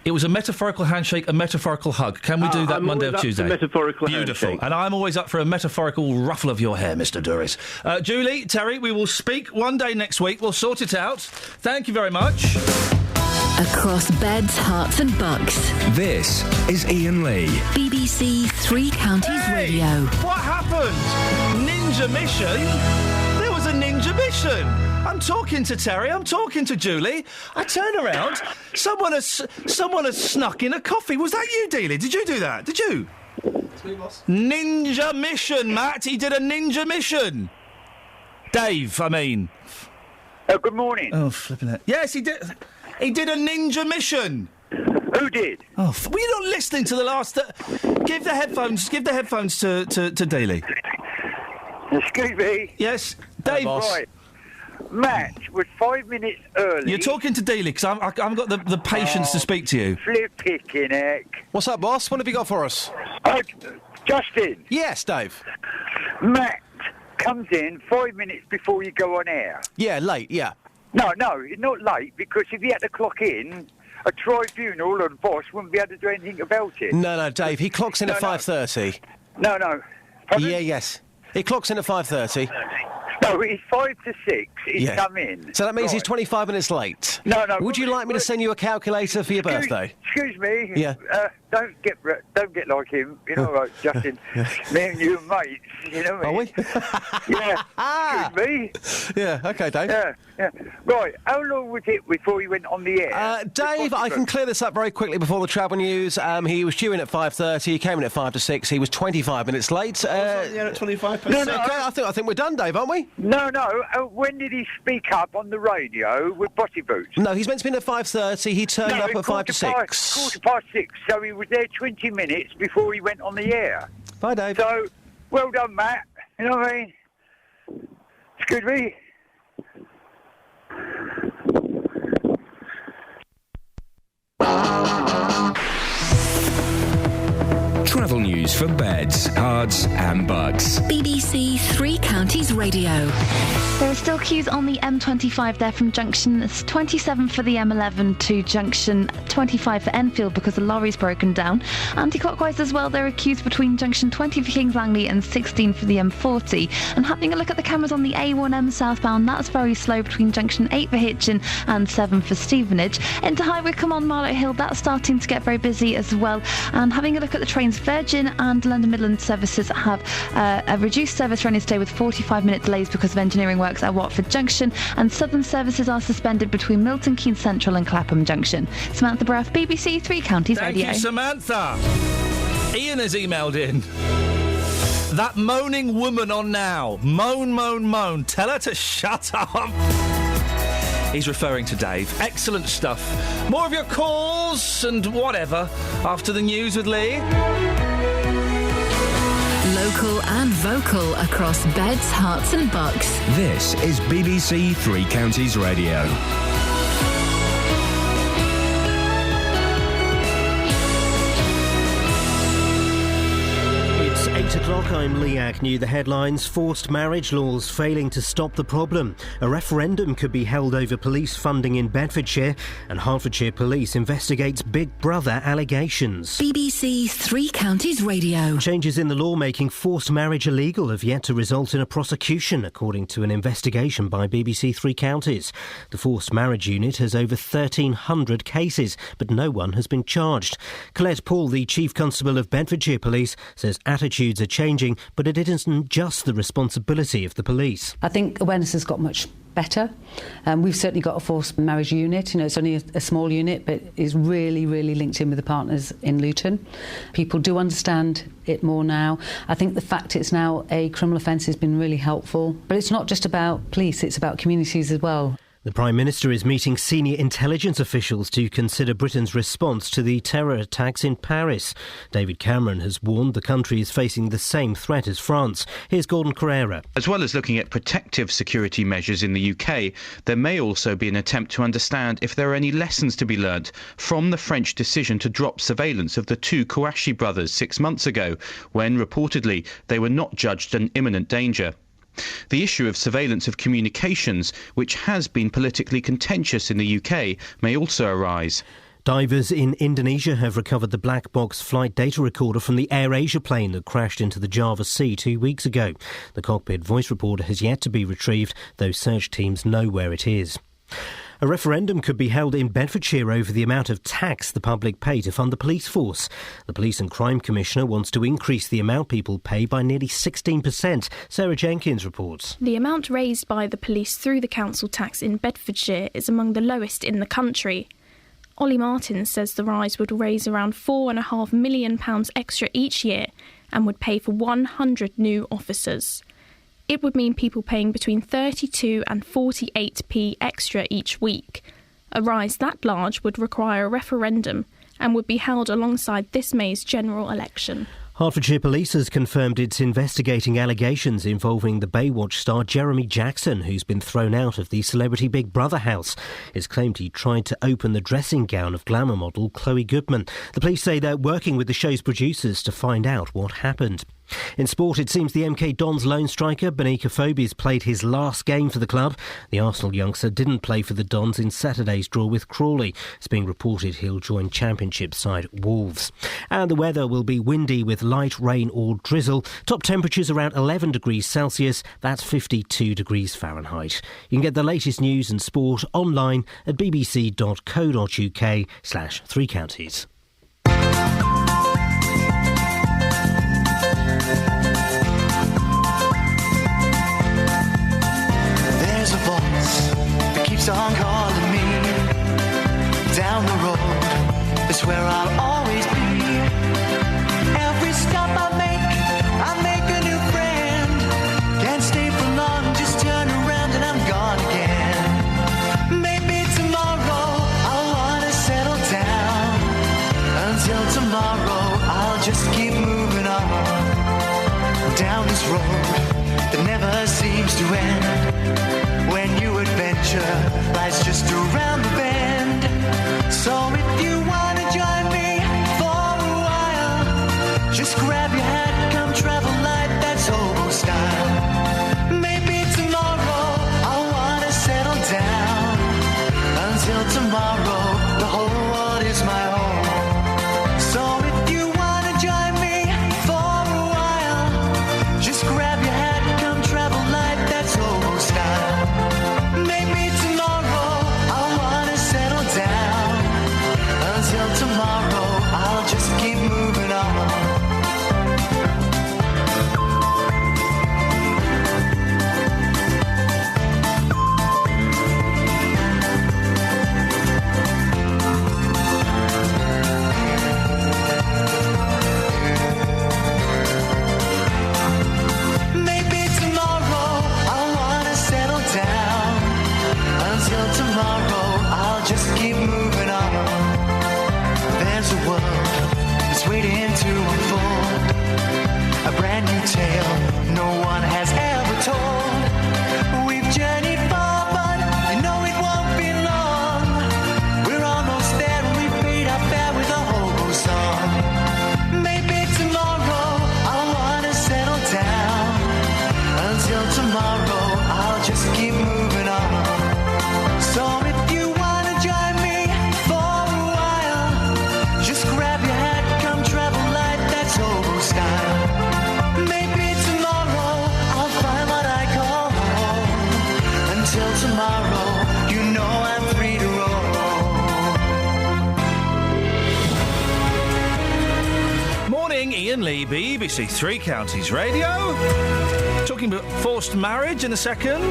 It was a metaphorical handshake, a metaphorical hug. Can we do that Monday or Tuesday? Metaphorical Beautiful. handshake. And I'm always up for a metaphorical ruffle of your hair, Mr. Duris. Julie, Terry, we will speak one day next week. We'll sort it out. Thank you very much. Across beds, hearts and bucks. This is Iain Lee. BBC Three Counties Radio. What happened? Ninja mission? There was a ninja mission. I'm talking to Terry, I'm talking to Julie. I turn around, someone has snuck in a coffee. Was that you, Dealey? Did you do that? Did you? It's me, boss. Ninja mission, Matt. He did a ninja mission. Dave, I mean. Good morning. Oh, flipping it. Yes, he did. He did a ninja mission. Who did? Oh, were you not listening to the last... Give the headphones to Dealey. Excuse me. Yes, Dave. Right. Matt was 5 minutes early. You're talking to Dealey, because I haven't got the patience to speak to you. Flipping heck. What's up, boss? What have you got for us? Justin. Yes, Dave. Matt comes in 5 minutes before you go on air. Yeah, late, yeah. No, not late, because if he had to clock in, a tribunal and boss wouldn't be able to do anything about it. No, Dave, he clocks in at 5:30. No. Pardon? Yeah, yes. He clocks in at 5:30. No, he's 5 to 6. He's come in. So that means he's 25 minutes late. No. Would you like me to send you a calculator for your birthday? Excuse me. Yeah. Don't get like him. You know, right, Justin. Me and you are mates. You know what I mean? Are we? Yeah. Excuse me. Yeah. Okay, Dave. Yeah. Right. How long was it before he went on the air? Dave, I can clear this up very quickly before the travel news. He was due in at 5:30. He came in at 5 to 6. He was 25 minutes late. at 25. Okay, I think we're done, Dave, aren't we? No. When did he speak up on the radio with Bossy Boots? No, he's meant to be in at 5:30. He turned up at 5 to 6. 6. So he was there 20 minutes before he went on the air. Bye, Dave. So, well done, Matt. You know what I mean? Excuse me. Travel news for beds, cards and bugs. BBC Three Counties Radio. There are still queues on the M25 there from junction 27 for the M11 to junction 25 for Enfield because the lorry's broken down. Anti-clockwise as well, there are queues between junction 20 for Kings Langley and 16 for the M40. And having a look at the cameras on the A1M southbound, that's very slow between junction 8 for Hitchin and 7 for Stevenage. Into High Wycombe on Marlow Hill, that's starting to get very busy as well. And having a look at the trains, Virgin and London Midland services have a reduced service running today with 45-minute delays because of engineering works at Watford Junction, and Southern services are suspended between Milton Keynes Central and Clapham Junction. Samantha Bruff, BBC Three Counties Radio. Thank you, Samantha. Ian has emailed in. That moaning woman on Now. Moan. Tell her to shut up. He's referring to Dave. Excellent stuff. More of your calls and whatever after the news with Lee. Local and vocal across beds, hearts and bucks. This is BBC Three Counties Radio. It's 8 o'clock, I'm Lee Agnew. The headlines: forced marriage laws failing to stop the problem. A referendum could be held over police funding in Bedfordshire, and Hertfordshire Police investigates Big Brother allegations. BBC Three Counties Radio. Changes in the law making forced marriage illegal have yet to result in a prosecution, according to an investigation by BBC Three Counties. The Forced Marriage Unit has over 1,300 cases, but no one has been charged. Colette Paul, the Chief Constable of Bedfordshire Police, says attitudes are changing, but it isn't just the responsibility of the police. I think awareness has got much better. We've certainly got a forced marriage unit. You know, it's only a small unit, but is really, really linked in with the partners in Luton. People do understand it more now. I think the fact it's now a criminal offence has been really helpful. But it's not just about police, it's about communities as well. The Prime Minister is meeting senior intelligence officials to consider Britain's response to the terror attacks in Paris. David Cameron has warned the country is facing the same threat as France. Here's Gordon Carrera. As well as looking at protective security measures in the UK, there may also be an attempt to understand if there are any lessons to be learnt from the French decision to drop surveillance of the two Kouachi brothers 6 months ago, when reportedly they were not judged an imminent danger. The issue of surveillance of communications, which has been politically contentious in the UK, may also arise. Divers in Indonesia have recovered the black box flight data recorder from the AirAsia plane that crashed into the Java Sea 2 weeks ago. The cockpit voice recorder has yet to be retrieved, though search teams know where it is. A referendum could be held in Bedfordshire over the amount of tax the public pay to fund the police force. The Police and Crime Commissioner wants to increase the amount people pay by nearly 16%. Sarah Jenkins reports. The amount raised by the police through the council tax in Bedfordshire is among the lowest in the country. Ollie Martin says the rise would raise around £4.5 million extra each year and would pay for 100 new officers. It would mean people paying between 32 and 48p extra each week. A rise that large would require a referendum and would be held alongside this May's general election. Hertfordshire Police has confirmed it's investigating allegations involving the Baywatch star Jeremy Jackson, who's been thrown out of the celebrity Big Brother house. It's claimed he tried to open the dressing gown of glamour model Chloe Goodman. The police say they're working with the show's producers to find out what happened. In sport, it seems the MK Dons lone striker Benika Fobi's played his last game for the club. The Arsenal youngster didn't play for the Dons in Saturday's draw with Crawley. It's being reported he'll join Championship side Wolves. And the weather will be windy with light rain or drizzle. Top temperatures around 11 degrees Celsius. That's 52 degrees Fahrenheit. You can get the latest news and sport online at bbc.co.uk/Three Counties. There's a voice that keeps on calling me. Down the road is where I'll always be. Every stop I make a new friend. Can't stay for long, just turn around and I'm gone again. Maybe tomorrow I'll wanna settle down. Until tomorrow I'll just keep moving on. Down this road that never seems to end. When new adventure lies just around the bend. So if you wanna join me for a while, just grab your hat, come travel light, that's hobo style. Maybe tomorrow I'll wanna settle down. Until tomorrow, the whole world is my home. So if you wanna join me for a while, just grab your hat, come travel light, that's hobo style. Maybe tomorrow I'll wanna settle down. Until tomorrow I'll just keep moving on. Maybe tomorrow I'll wanna settle down. Until tomorrow I'll just keep moving on. There's a world that's waiting to unfold. a brand new tale no one has ever told. We've journeyed far, but you know it won't be long. We're almost there and we've paid our fare with a hobo song. Maybe tomorrow I'll wanna settle down. Until tomorrow I'll just keep moving on. So if you wanna join me for a while, just grab your hat, come travel light, that's hobo style. Maybe tomorrow I'll find what I call home. Until tomorrow, you know I'm free to roll. Morning, Iain Lee, BBC Three Counties Radio. Talking about forced marriage in a second.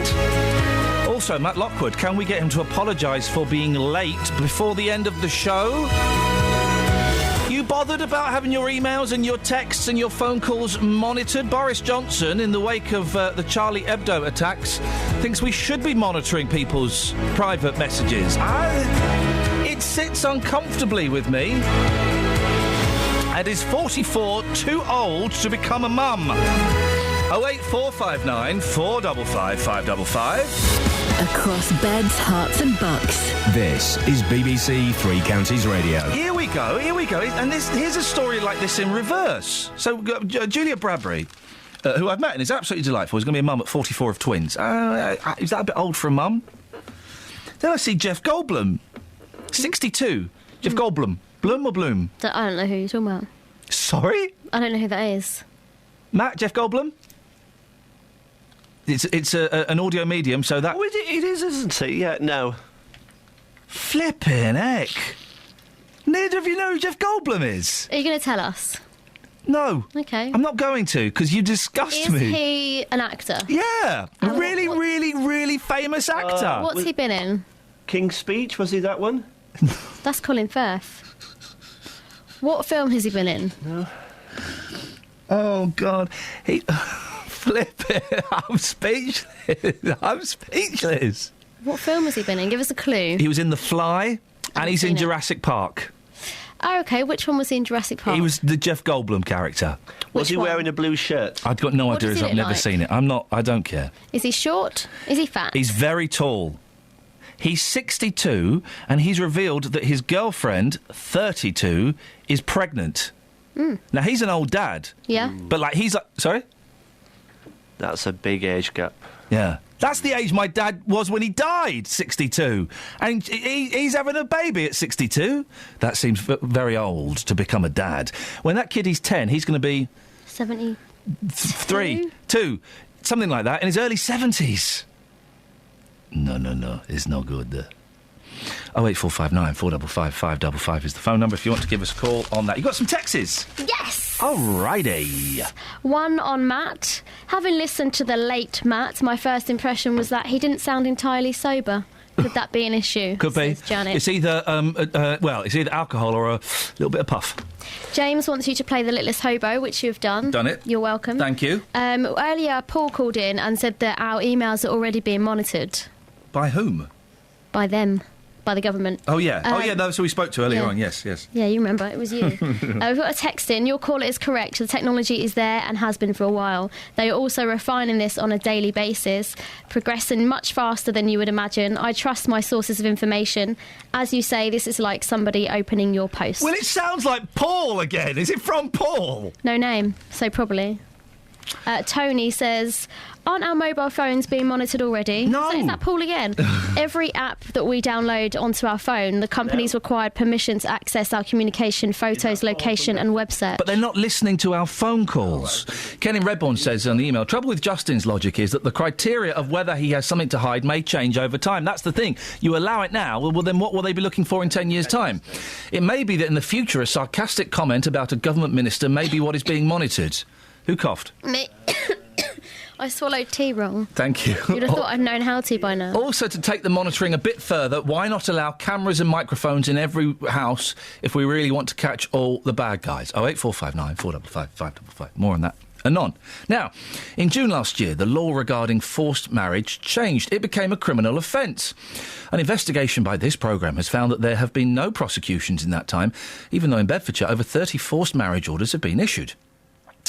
Also, Matt Lockwood, can we get him to apologise for being late before the end of the show? You bothered about having your emails and your texts and your phone calls monitored? Boris Johnson, in the wake of the Charlie Hebdo attacks, thinks we should be monitoring people's private messages. It sits uncomfortably with me. And is 44 too old to become a mum? 08459 455 555. Across beds, hearts and bucks. This is BBC Three Counties Radio. Here we go. And here's a story like this in reverse. So, Julia Bradbury, who I've met and is absolutely delightful, is going to be a mum at 44 of twins. Is that a bit old for a mum? Then I see Jeff Goldblum, 62. Jeff Goldblum. Blum or Bloom? I don't know who you're talking about. Sorry? I don't know who that is. Matt, Jeff Goldblum? It's an audio medium, so that... Oh, it is, isn't it? Yeah, no. Flippin' heck. Neither of you know who Jeff Goldblum is? Are you going to tell us? No. Okay. I'm not going to, because you disgust me. Is he an actor? Yeah. A really famous actor. What's he been in? King's Speech, was he that one? That's Colin Firth. What film has he been in? No. Oh, God. Flip it. I'm speechless. What film has he been in? Give us a clue. He was in The Fly, and he's in Jurassic Park. Oh, OK. Which one was he in Jurassic Park? He was the Jeff Goldblum character. Was he wearing a blue shirt? I've got no idea, as I've never seen it. I don't care. Is he short? Is he fat? He's very tall. He's 62, and he's revealed that his girlfriend, 32, is pregnant. Now, he's an old dad. Yeah. But, sorry? That's a big age gap. Yeah. That's the age my dad was when he died, 62. And he's having a baby at 62. That seems very old to become a dad. When that kid is 10, he's going to be... 73? 2. Something like that, in his early 70s. No. It's no good. 08459 455 555 is the phone number if you want to give us a call on that. You got some texts? Yes! Alrighty. One on Matt. Having listened to the late Matt, my first impression was that he didn't sound entirely sober. Could that be an issue? Could be. Janet. It's either it's either alcohol or a little bit of puff. James wants you to play The Littlest Hobo, which you have done. Done it. You're welcome. Thank you. Earlier, Paul called in and said that our emails are already being monitored. By whom? By them. By the government. Oh, yeah. That's who we spoke to earlier on. Yes. Yeah, you remember. It was you. We've got a text in. Your caller is correct. The technology is there and has been for a while. They are also refining this on a daily basis, progressing much faster than you would imagine. I trust my sources of information. As you say, this is like somebody opening your post. Well, it sounds like Paul again. Is it from Paul? No name, so probably. Tony says, aren't our mobile phones being monitored already? No. So is that Paul again? Every app that we download onto our phone, the company's required permission to access our communication, photos, location and web search. But they're not listening to our phone calls. Ken in Redbourne says on the email, trouble with Justin's logic is that the criteria of whether he has something to hide may change over time. That's the thing. You allow it now, well then what will they be looking for in 10 years' time? It may be that in the future a sarcastic comment about a government minister may be what is being monitored. Who coughed? Me. I swallowed tea wrong. Thank you. You'd have thought I'd known how to by now. Also, to take the monitoring a bit further, why not allow cameras and microphones in every house if we really want to catch all the bad guys? 08459 455 555. More on that anon. Now, in June last year, the law regarding forced marriage changed. It became a criminal offence. An investigation by this programme has found that there have been no prosecutions in that time, even though in Bedfordshire over 30 forced marriage orders have been issued.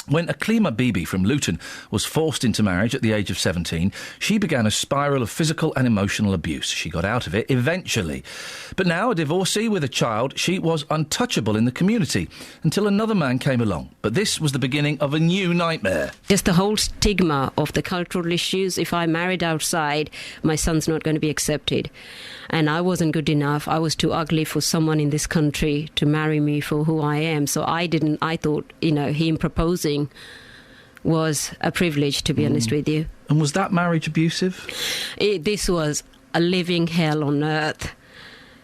When Aklima Bibi from Luton was forced into marriage at the age of 17, she began a spiral of physical and emotional abuse. She got out of it eventually. But now, a divorcee with a child, she was untouchable in the community until another man came along. But this was the beginning of a new nightmare. Just the whole stigma of the cultural issues. If I married outside, my son's not going to be accepted. And I wasn't good enough. I was too ugly for someone in this country to marry me for who I am. So I thought, him proposing was a privilege, to be honest with you. And was that marriage abusive? This was a living hell on earth.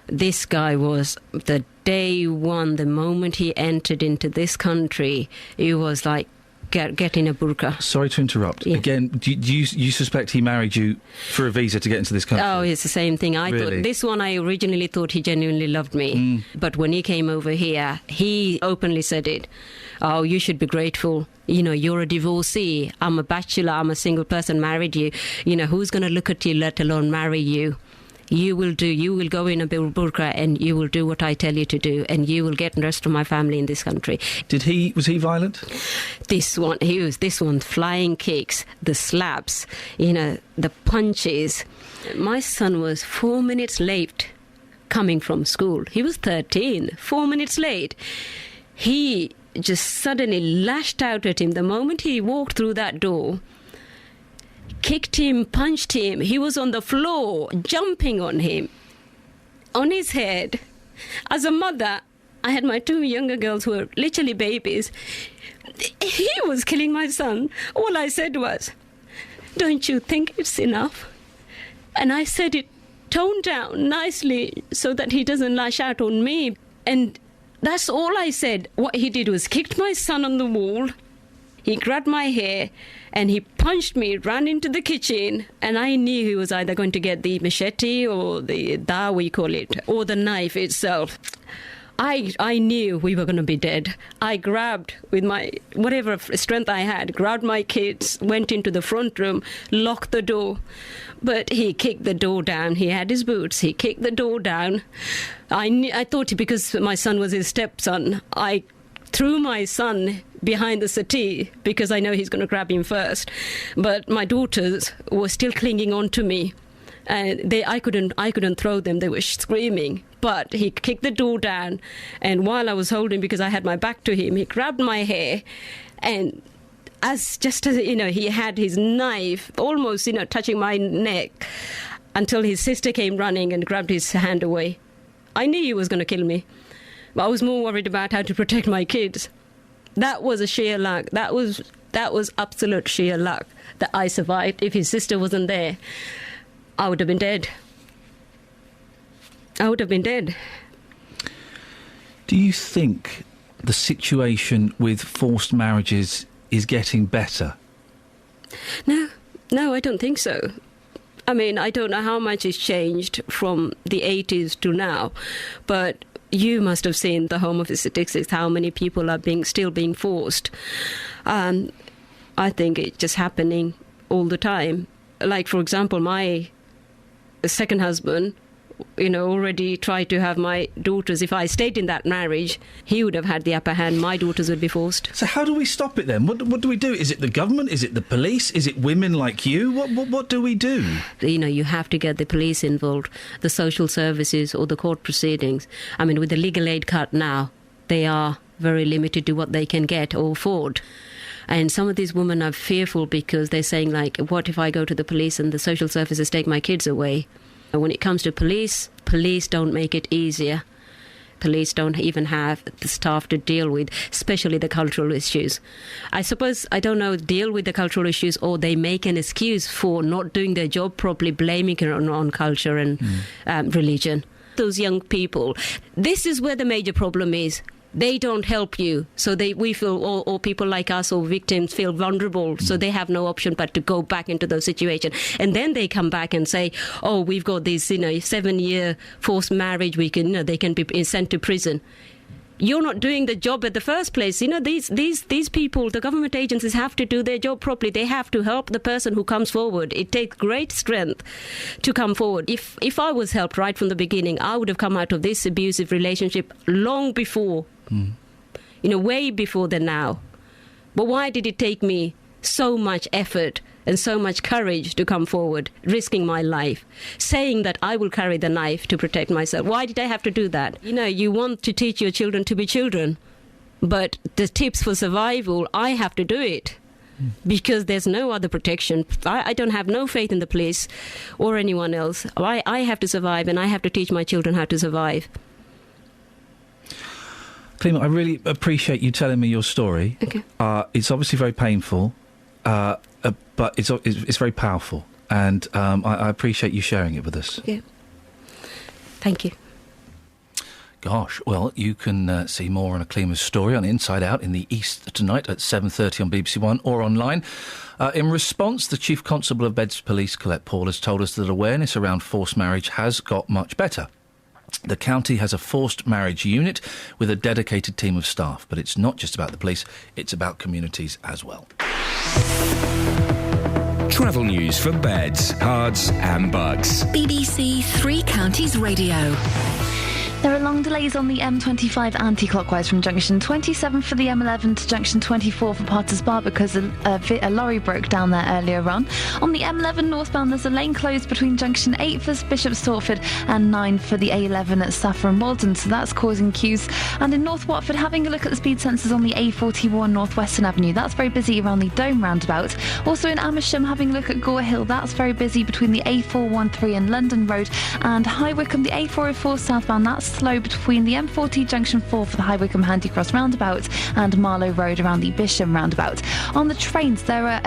This guy was, the day one, the moment he entered into this country, it was like getting a burqa. Sorry to interrupt. Yeah. Again, do you suspect he married you for a visa to get into this country? Oh, it's the same thing. I Really? thought this one, I originally thought he genuinely loved me. But when he came over here, he openly said it. Oh, you should be grateful. You're a divorcee. I'm a bachelor. I'm a single person, married you. Who's going to look at you, let alone marry you? You will go in a burqa and you will do what I tell you to do, and you will get the rest of my family in this country. Was he violent? This one, flying kicks, the slaps, the punches. My son was 4 minutes late coming from school. He was 13, 4 minutes late. He just suddenly lashed out at him the moment he walked through that door. Kicked him, punched him. He was on the floor, jumping on him, on his head. As a mother, I had my 2 younger girls who were literally babies. He was killing my son. All I said was, "Don't you think it's enough?" And I said it toned down nicely so that he doesn't lash out on me. And that's all I said. What he did was kicked my son on the wall. He grabbed my hair and he punched me, ran into the kitchen, and I knew he was either going to get the machete or the da, we call it, or the knife itself. I knew we were going to be dead. I grabbed, with my whatever strength I had, grabbed my kids, went into the front room, locked the door. But he kicked the door down. He had his boots. He kicked the door down. I thought because my son was his stepson, I threw my son behind the settee because I know he's going to grab him first. But my daughters were still clinging on to me. And I couldn't throw them. They were screaming. But he kicked the door down, and while I was holding, because I had my back to him, he grabbed my hair, and as he had his knife almost touching my neck, until his sister came running and grabbed his hand away. I knew he was going to kill me, but I was more worried about how to protect my kids. That was a sheer luck. That was absolute sheer luck that I survived. If his sister wasn't there, I would have been dead. I would have been dead. Do you think the situation with forced marriages is getting better? No, I don't think so. I mean, I don't know how much has changed from the 80s to now, but you must have seen the Home Office statistics, how many people are still being forced. I think it's just happening all the time. Like, for example, my second husband, already tried to have my daughters. If I stayed in that marriage, he would have had the upper hand. My daughters would be forced. So how do we stop it then? What do we do? Is it the government? Is it the police? Is it women like you? What do we do? You have to get the police involved, the social services or the court proceedings. I mean, with the legal aid cut now, they are very limited to what they can get or afford. And some of these women are fearful because they're saying, like, what if I go to the police and the social services take my kids away? When it comes to police don't make it easier. Police don't even have the staff to deal with, especially the cultural issues. I suppose, I don't know, deal with the cultural issues, or they make an excuse for not doing their job properly, blaming it on culture and religion. Those young people, this is where the major problem is. They don't help you, so we feel, or people like us or victims feel vulnerable, so they have no option but to go back into those situations. And then they come back and say, oh, we've got this 7-year forced marriage, they can be sent to prison. You're not doing the job at the first place. These people, the government agencies have to do their job properly. They have to help the person who comes forward. It takes great strength to come forward. If I was helped right from the beginning, I would have come out of this abusive relationship long before. Way before than now. But why did it take me so much effort and so much courage to come forward, risking my life, saying that I will carry the knife to protect myself? Why did I have to do that? You know, you want to teach your children to be children, but the tips for survival, I have to do it. Because there's no other protection. I don't have no faith in the police or anyone else. I have to survive, and I have to teach my children how to survive. Clema, I really appreciate you telling me your story. Okay. It's obviously very painful, but it's very powerful, and I appreciate you sharing it with us. Yeah. Thank you. Gosh, well, you can see more on a Clema's story on Inside Out in the East tonight at 7:30 on BBC One or online. In response, the Chief Constable of Beds Police, Colette Paul, has told us that awareness around forced marriage has got much better. The county has a forced marriage unit with a dedicated team of staff, but it's not just about the police, it's about communities as well. Travel news for beds, cards and bugs. BBC Three Counties Radio. There are long delays on the M25 anti-clockwise from junction 27 for the M11 to junction 24 for Potters Bar because a lorry broke down there earlier on. On the M11 northbound, there's a lane closed between junction 8 for Bishop's Stortford and 9 for the A11 at Saffron Walden, so that's causing queues. And in North Watford, having a look at the speed sensors on the A41 North Western Avenue, that's very busy around the Dome roundabout. Also in Amersham, having a look at Gore Hill, that's very busy between the A413 and London Road, and High Wycombe, the A404 southbound, that's slow between the M40 junction 4 for the High Wycombe Handy Cross roundabout and Marlow Road around the Bisham roundabout. On the trains, there are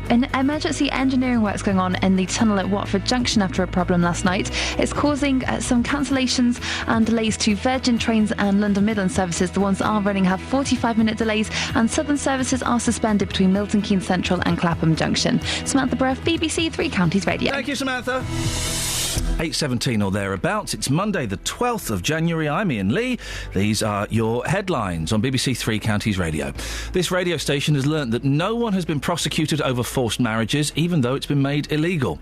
an emergency engineering works going on in the tunnel at Watford Junction after a problem last night. It's causing some cancellations and delays to Virgin Trains and London Midland services. The ones that are running have 45-minute delays, and Southern services are suspended between Milton Keynes Central and Clapham Junction. Samantha Bruff, BBC Three Counties Radio. Thank you, Samantha. 8:17 or thereabouts. It's Monday the 12th of January. I'm Iain Lee. These are your headlines on BBC Three Counties Radio. This radio station has learnt that no one has been prosecuted over forced marriages, even though it's been made illegal.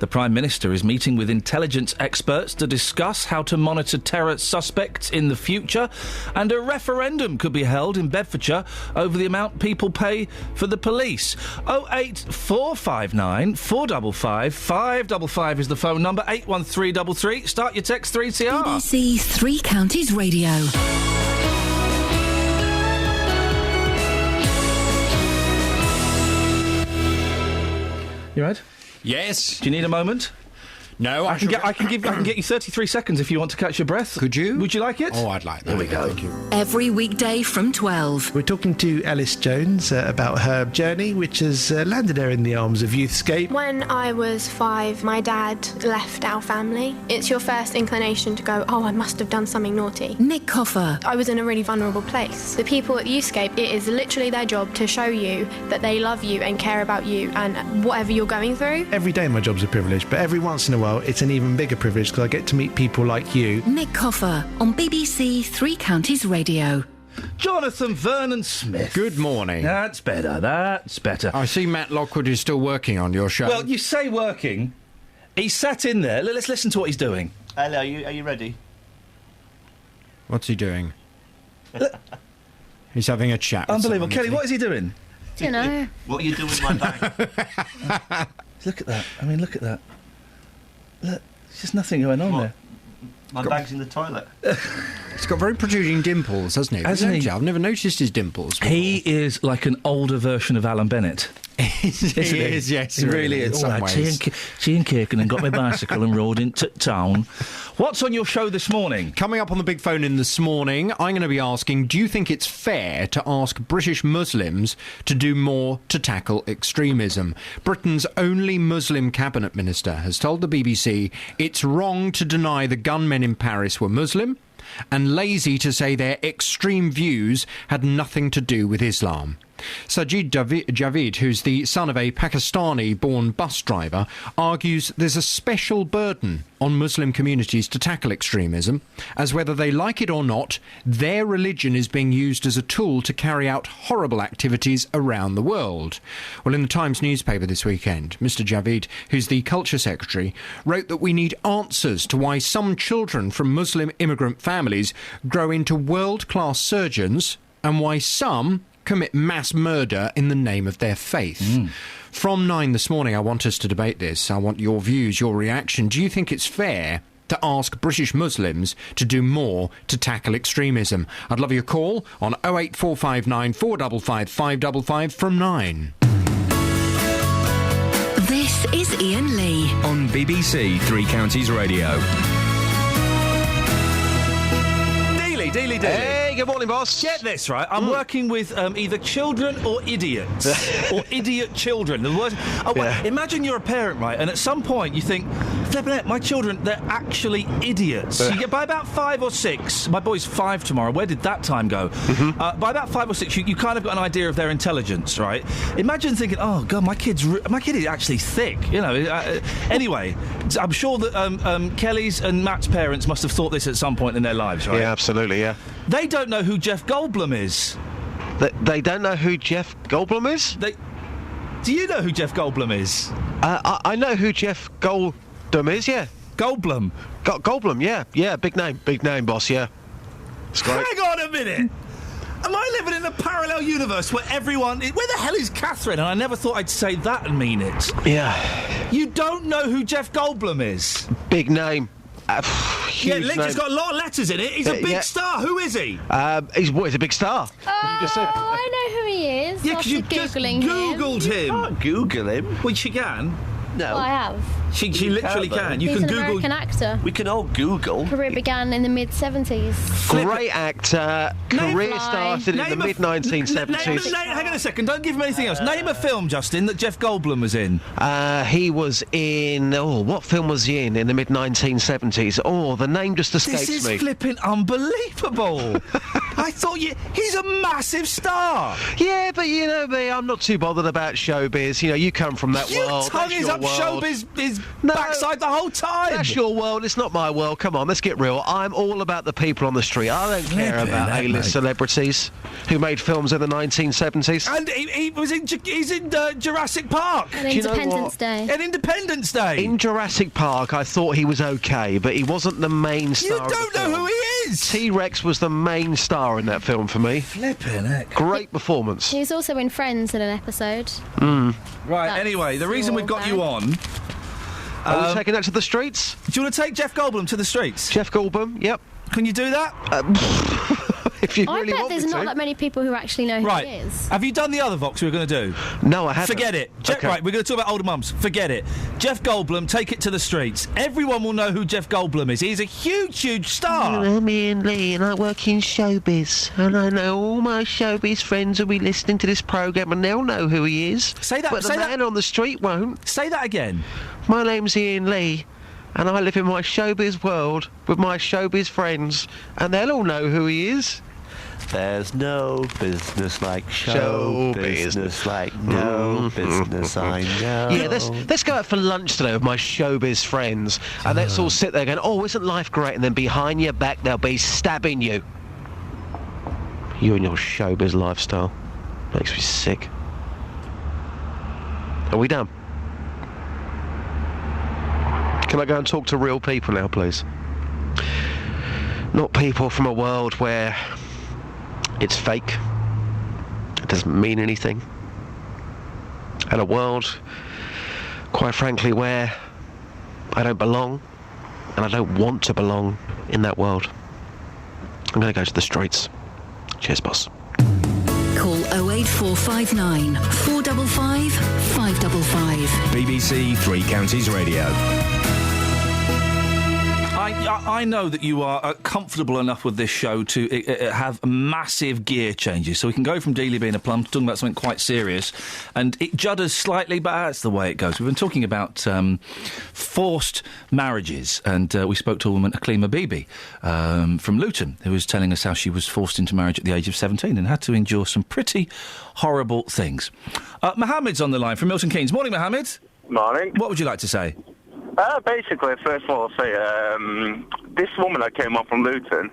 The Prime Minister is meeting with intelligence experts to discuss how to monitor terror suspects in the future, and a referendum could be held in Bedfordshire over the amount people pay for the police. 08459 455 555 is the phone number. 81333. Start your text 3CR. BBC Three Counties Radio. You right? Yes. Do you need a moment? No, I can get you 33 seconds if you want to catch your breath. Could you? Would you like it? Oh, I'd like that. Here we go. Thank you. Every weekday from 12. We're talking to Alice Jones about her journey, which has landed her in the arms of Youthscape. When I was 5, my dad left our family. It's your first inclination to go, oh, I must have done something naughty. Nick Coffer. I was in a really vulnerable place. The people at Youthscape, it is literally their job to show you that they love you and care about you and whatever you're going through. Every day my job's a privilege, but every once in a while it's an even bigger privilege because I get to meet people like you. Nick Coffer on BBC Three Counties Radio. Jonathan Vernon Smith. Good morning. That's better. I see Matt Lockwood is still working on your show. Well, you say working. He sat in there. Let's listen to what he's doing. Hello, are you ready? What's he doing? He's having a chat. Unbelievable. Kelly, what is he doing? Don't know. What are you doing with my bag? Look at that. I mean, look at that. Look, there's just nothing going on there. My bag's in the toilet. He's got very protruding dimples, hasn't he? Hasn't he? I've never noticed his dimples before. He is like an older version of Alan Bennett. He is, yes. He really is. In some ways. Tea and cake, and then got my bicycle and rode into town. What's on your show this morning? Coming up on the big phone in this morning, I'm going to be asking, do you think it's fair to ask British Muslims to do more to tackle extremism? Britain's only Muslim cabinet minister has told the BBC it's wrong to deny the gunmen in Paris were Muslim and lazy to say their extreme views had nothing to do with Islam. Sajid Javid, who's the son of a Pakistani-born bus driver, argues there's a special burden on Muslim communities to tackle extremism, as whether they like it or not, their religion is being used as a tool to carry out horrible activities around the world. Well, in the Times newspaper this weekend, Mr Javid, who's the Culture Secretary, wrote that we need answers to why some children from Muslim immigrant families grow into world-class surgeons and why some commit mass murder in the name of their faith. From 9 this morning, I want us to debate this. I want your views, your reaction. Do you think it's fair to ask British Muslims to do more to tackle extremism? I'd love your call on 08459 455 555 from 9. This is Iain Lee on BBC Three Counties Radio. Dealy. Hey, good morning, boss. Get this, right? I'm working with either children or idiots. Or idiot children. Imagine you're a parent, right? And at some point you think, flipping it, my children, they're actually idiots. You get by about 5 or 6, my boy's 5 tomorrow, where did that time go? By about 5 or 6, you kind of got an idea of their intelligence, right? Imagine thinking, oh, God, my kid is actually thick, you know. Anyway, I'm sure that Kelly's and Matt's parents must have thought this at some point in their lives, right? Yeah, absolutely, yeah. They don't know who Jeff Goldblum is. They don't know who Jeff Goldblum is? Do you know who Jeff Goldblum is? I know who Jeff Goldblum is, yeah. Goldblum? Goldblum, yeah. Yeah, big name, boss, yeah. It's great. Hang on a minute! Am I living in a parallel universe where everyone... Where the hell is Catherine? And I never thought I'd say that and mean it. Yeah. You don't know who Jeff Goldblum is? Big name. Yeah, it's got a lot of letters in it. He's a big star. Who is he? He's a big star. I know who he is. Yeah, because you just Googled him. You can't Google him. Well, she can. No. Well, I have. She literally can. You He's can an Google. American actor. We can all Google. Career began in the mid-70s. Great actor. Career started in the mid-1970s. Hang on a second. Don't give him anything else. Name a film, Justin, that Jeff Goldblum was in. He was in... Oh, what film was he in the mid-1970s? Oh, the name just escapes me. This is flipping unbelievable. I thought he's a massive star. Yeah, but you know me, I'm not too bothered about showbiz. You know, you come from that world. Your tongue is up showbiz backside the whole time. That's your world, it's not my world. Come on, let's get real. I'm all about the people on the street. I don't care about A-list celebrities who made films in the 1970s. And he's in Jurassic Park. And Independence Day. And Independence Day. In Jurassic Park, I thought he was okay, but he wasn't the main star. You don't know who he is. T-Rex was the main star in that film for me. Flipping heck. Great performance. He was also in Friends in an episode. Right, anyway, the reason we've got you on... Are we taking that to the streets? Do you want to take Jeff Goldblum to the streets? Jeff Goldblum, yep. Can you do that? If you I really bet want there's me not to. that many people who actually know who he is. Have you done the other Vox we were going to do? No, I haven't. Forget it. Okay. Right, we're going to talk about older mums. Forget it. Jeff Goldblum, take it to the streets. Everyone will know who Jeff Goldblum is. He's a huge, huge star. I'm Iain Lee and I work in showbiz. And I know all my showbiz friends will be listening to this programme and they'll know who he is. Say that. But the man on the street won't. Say that again. My name's Iain Lee. And I live in my showbiz world with my showbiz friends. And they'll all know who he is. There's no business like show business like no business I know. Yeah, let's go out for lunch today with my showbiz friends, and let's all sit there going, oh, isn't life great? And then behind your back they'll be stabbing you. You and your showbiz lifestyle makes me sick. Are we done? Can I go and talk to real people now, please? Not people from a world where it's fake, it doesn't mean anything, and a world, quite frankly, where I don't belong, and I don't want to belong in that world. I'm going to go to the streets. Cheers, boss. Call 08459 455 555. BBC Three Counties Radio. I know that you are comfortable enough with this show to have massive gear changes, so we can go from Dealey being a plum to talking about something quite serious, and it judders slightly, but that's the way it goes. We've been talking about forced marriages, and we spoke to a woman, Aklima Bibi, from Luton, who was telling us how she was forced into marriage at the age of 17 and had to endure some pretty horrible things. Mohammed's on the line from Milton Keynes. Morning, Mohammed. Morning. What would you like to say? Basically, first of all, I'll say, this woman that came up from Luton,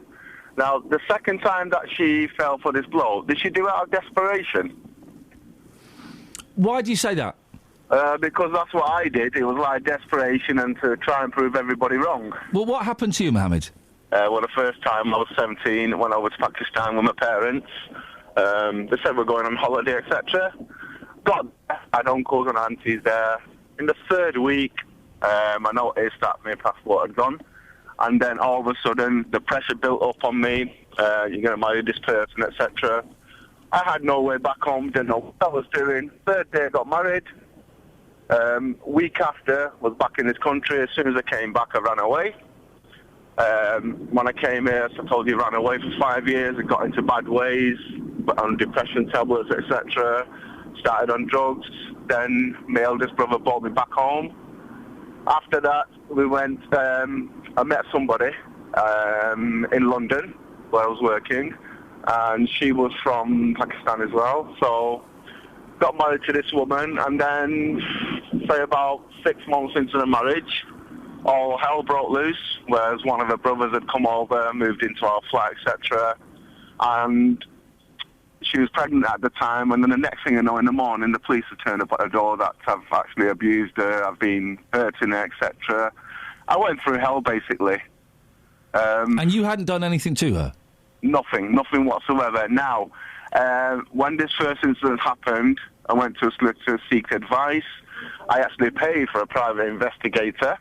now, the second time that she fell for this blow, did she do it out of desperation? Why do you say that? Because that's what I did. It was like desperation and to try and prove everybody wrong. Well, what happened to you, Mohammed? Well, the first time I was 17, when I was Pakistan with my parents, They said we're going on holiday, etc. Got there, had uncles and aunties there. In the third week, I noticed that my passport had gone. And then all of a sudden, the pressure built up on me. You're going to marry this person, etc. I had no way back home, didn't know what I was doing. Third day, got married. Week after, was back in this country. As soon as I came back, I ran away. When I came here, as I told you, ran away for 5 years. I got into bad ways, on depression tablets, etc. Started on drugs. Then my eldest brother brought me back home. After that, we went, I met somebody in London where I was working, and she was from Pakistan as well. So got married to this woman, and then, say about 6 months into the marriage, all hell broke loose, whereas one of her brothers had come over, moved into our flat, etc. And she was pregnant at the time, and then the next thing I know, in the morning, the police have turned up at her door that I've actually abused her, I've been hurting her, etc. I went through hell, basically. And you hadn't done anything to her? Nothing whatsoever. Now, when this first incident happened, I went to a solicitor to seek advice. I actually paid for a private investigator,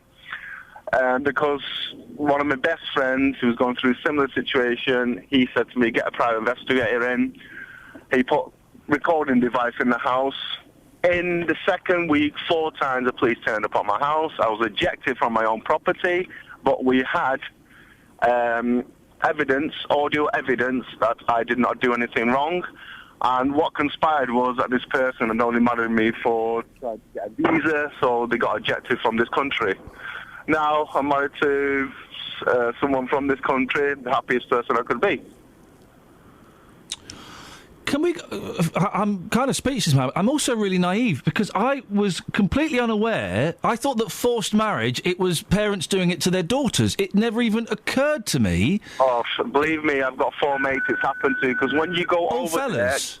because one of my best friends who was going through a similar situation, he said to me, get a private investigator in. He put recording device in the house. In the second week, 4 times the police turned up at my house. I was ejected from my own property, but we had evidence, audio evidence, that I did not do anything wrong. And what conspired was that this person had only married me for trying to get a visa, so they got ejected from this country. Now I'm married to someone from this country, the happiest person I could be. Can we... I'm kind of speechless, man. I'm also really naive, because I was completely unaware. I thought that forced marriage, it was parents doing it to their daughters. It never even occurred to me. Oh, believe me, I've got 4 mates it's happened to, because when you go over fellas.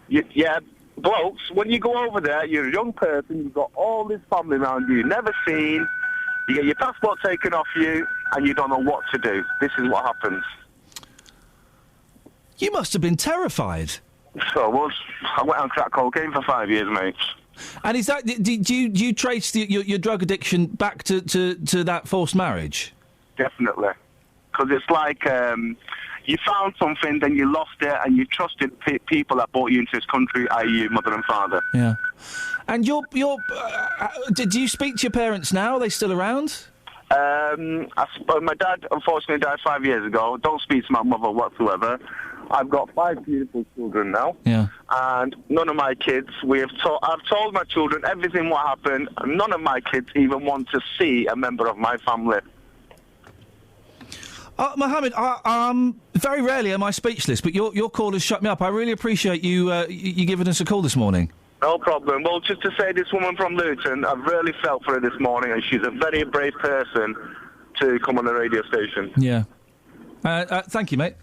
there... Yeah, blokes, when you go over there, you're a young person, you've got all this family around you, never seen, you get your passport taken off you, and you don't know what to do. This is what happens. You must have been terrified. So I was. I went on crack cocaine for 5 years, mate. And is that... Do you trace your drug addiction back to that forced marriage? Definitely. Because it's like you found something, then you lost it, and you trusted people that brought you into this country, i.e. your mother and father. Yeah. And do you speak to your parents now? Are they still around? My dad, unfortunately, died 5 years ago. Don't speak to my mother whatsoever. I've got 5 beautiful children now. Yeah. And none of my kids, I've told my children everything what happened, and none of my kids even want to see a member of my family. Mohammed, very rarely am I speechless, but your call has shut me up. I really appreciate you giving us a call this morning. No problem. Well, just to say, this woman from Luton, I've really felt for her this morning, and she's a very brave person to come on the radio station. Yeah. Thank you, mate.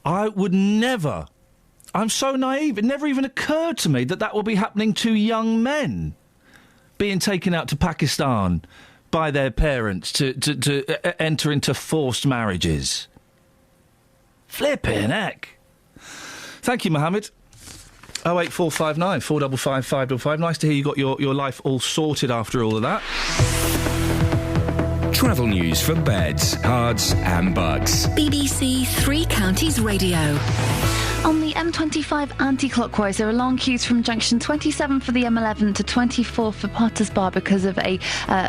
I would never... I'm so naive. It never even occurred to me that would be happening to young men being taken out to Pakistan by their parents to enter into forced marriages. Flippin' heck. Thank you, Mohammed. 08459 455 555. Nice to hear you got your life all sorted after all of that. Travel news for beds, cards and bugs. BBC Three Counties Radio. On the M25 anti-clockwise, there are long queues from junction 27 for the M11 to 24 for Potters Bar because of a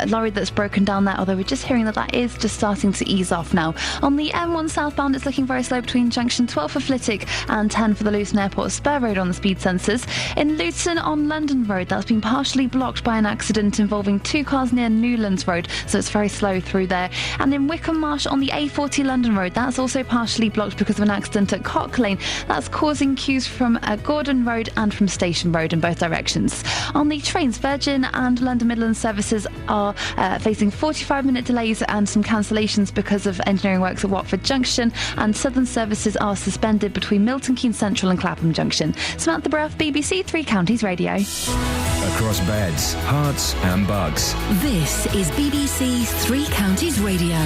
lorry that's broken down there, although we're just hearing that is just starting to ease off now. On the M1 southbound, it's looking very slow between junction 12 for Flitwick and 10 for the Luton Airport Spur Road on the speed sensors. In Luton on London Road, that's been partially blocked by an accident involving 2 cars near Newlands Road, so it's very slow through there. And in Wickham Marsh on the A40 London Road, that's also partially blocked because of an accident at Cock Lane. That's causing queues from Gordon Road and from Station Road in both directions. On the trains, Virgin and London Midland services are facing 45-minute delays and some cancellations because of engineering works at Watford Junction, and Southern services are suspended between Milton Keynes Central and Clapham Junction. Samantha Bruff, BBC Three Counties Radio. Across beds, hearts and bugs. This is BBC Three Counties Radio.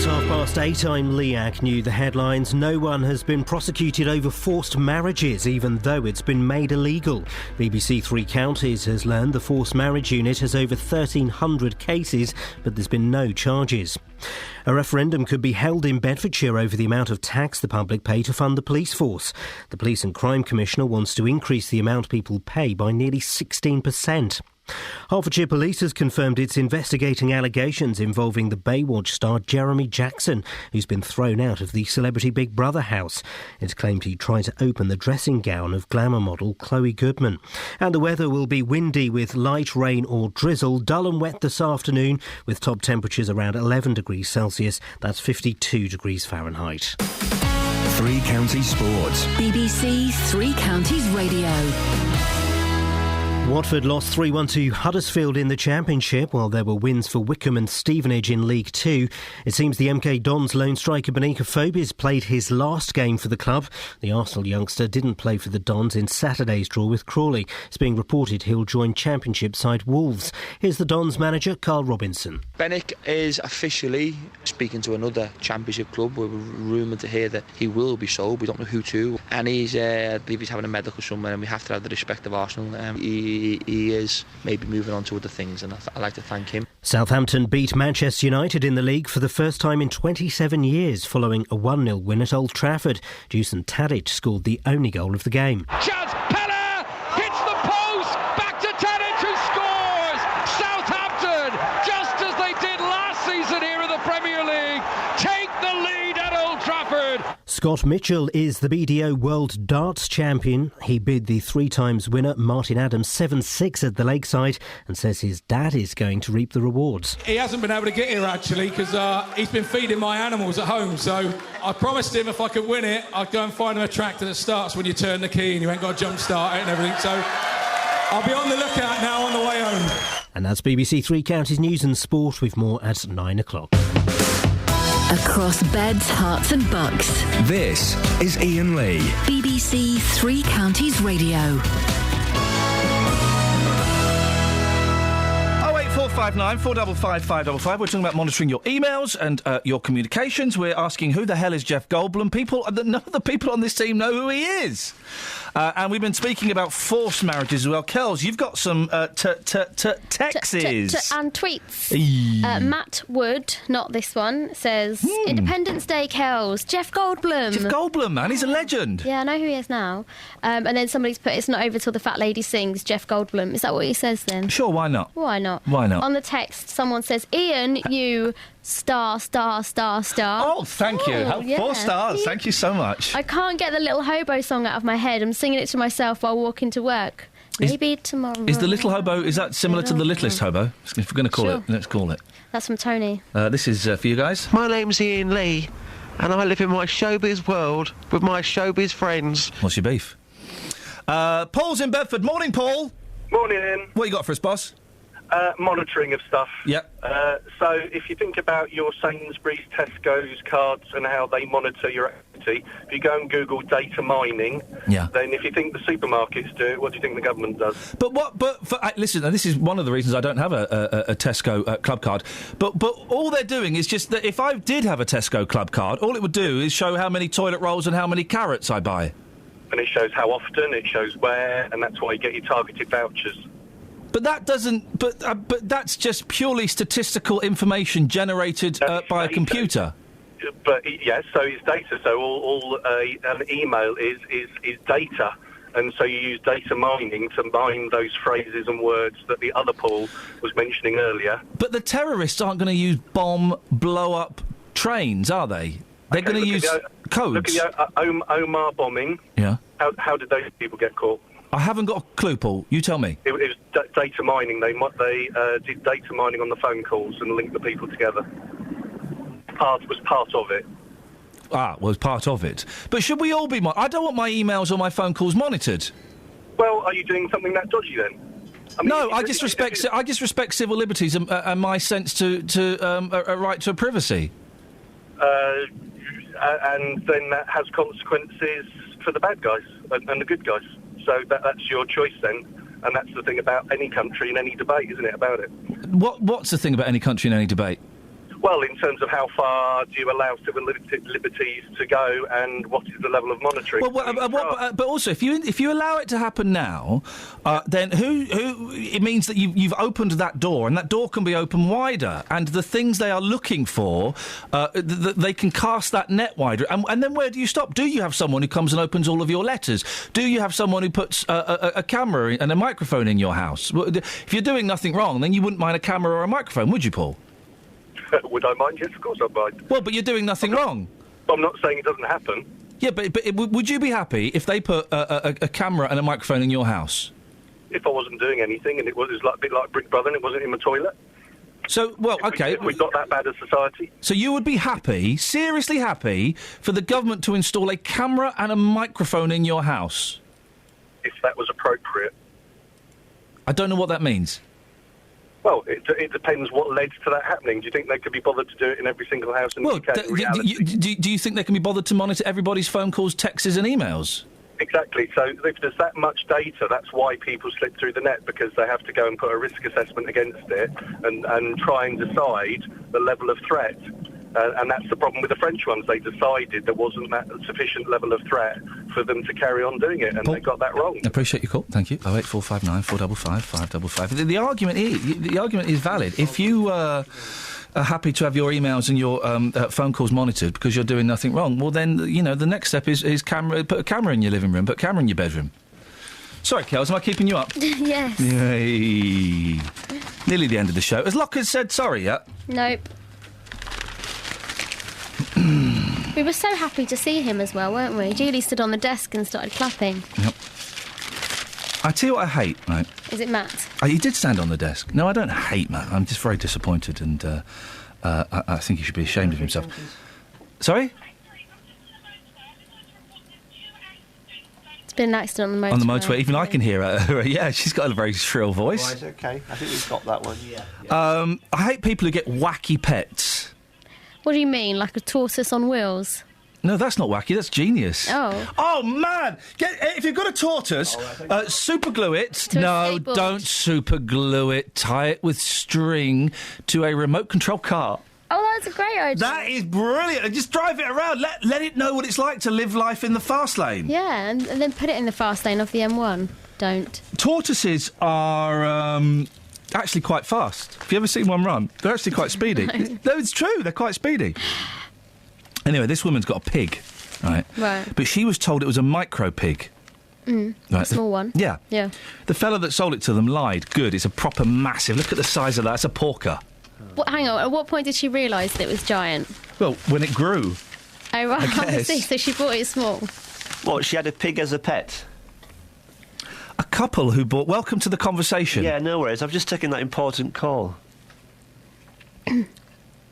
It's 8:30. I'm Lee Agnew. The headlines: no one has been prosecuted over forced marriages, even though it's been made illegal. BBC Three Counties has learned the forced marriage unit has over 1,300 cases, but there's been no charges. A referendum could be held in Bedfordshire over the amount of tax the public pay to fund the police force. The Police and Crime Commissioner wants to increase the amount people pay by nearly 16%. Hertfordshire Police has confirmed it's investigating allegations involving the Baywatch star Jeremy Jackson, who's been thrown out of the Celebrity Big Brother house. It's claimed he tried to open the dressing gown of glamour model Chloe Goodman. And the weather will be windy with light rain or drizzle, dull and wet this afternoon, with top temperatures around 11 degrees Celsius. That's 52 degrees Fahrenheit. Three Counties Sports. BBC Three Counties Radio. Watford lost 3-1 to Huddersfield in the Championship, while there were wins for Wickham and Stevenage in League Two. It seems the MK Dons lone striker Benika Phobis played his last game for the club. The Arsenal youngster didn't play for the Dons in Saturday's draw with Crawley. It's being reported he'll join Championship side Wolves. Here's the Dons manager, Carl Robinson. Benik is officially speaking to another Championship club. We're rumoured to hear that he will be sold. We don't know who to. And I believe he's having a medical somewhere, and we have to have the respect of Arsenal. He is maybe moving on to other things, and I'd like to thank him. Southampton beat Manchester United in the league for the first time in 27 years following a 1-0 win at Old Trafford. Dusan Tadic scored the only goal of the game. Chance, Pella hits the post, back to Tadic who scores! Southampton, just as they did last season here in the Premier League, take the lead at Old Trafford. Scott Mitchell is the BDO World Darts Champion. He beat the 3-times winner Martin Adams 7-6 at the Lakeside and says his dad is going to reap the rewards. He hasn't been able to get here actually because he's been feeding my animals at home, so I promised him if I could win it I'd go and find him a tractor that starts when you turn the key and you ain't got to jump start it and everything, so I'll be on the lookout now on the way home. And that's BBC Three Counties News and Sport with more at 9 o'clock. Across beds, hearts and bucks. This is Iain Lee. BBC Three Counties Radio. 08459 455 555. We're talking about monitoring your emails and your communications. We're asking who the hell is Jeff Goldblum. None of the people on this team know who he is. And we've been speaking about forced marriages as well. Kels, you've got some texts. And tweets. Matt Wood, not this one, says, Independence Day, Kels. Jeff Goldblum. Jeff Goldblum, man. He's a legend. Yeah, I know who he is now. And then somebody's put, it's not over till the fat lady sings, Jeff Goldblum. Is that what he says then? Sure, why not? Why not? Why not? On the text, someone says, Iain, you... star. Oh, thank you. Yeah. 4 stars. Thank you so much. I can't get the Little Hobo song out of my head. I'm singing it to myself while walking to work. Maybe tomorrow. Is the Little Hobo, is that similar to the Littlest Hobo? If we're going to call it, let's call it. That's from Tony. This is for you guys. My name's Iain Lee, and I live in my showbiz world with my showbiz friends. What's your beef? Paul's in Bedford. Morning, Paul. Morning. What you got for us, boss? Monitoring of stuff. Yep. So if you think about your Sainsbury's, Tesco's cards and how they monitor your activity, if you go and Google data mining, then if you think the supermarkets do it, what do you think the government does? Listen, this is one of the reasons I don't have a Tesco club card. But all they're doing is just that if I did have a Tesco club card, all it would do is show how many toilet rolls and how many carrots I buy. And it shows how often, it shows where, and that's why you get your targeted vouchers. But that doesn't. But that's just purely statistical information generated by a computer. But yes, so it's data. So an email is data, and so you use data mining to mine those phrases and words that the other Paul was mentioning earlier. But the terrorists aren't going to use bomb blow up trains, are they? They're going to use codes. Look at the Omar bombing. Yeah. How did those people get caught? I haven't got a clue, Paul. You tell me. It was data mining. They did data mining on the phone calls and linked the people together. Was part of it. Was part of it. But should we all be... I don't want my emails or my phone calls monitored. Well, are you doing something that dodgy then? I just respect civil liberties and my sense to a right to privacy. And then that has consequences for the bad guys and the good guys. So that's your choice then, and that's the thing about any country in any debate, isn't it, about it? What's the thing about any country in any debate? Well, in terms of how far do you allow civil liberties to go, and what is the level of monitoring? But also, if you allow it to happen now, then it means that you've opened that door, and that door can be opened wider, and the things they are looking for, they can cast that net wider. And then where do you stop? Do you have someone who comes and opens all of your letters? Do you have someone who puts a camera and a microphone in your house? If you're doing nothing wrong, then you wouldn't mind a camera or a microphone, would you, Paul? Would I mind? Yes, of course I'd mind. Well, but you're doing nothing wrong. I'm not saying it doesn't happen. Yeah, but would you be happy if they put a camera and a microphone in your house? If I wasn't doing anything and it was a bit like Brick Brother and it wasn't in my toilet. So, well, okay. If we got that bad as society. So you would be happy, seriously happy, for the government to install a camera and a microphone in your house? If that was appropriate. I don't know what that means. Well, it depends what led to that happening. Do you think they could be bothered to do it in every single house in the UK? Do you think they can be bothered to monitor everybody's phone calls, texts and emails? Exactly. So if there's that much data, that's why people slip through the net, because they have to go and put a risk assessment against it and try and decide the level of threat. And that's the problem with the French ones. They decided there wasn't that sufficient level of threat for them to carry on doing it, and Paul, they got that wrong. I appreciate your call. Thank you. 08459 455 555. The argument is valid. If you are happy to have your emails and your phone calls monitored because you're doing nothing wrong, well then, the next step is put a camera in your living room, put a camera in your bedroom. Sorry, Kels, am I keeping you up? Yes. Yay. Nearly the end of the show. Has Lockers said sorry yet? Nope. We were so happy to see him as well, weren't we? Julie stood on the desk and started clapping. Yep. I tell you what I hate, right? Is it Matt? He did stand on the desk. No, I don't hate Matt. I'm just very disappointed, and I think he should be ashamed of himself. Sorry? It's been an accident on the motorway. On the motorway. Even I can hear her. Yeah, she's got a very shrill voice. Right, OK. I think we've got that one. Yeah. I hate people who get wacky pets. What do you mean, like a tortoise on wheels? No, that's not wacky, that's genius. Oh. Oh, man! If you've got a tortoise, super glue it. No, don't super glue it. Tie it with string to a remote control car. Oh, that's a great idea. That is brilliant. Just drive it around. Let it know what it's like to live life in the fast lane. Yeah, and then put it in the fast lane of the M1. Don't. Tortoises are... actually quite fast. Have you ever seen one run? They're actually quite speedy. No, it's true. They're quite speedy. Anyway, this woman's got a pig, right? Right. But she was told it was a micro pig. Right. A small one. Yeah. Yeah. The fella that sold it to them lied. Good. It's a proper massive. Look at the size of that. It's a porker. Hang on. At what point did she realise that it was giant? Well, when it grew. Oh, right. I see. So she bought it small. What, she had a pig as a pet? A couple who bought... Welcome to the conversation. Yeah, no worries. I've just taken that important call.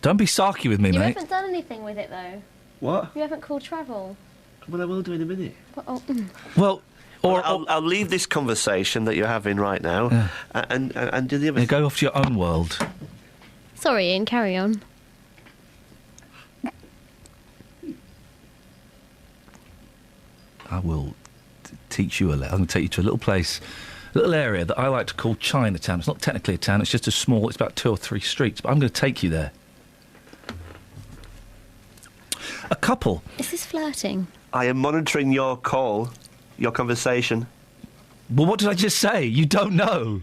Don't be sarky with me, You mate. haven't done anything with it, though. What? You haven't called travel. Well, I will do in a minute. Well... I'll leave this conversation that you're having right now and do the other thing. Go off to your own world. Sorry, Ian, carry on. I will teach you I'm going to take you to a little place, a little area that I like to call Chinatown. It's not technically a town, it's just a small, it's about 2 or 3 streets, but I'm going to take you there. A couple. Is this flirting? I am monitoring your call, your conversation. Well, what did I just say? You don't know.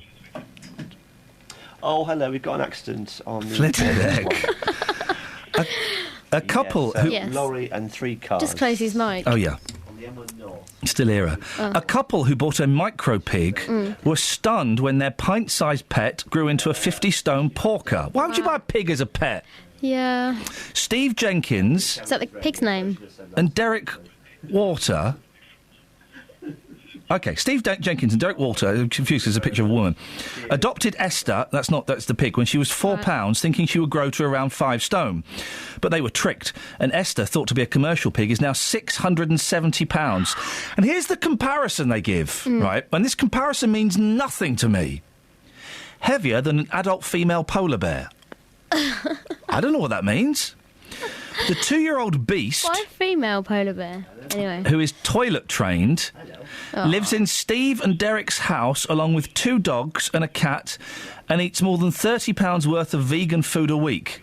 Oh, hello, we've got an accident on the... Flipping heck. A couple who... Yes. Lorry and 3 cars. Just close his mic. Oh, yeah. Still hear her. A couple who bought a micro pig were stunned when their pint-sized pet grew into a 50-stone porker. Why would you buy a pig as a pet? Yeah. Steve Jenkins... Is that the pig's name? ...and Derek Water... OK, Steve Jenkins and Derek Walter, I'm confused because there's a picture of a woman, adopted Esther, that's the pig, when she was 4 pounds, thinking she would grow to around 5 stone. But they were tricked, and Esther, thought to be a commercial pig, is now £670. And here's the comparison they give, right? And this comparison means nothing to me. Heavier than an adult female polar bear. I don't know what that means. The 2-year-old beast... Why female polar bear? Anyway. Who is toilet-trained, lives in Steve and Derek's house along with 2 dogs and a cat and eats more than £30 worth of vegan food a week.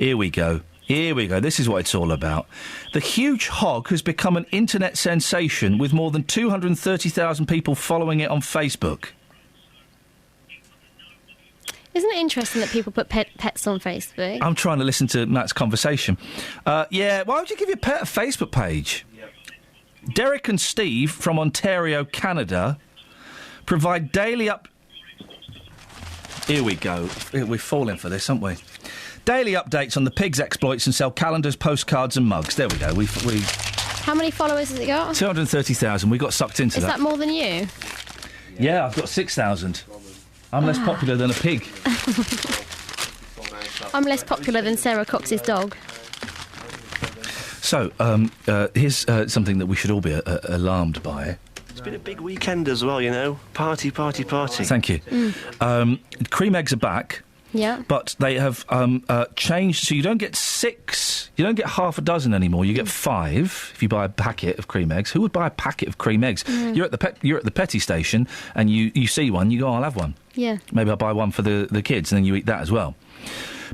Here we go. This is what it's all about. The huge hog has become an internet sensation with more than 230,000 people following it on Facebook. Isn't it interesting that people put pets on Facebook? I'm trying to listen to Matt's conversation. Why would you give your pet a Facebook page? Yep. Derek and Steve from Ontario, Canada, provide daily Here we go. We're falling for this, aren't we? Daily updates on the pig's exploits and sell calendars, postcards and mugs. There we go. We How many followers has it got? 230,000. We got sucked into that. Is that more than you? Yeah, I've got 6,000. I'm less popular than a pig. I'm less popular than Sarah Cox's dog. So, here's something that we should all be alarmed by. It's been a big weekend as well, you know. Party. Thank you. Cream eggs are back. Yeah. But they have changed, so you don't get 6, you don't get half a dozen anymore. You get 5 if you buy a packet of cream eggs. Who would buy a packet of cream eggs? You're at the petty station and you see one, you go, I'll have one. Yeah. Maybe I'll buy one for the kids and then you eat that as well.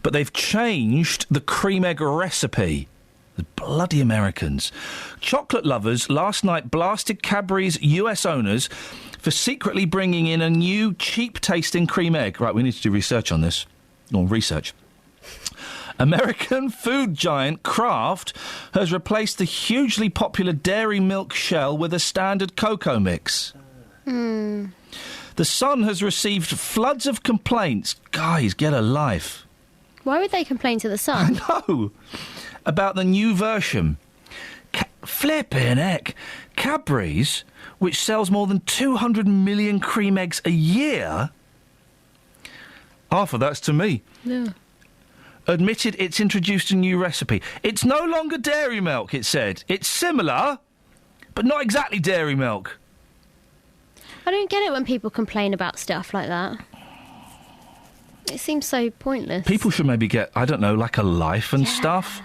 But they've changed the cream egg recipe. The bloody Americans. Chocolate lovers last night blasted Cadbury's US owners for secretly bringing in a new cheap-tasting cream egg. Right, we need to do research on this. Or research. American food giant Kraft has replaced the hugely popular dairy milk shell with a standard cocoa mix. The Sun has received floods of complaints. Guys, get a life. Why would they complain to the Sun? I know. About the new version. Flippin' heck. Cadbury's, which sells more than 200 million cream eggs a year, half of that's to me, admitted it's introduced a new recipe. It's no longer dairy milk, it said. It's similar, but not exactly dairy milk. I don't get it when people complain about stuff like that. It seems so pointless. People should maybe get, I don't know, like a life and stuff.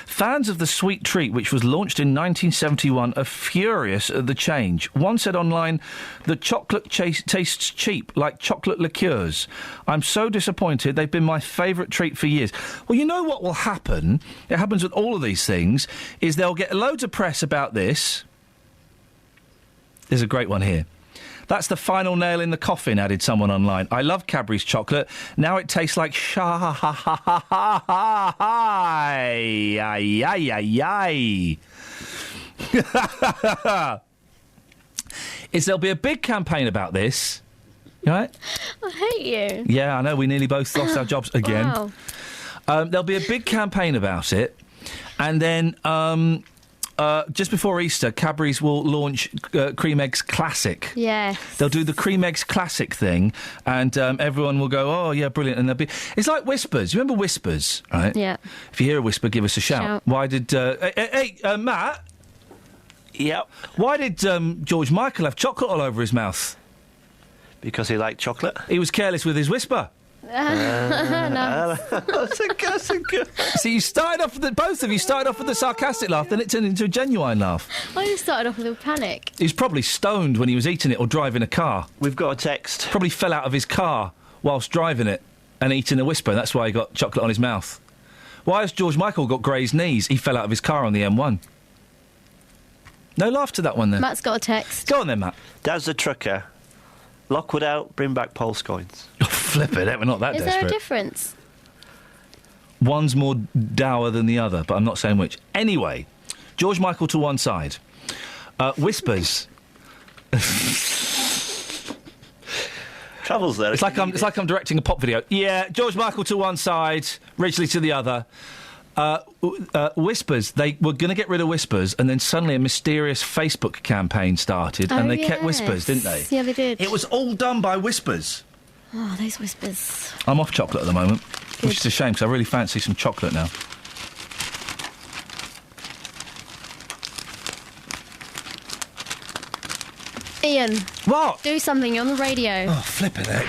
Fans of the sweet treat, which was launched in 1971, are furious at the change. One said online, the chocolate tastes cheap, like chocolate liqueurs. I'm so disappointed. They've been my favourite treat for years. Well, you know what will happen? It happens with all of these things, is they'll get loads of press about this. There's a great one here. That's the final nail in the coffin, added someone online. I love Cadbury's chocolate. Now it tastes like There'll be a big campaign about this. You all right? I hate you. Yeah, I know. We nearly both lost our jobs again. Wow. There'll be a big campaign about it. And then... just before Easter, Cadbury's will launch Cream Eggs Classic. Yeah. They'll do the Cream Eggs Classic thing, and everyone will go, oh, yeah, brilliant. And they'll be... It's like Whispers. You remember Whispers, right? Yeah. If you hear a whisper, give us a shout. Why did... Matt? Yep. Why did George Michael have chocolate all over his mouth? Because he liked chocolate? He was careless with his whisper. No. That's a good. So you started off with both of you started off with a sarcastic laugh, then it turned into a genuine laugh. I just started off with a panic. He was probably stoned when he was eating it or driving a car. We've got a text. Probably fell out of his car whilst driving it and eating a whisper. That's why he got chocolate on his mouth. Why has George Michael got grazed knees? He fell out of his car on the M1. No laugh to that one then. Matt's got a text. Go on then, Matt. Dad's the trucker. Lockwood out, bring back Pulse coins. Flip it, we're not that Is desperate. there a difference? One's more dour than the other, but I'm not saying which. Anyway, George Michael to one side. Whispers. Travels there. It's like I'm directing a pop video. Yeah, George Michael to one side, Ridgely to the other. Whispers, they were going to get rid of Whispers, and then suddenly a mysterious Facebook campaign started, and they kept Whispers, didn't they? Yeah, they did. It was all done by Whispers. Oh, those Whispers. I'm off chocolate at the moment, which is a shame, because I really fancy some chocolate now. Iain. What? Do something, you're on the radio. Oh, flippin' heck.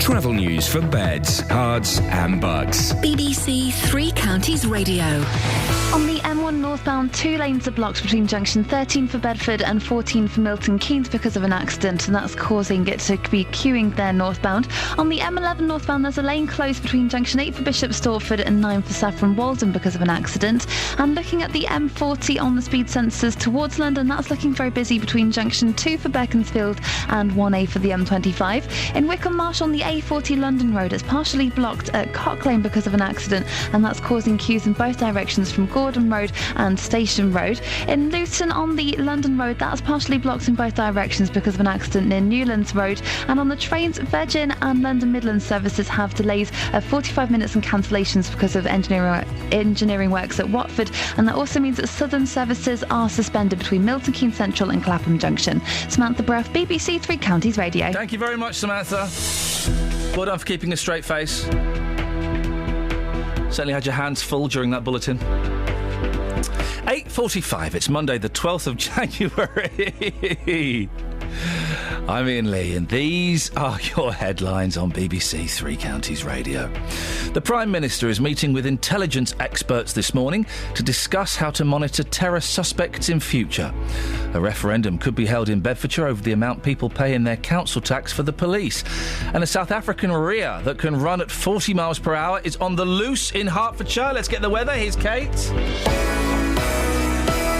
Travel news for beds, cards and bugs. BBC Three Counties Radio. On the M1 M1 northbound, 2 lanes are blocked between junction 13 for Bedford and 14 for Milton Keynes because of an accident, and that's causing it to be queuing there northbound. On the M11 northbound, there's a lane closed between junction 8 for Bishop Stortford and 9 for Saffron Walden because of an accident. And looking at the M40 on the speed sensors towards London, that's looking very busy between junction 2 for Beaconsfield and 1A for the M25. In Wickham Marsh on the A40 London Road, it's partially blocked at Cock Lane because of an accident, and that's causing queues in both directions from Gordon Road and Station Road. In Luton on the London Road, that's partially blocked in both directions because of an accident near Newlands Road. And on the trains, Virgin and London Midland services have delays of 45 minutes and cancellations because of engineering works at Watford, and that also means that Southern services are suspended between Milton Keynes Central and Clapham Junction. Samantha Bruff, BBC Three Counties Radio. Thank you very much, Samantha. Well done for keeping a straight face. Certainly had your hands full during that bulletin. 8:45, it's Monday the 12th of January. I'm Iain Lee, and these are your headlines on BBC Three Counties Radio. The Prime Minister is meeting with intelligence experts this morning to discuss how to monitor terror suspects in future. A referendum could be held in Bedfordshire over the amount people pay in their council tax for the police. And a South African rhea that can run at 40 miles per hour is on the loose in Hertfordshire. Let's get the weather. Here's Kate.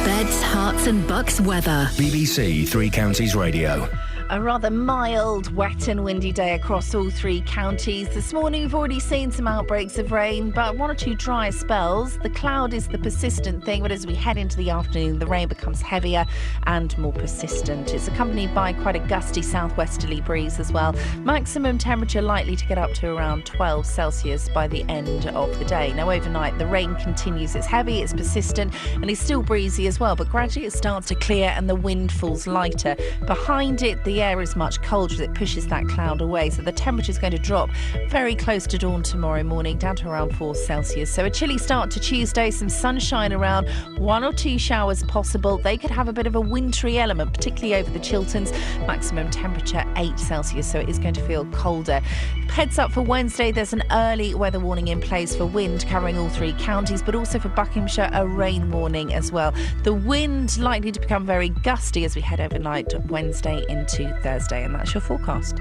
Beds, Herts and Bucks weather. BBC Three Counties Radio. A rather mild, wet and windy day across all three counties. This morning we've already seen some outbreaks of rain, but one or two dry spells. The cloud is the persistent thing, but as we head into the afternoon, the rain becomes heavier and more persistent. It's accompanied by quite a gusty southwesterly breeze as well. Maximum temperature likely to get up to around 12 Celsius by the end of the day. Now overnight the rain continues. It's heavy, it's persistent, and it's still breezy as well, but gradually it starts to clear and the wind falls lighter. Behind it, the air is much colder as it pushes that cloud away, so the temperature is going to drop very close to dawn tomorrow morning, down to around 4 Celsius. So a chilly start to Tuesday, some sunshine around, 1 or 2 showers possible. They could have a bit of a wintry element, particularly over the Chilterns. Maximum temperature 8 Celsius, so it is going to feel colder. Heads up for Wednesday, there's an early weather warning in place for wind covering all three counties, but also for Buckinghamshire a rain warning as well. The wind likely to become very gusty as we head overnight Wednesday into Thursday, and that's your forecast.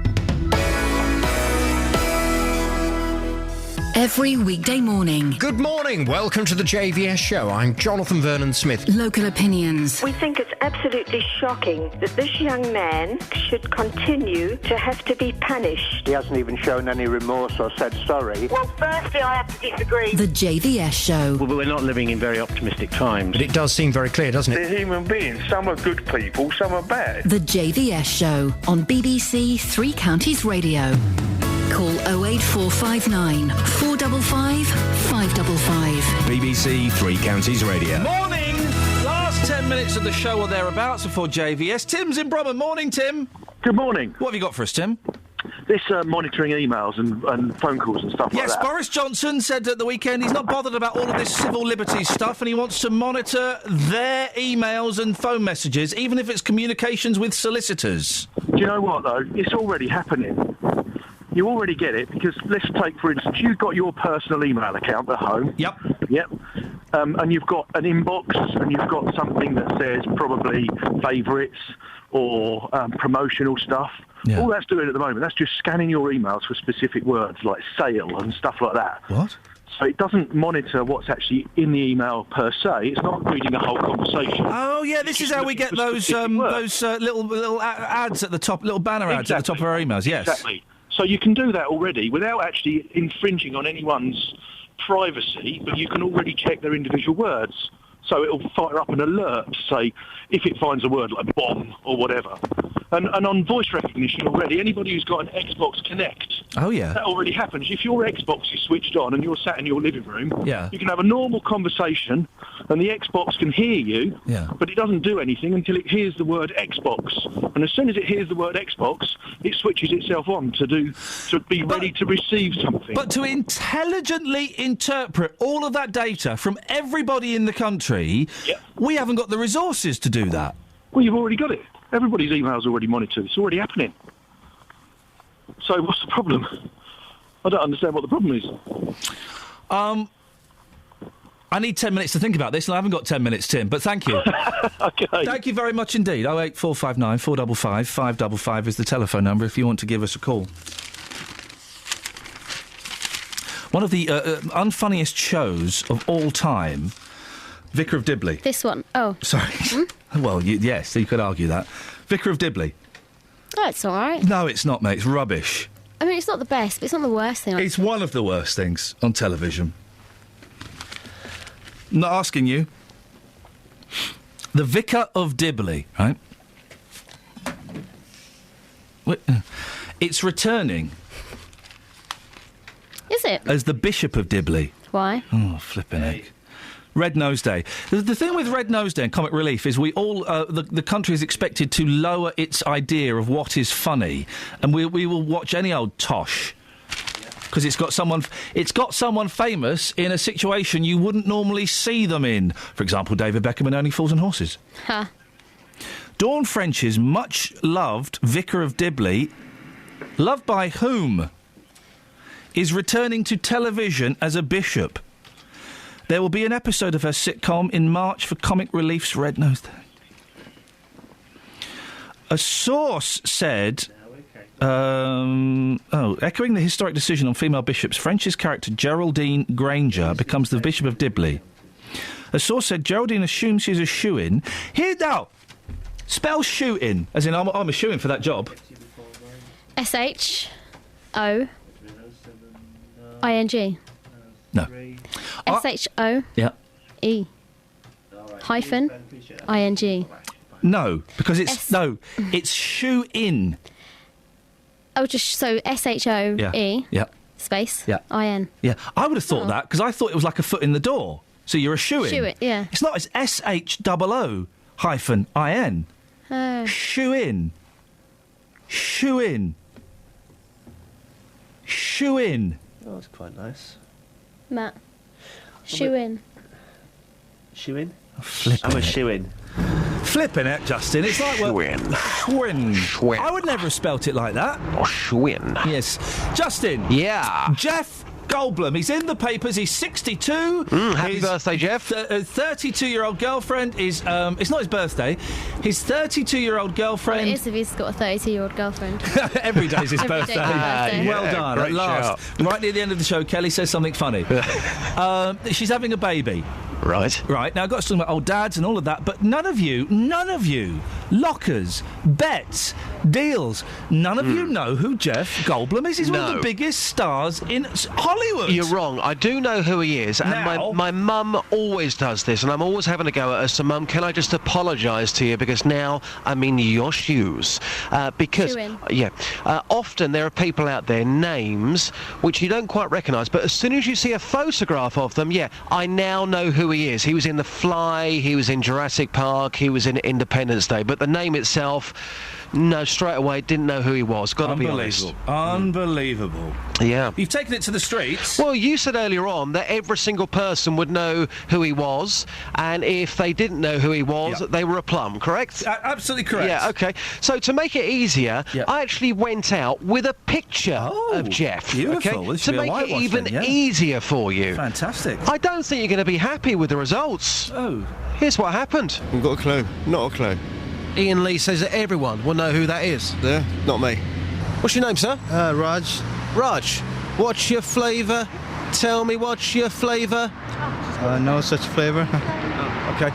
Every weekday morning. Good morning. Welcome to the JVS show. I'm Jonathan Vernon Smith. Local opinions. We think it's absolutely shocking that this young man should continue to have to be punished. He hasn't even shown any remorse or said sorry. Well, firstly, I have to disagree. The JVS show. Well, we're not living in very optimistic times. But it does seem very clear, doesn't it? They're human beings. Some are good people, some are bad. The JVS show on BBC Three Counties Radio. Call 08459 455 555. BBC Three Counties Radio. Morning! Last 10 minutes of the show or thereabouts before JVS. Tim's in Bromham. Morning, Tim. Good morning. What have you got for us, Tim? This monitoring emails and phone calls and stuff like that. Yes, Boris Johnson said at the weekend he's not bothered about all of this civil liberties stuff and he wants to monitor their emails and phone messages, even if it's communications with solicitors. Do you know what, though? It's already happening. You already get it, because let's take, for instance, you've got your personal email account at home. Yep. And you've got an inbox, and you've got something that says probably favourites or promotional stuff. Yeah. All that's doing at the moment, that's just scanning your emails for specific words like sale and stuff like that. What? So it doesn't monitor what's actually in the email per se. It's not reading a whole conversation. Oh yeah, this is how we get those little ads at the top, little banner ads at the top of our emails. Yes, exactly. So you can do that already without actually infringing on anyone's privacy, but you can already check their individual words. So it'll fire up an alert to say if it finds a word like bomb or whatever. And on voice recognition already, anybody who's got an Xbox Connect, that already happens. If your Xbox is switched on and you're sat in your living room, you can have a normal conversation and the Xbox can hear you, but it doesn't do anything until it hears the word Xbox. And as soon as it hears the word Xbox, it switches itself on to be ready to receive something. But to intelligently interpret all of that data from everybody in the country, we haven't got the resources to do that. Well, you've already got it. Everybody's email's already monitored. It's already happening. So what's the problem? I don't understand what the problem is. I need 10 minutes to think about this, and I haven't got 10 minutes, Tim, but thank you. OK. Thank you very much indeed. 08459 455 555 is the telephone number if you want to give us a call. One of the unfunniest shows of all time, Vicar of Dibley. This one. Oh. Sorry. Well, yes, you could argue that. Vicar of Dibley. Oh, it's all right. No, it's not, mate. It's rubbish. I mean, it's not the best, but it's not the worst thing. It's one of the worst things on television. Not asking you. The Vicar of Dibley, right? It's returning. Is it? As the Bishop of Dibley. Why? Oh, flipping heck. Red Nose Day. The thing with Red Nose Day and Comic Relief is we all, the country is expected to lower its idea of what is funny, and we will watch any old tosh. Because it's got someone famous in a situation you wouldn't normally see them in. For example, David Beckham in Only Fools and Horses. Huh. Dawn French's much-loved Vicar of Dibley, loved by whom, is returning to television as a bishop. There will be an episode of her sitcom in March for Comic Relief's Red Nose Day. A source said... echoing the historic decision on female bishops, French's character Geraldine Granger becomes the Bishop of Dibley. A source said Geraldine assumes she's a shoo-in. Here now, spell shoo-in, as in I'm a shoo-in for that job. S-H-O-I-N-G. No. S-H-O. Yeah. E. Hyphen. I-N-G. No, because it's it's shoe-in. Oh, just so S-H-O-E. Yeah. Space. Yeah. I-N. Yeah. I would have thought that, because I thought it was like a foot in the door. So you're a shoe-in. Shoe-in, yeah. It's not, it's S-H-O-O-hyphen-I-N. Oh. Shoe-in. Shoe-in. Shoe-in. Oh, that's quite nice. Matt. Shoe-in. Shoe-in? Flipping I'm a shoe-in. Flipping it, Justin. It's like... Schwinn. I would never have spelt it like that. Or Schwinn. Yes. Justin. Yeah. Jeff Goldblum. He's in the papers. He's 62. Happy birthday, Jeff. 32-year-old girlfriend is... it's not his birthday. His 32-year-old girlfriend... Well, it is if he's got a 32-year-old girlfriend. Every day's his Every birthday. day's his birthday. Well done. At last. Right near the end of the show, Kelly says something funny. She's having a baby. Right. Right. Now, I've got to talk about old dads and all of that, but none of you, lockers, bets, deals, none of you know who Jeff Goldblum is. He's one of the biggest stars in Hollywood. You're wrong. I do know who he is, and my mum always does this, and I'm always having a go at her. So, Mum, can I just apologise to you, because now I'm in your shoes. Because, often there are people out there, names, which you don't quite recognise, but as soon as you see a photograph of them, I now know who he is. He was in The Fly, he was in Jurassic Park, he was in Independence Day, but the name itself, no, straight away, didn't know who he was. Got to be honest. Unbelievable. Yeah. You've taken it to the streets. Well, you said earlier on that every single person would know who he was, and if they didn't know who he was, they were a plum, correct? Absolutely correct. Yeah, OK. So to make it easier, I actually went out with a picture of Jeff. Beautiful. Okay? To make it even easier for you. Fantastic. I don't think you're going to be happy with the results. Oh. Here's what happened. I've got a clue. Not a clue. Iain Lee says that everyone will know who that is. Yeah, not me. What's your name, sir? Raj. Raj, what's your flavour? Tell me what's your flavour? No such flavour. OK.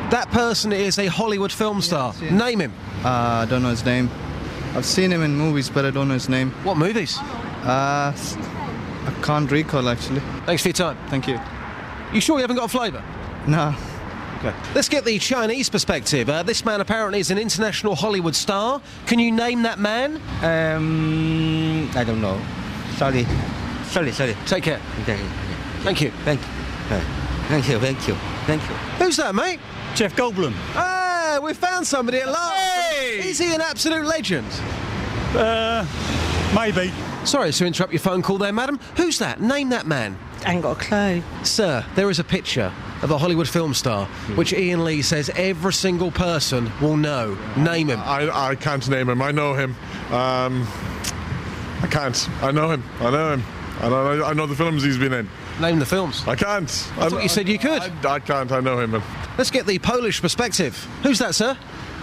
That person is a Hollywood film star. Name him. I don't know his name. I've seen him in movies, but I don't know his name. What movies? I can't recall, actually. Thanks for your time. Thank you. You sure you haven't got a flavour? No. Okay. Let's get the Chinese perspective. This man apparently is an international Hollywood star. Can you name that man? I don't know. Sorry. Take care. Thank you. Who's that, mate? Jeff Goldblum. Ah, we found somebody at last. Hey! Is he an absolute legend? Maybe. Sorry to interrupt your phone call there, madam. Who's that? Name that man. Ain't got a clue. Sir, there is a picture of a Hollywood film star, which Iain Lee says every single person will know. Name him. I can't name him. I know him. I can't. I know him. I know the films he's been in. name the films. I can't. I thought you said you could. I can't. I know him. Let's get the Polish perspective. Who's that, sir?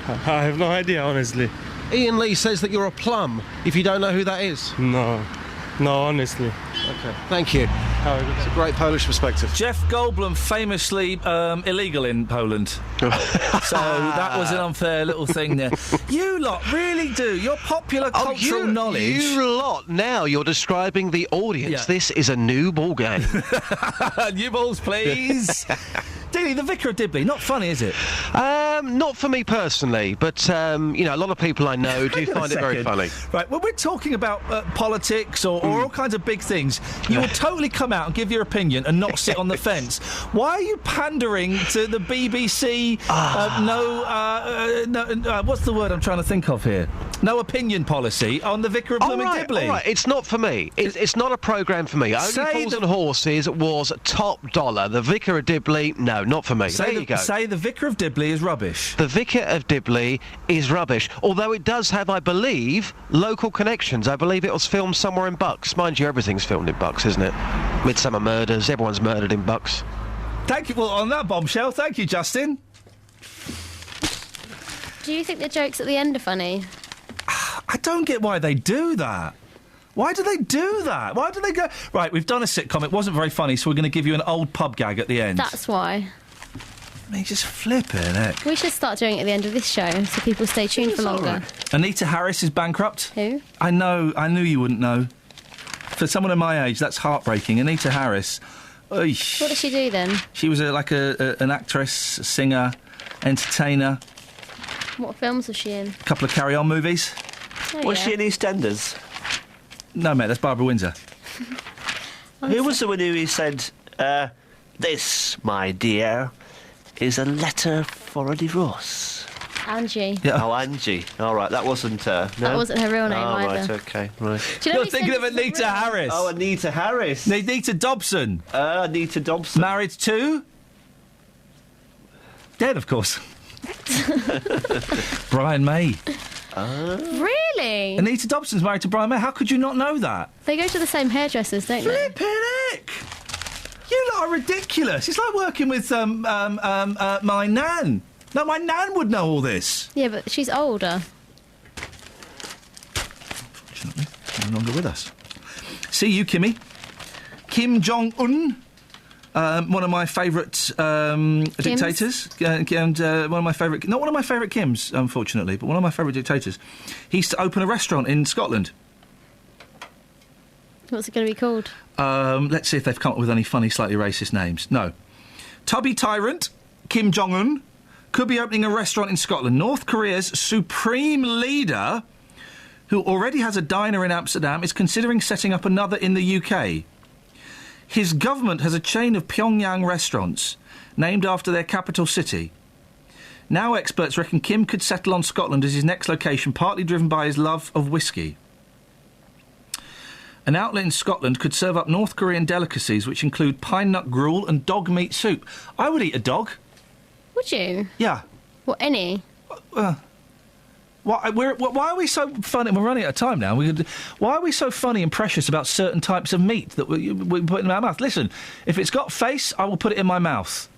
I have no idea, honestly. Iain Lee says that you're a plum if you don't know who that is. No, honestly. Okay, thank you. It's a great Polish perspective. Jeff Goldblum famously illegal in Poland. So that was an unfair little thing there. You lot really do. Your popular cultural knowledge. You lot, now you're describing the audience. Yeah. This is a new ball game. New balls, please. Dealey, the Vicar of Dibley, not funny, is it? Not for me personally, but, a lot of people I know do find it very funny. Right, when we're talking about politics or all kinds of big things, you will totally come out and give your opinion and not sit on the fence. Why are you pandering to the BBC, what's the word I'm trying to think of here? No opinion policy on the Vicar of Blooming Dibley? All right, it's not for me. It's not a programme for me. Only Fools and Horses was top dollar. The Vicar of Dibley, no, not for me. There you go. Say the Vicar of Dibley is rubbish. The Vicar of Dibley is rubbish, although it does have, I believe, local connections. I believe it was filmed somewhere in Bucks. Mind you, everything's filmed in Bucks, isn't it? Midsummer Murders, everyone's murdered in Bucks. Thank you. Well, on that bombshell, thank you, Justin. Do you think the jokes at the end are funny? I don't get why they do that. Why do they do that? Why do they go... Right, we've done a sitcom. It wasn't very funny, so we're going to give you an old pub gag at the end. That's why. I mean, just flip it, innit? We should start doing it at the end of this show so people stay tuned for longer. Right. Anita Harris is bankrupt. Who? I knew you wouldn't know. For someone of my age, that's heartbreaking. Anita Harris. Oish. What did she do then? She was an actress, singer, entertainer. What films was she in? A couple of Carry On movies. Was she in EastEnders? No, mate, that's Barbara Windsor. Who was the one who said, this, my dear, is a letter for a divorce? Angie. Yeah. Oh, Angie. All right, that wasn't her. No? That wasn't her real name either. Right, OK, right. You're thinking of Anita Harris. Oh, Anita Harris. Anita Dobson. Anita Dobson. Married to... Dead, of course. Brian May. Really? Anita Dobson's married to Brian May. How could you not know that? They go to the same hairdressers, don't they? Flippin' heck! You lot are ridiculous. It's like working with my nan. No, my nan would know all this. Yeah, but she's older. Unfortunately, no longer with us. See you, Kimmy. Kim Jong-un. One of my favourite dictators, and one of my favourite... Not one of my favourite Kims, unfortunately, but one of my favourite dictators. He used to open a restaurant in Scotland. What's it going to be called? Let's see if they've come up with any funny, slightly racist names. No. Tubby Tyrant, Kim Jong-un, could be opening a restaurant in Scotland. North Korea's supreme leader, who already has a diner in Amsterdam, is considering setting up another in the UK. His government has a chain of Pyongyang restaurants named after their capital city. Now experts reckon Kim could settle on Scotland as his next location, partly driven by his love of whiskey. An outlet in Scotland could serve up North Korean delicacies which include pine nut gruel and dog meat soup. I would eat a dog. Would you? Yeah. What, any? Why are we so funny? We're running out of time now. Why are we so funny and precious about certain types of meat that we put in our mouth? Listen, if it's got face, I will put it in my mouth.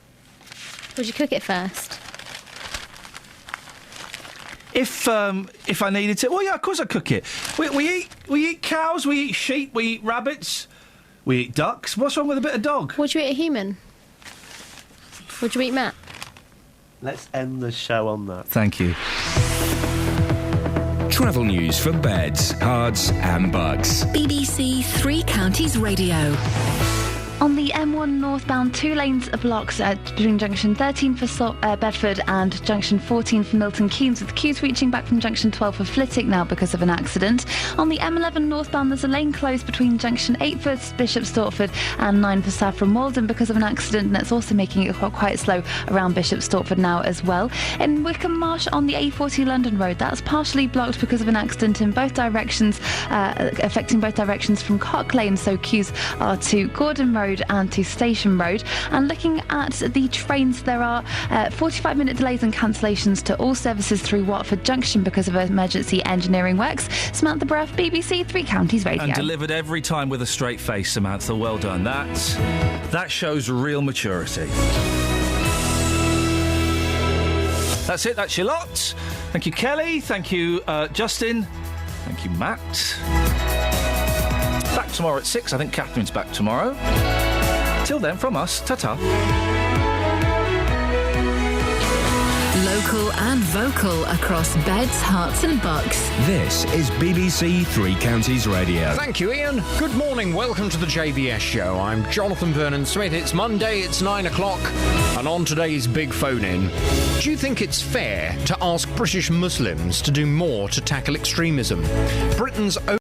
Would you cook it first? If I needed to, well, yeah, of course I cook it. We eat cows, we eat sheep, we eat rabbits, we eat ducks. What's wrong with a bit of dog? Would you eat a human? Would you eat Matt? Let's end the show on that. Thank you. Travel news for beds, cards and bugs. BBC Three Counties Radio. On the M1 northbound, 2 lanes are blocked between junction 13 for Bedford and junction 14 for Milton Keynes, with queues reaching back from junction 12 for Flitwick now because of an accident. On the M11 northbound, there's a lane closed between junction 8 for Bishop Stortford and 9 for Saffron Walden because of an accident, and it's also making it quite slow around Bishop Stortford now as well. In Wickham Marsh on the A40 London Road, that's partially blocked because of an accident in both directions, affecting both directions from Cock Lane, so queues are to Gordon Road Road and to Station Road. And looking at the trains, there are 45-minute delays and cancellations to all services through Watford Junction because of emergency engineering works. Samantha Bruff, BBC Three Counties Radio. And delivered every time with a straight face, Samantha. Well done. That shows real maturity. That's it. That's your lot. Thank you, Kelly. Thank you, Justin. Thank you, Matt. Back tomorrow at 6. I think Catherine's back tomorrow. Till then, from us, ta-ta. Local and vocal across beds, hearts and bucks. This is BBC Three Counties Radio. Thank you, Ian. Good morning. Welcome to the JVS show. I'm Jonathan Vernon-Smith. It's Monday, it's 9 o'clock. And on today's big phone-in, do you think it's fair to ask British Muslims to do more to tackle extremism? Britain's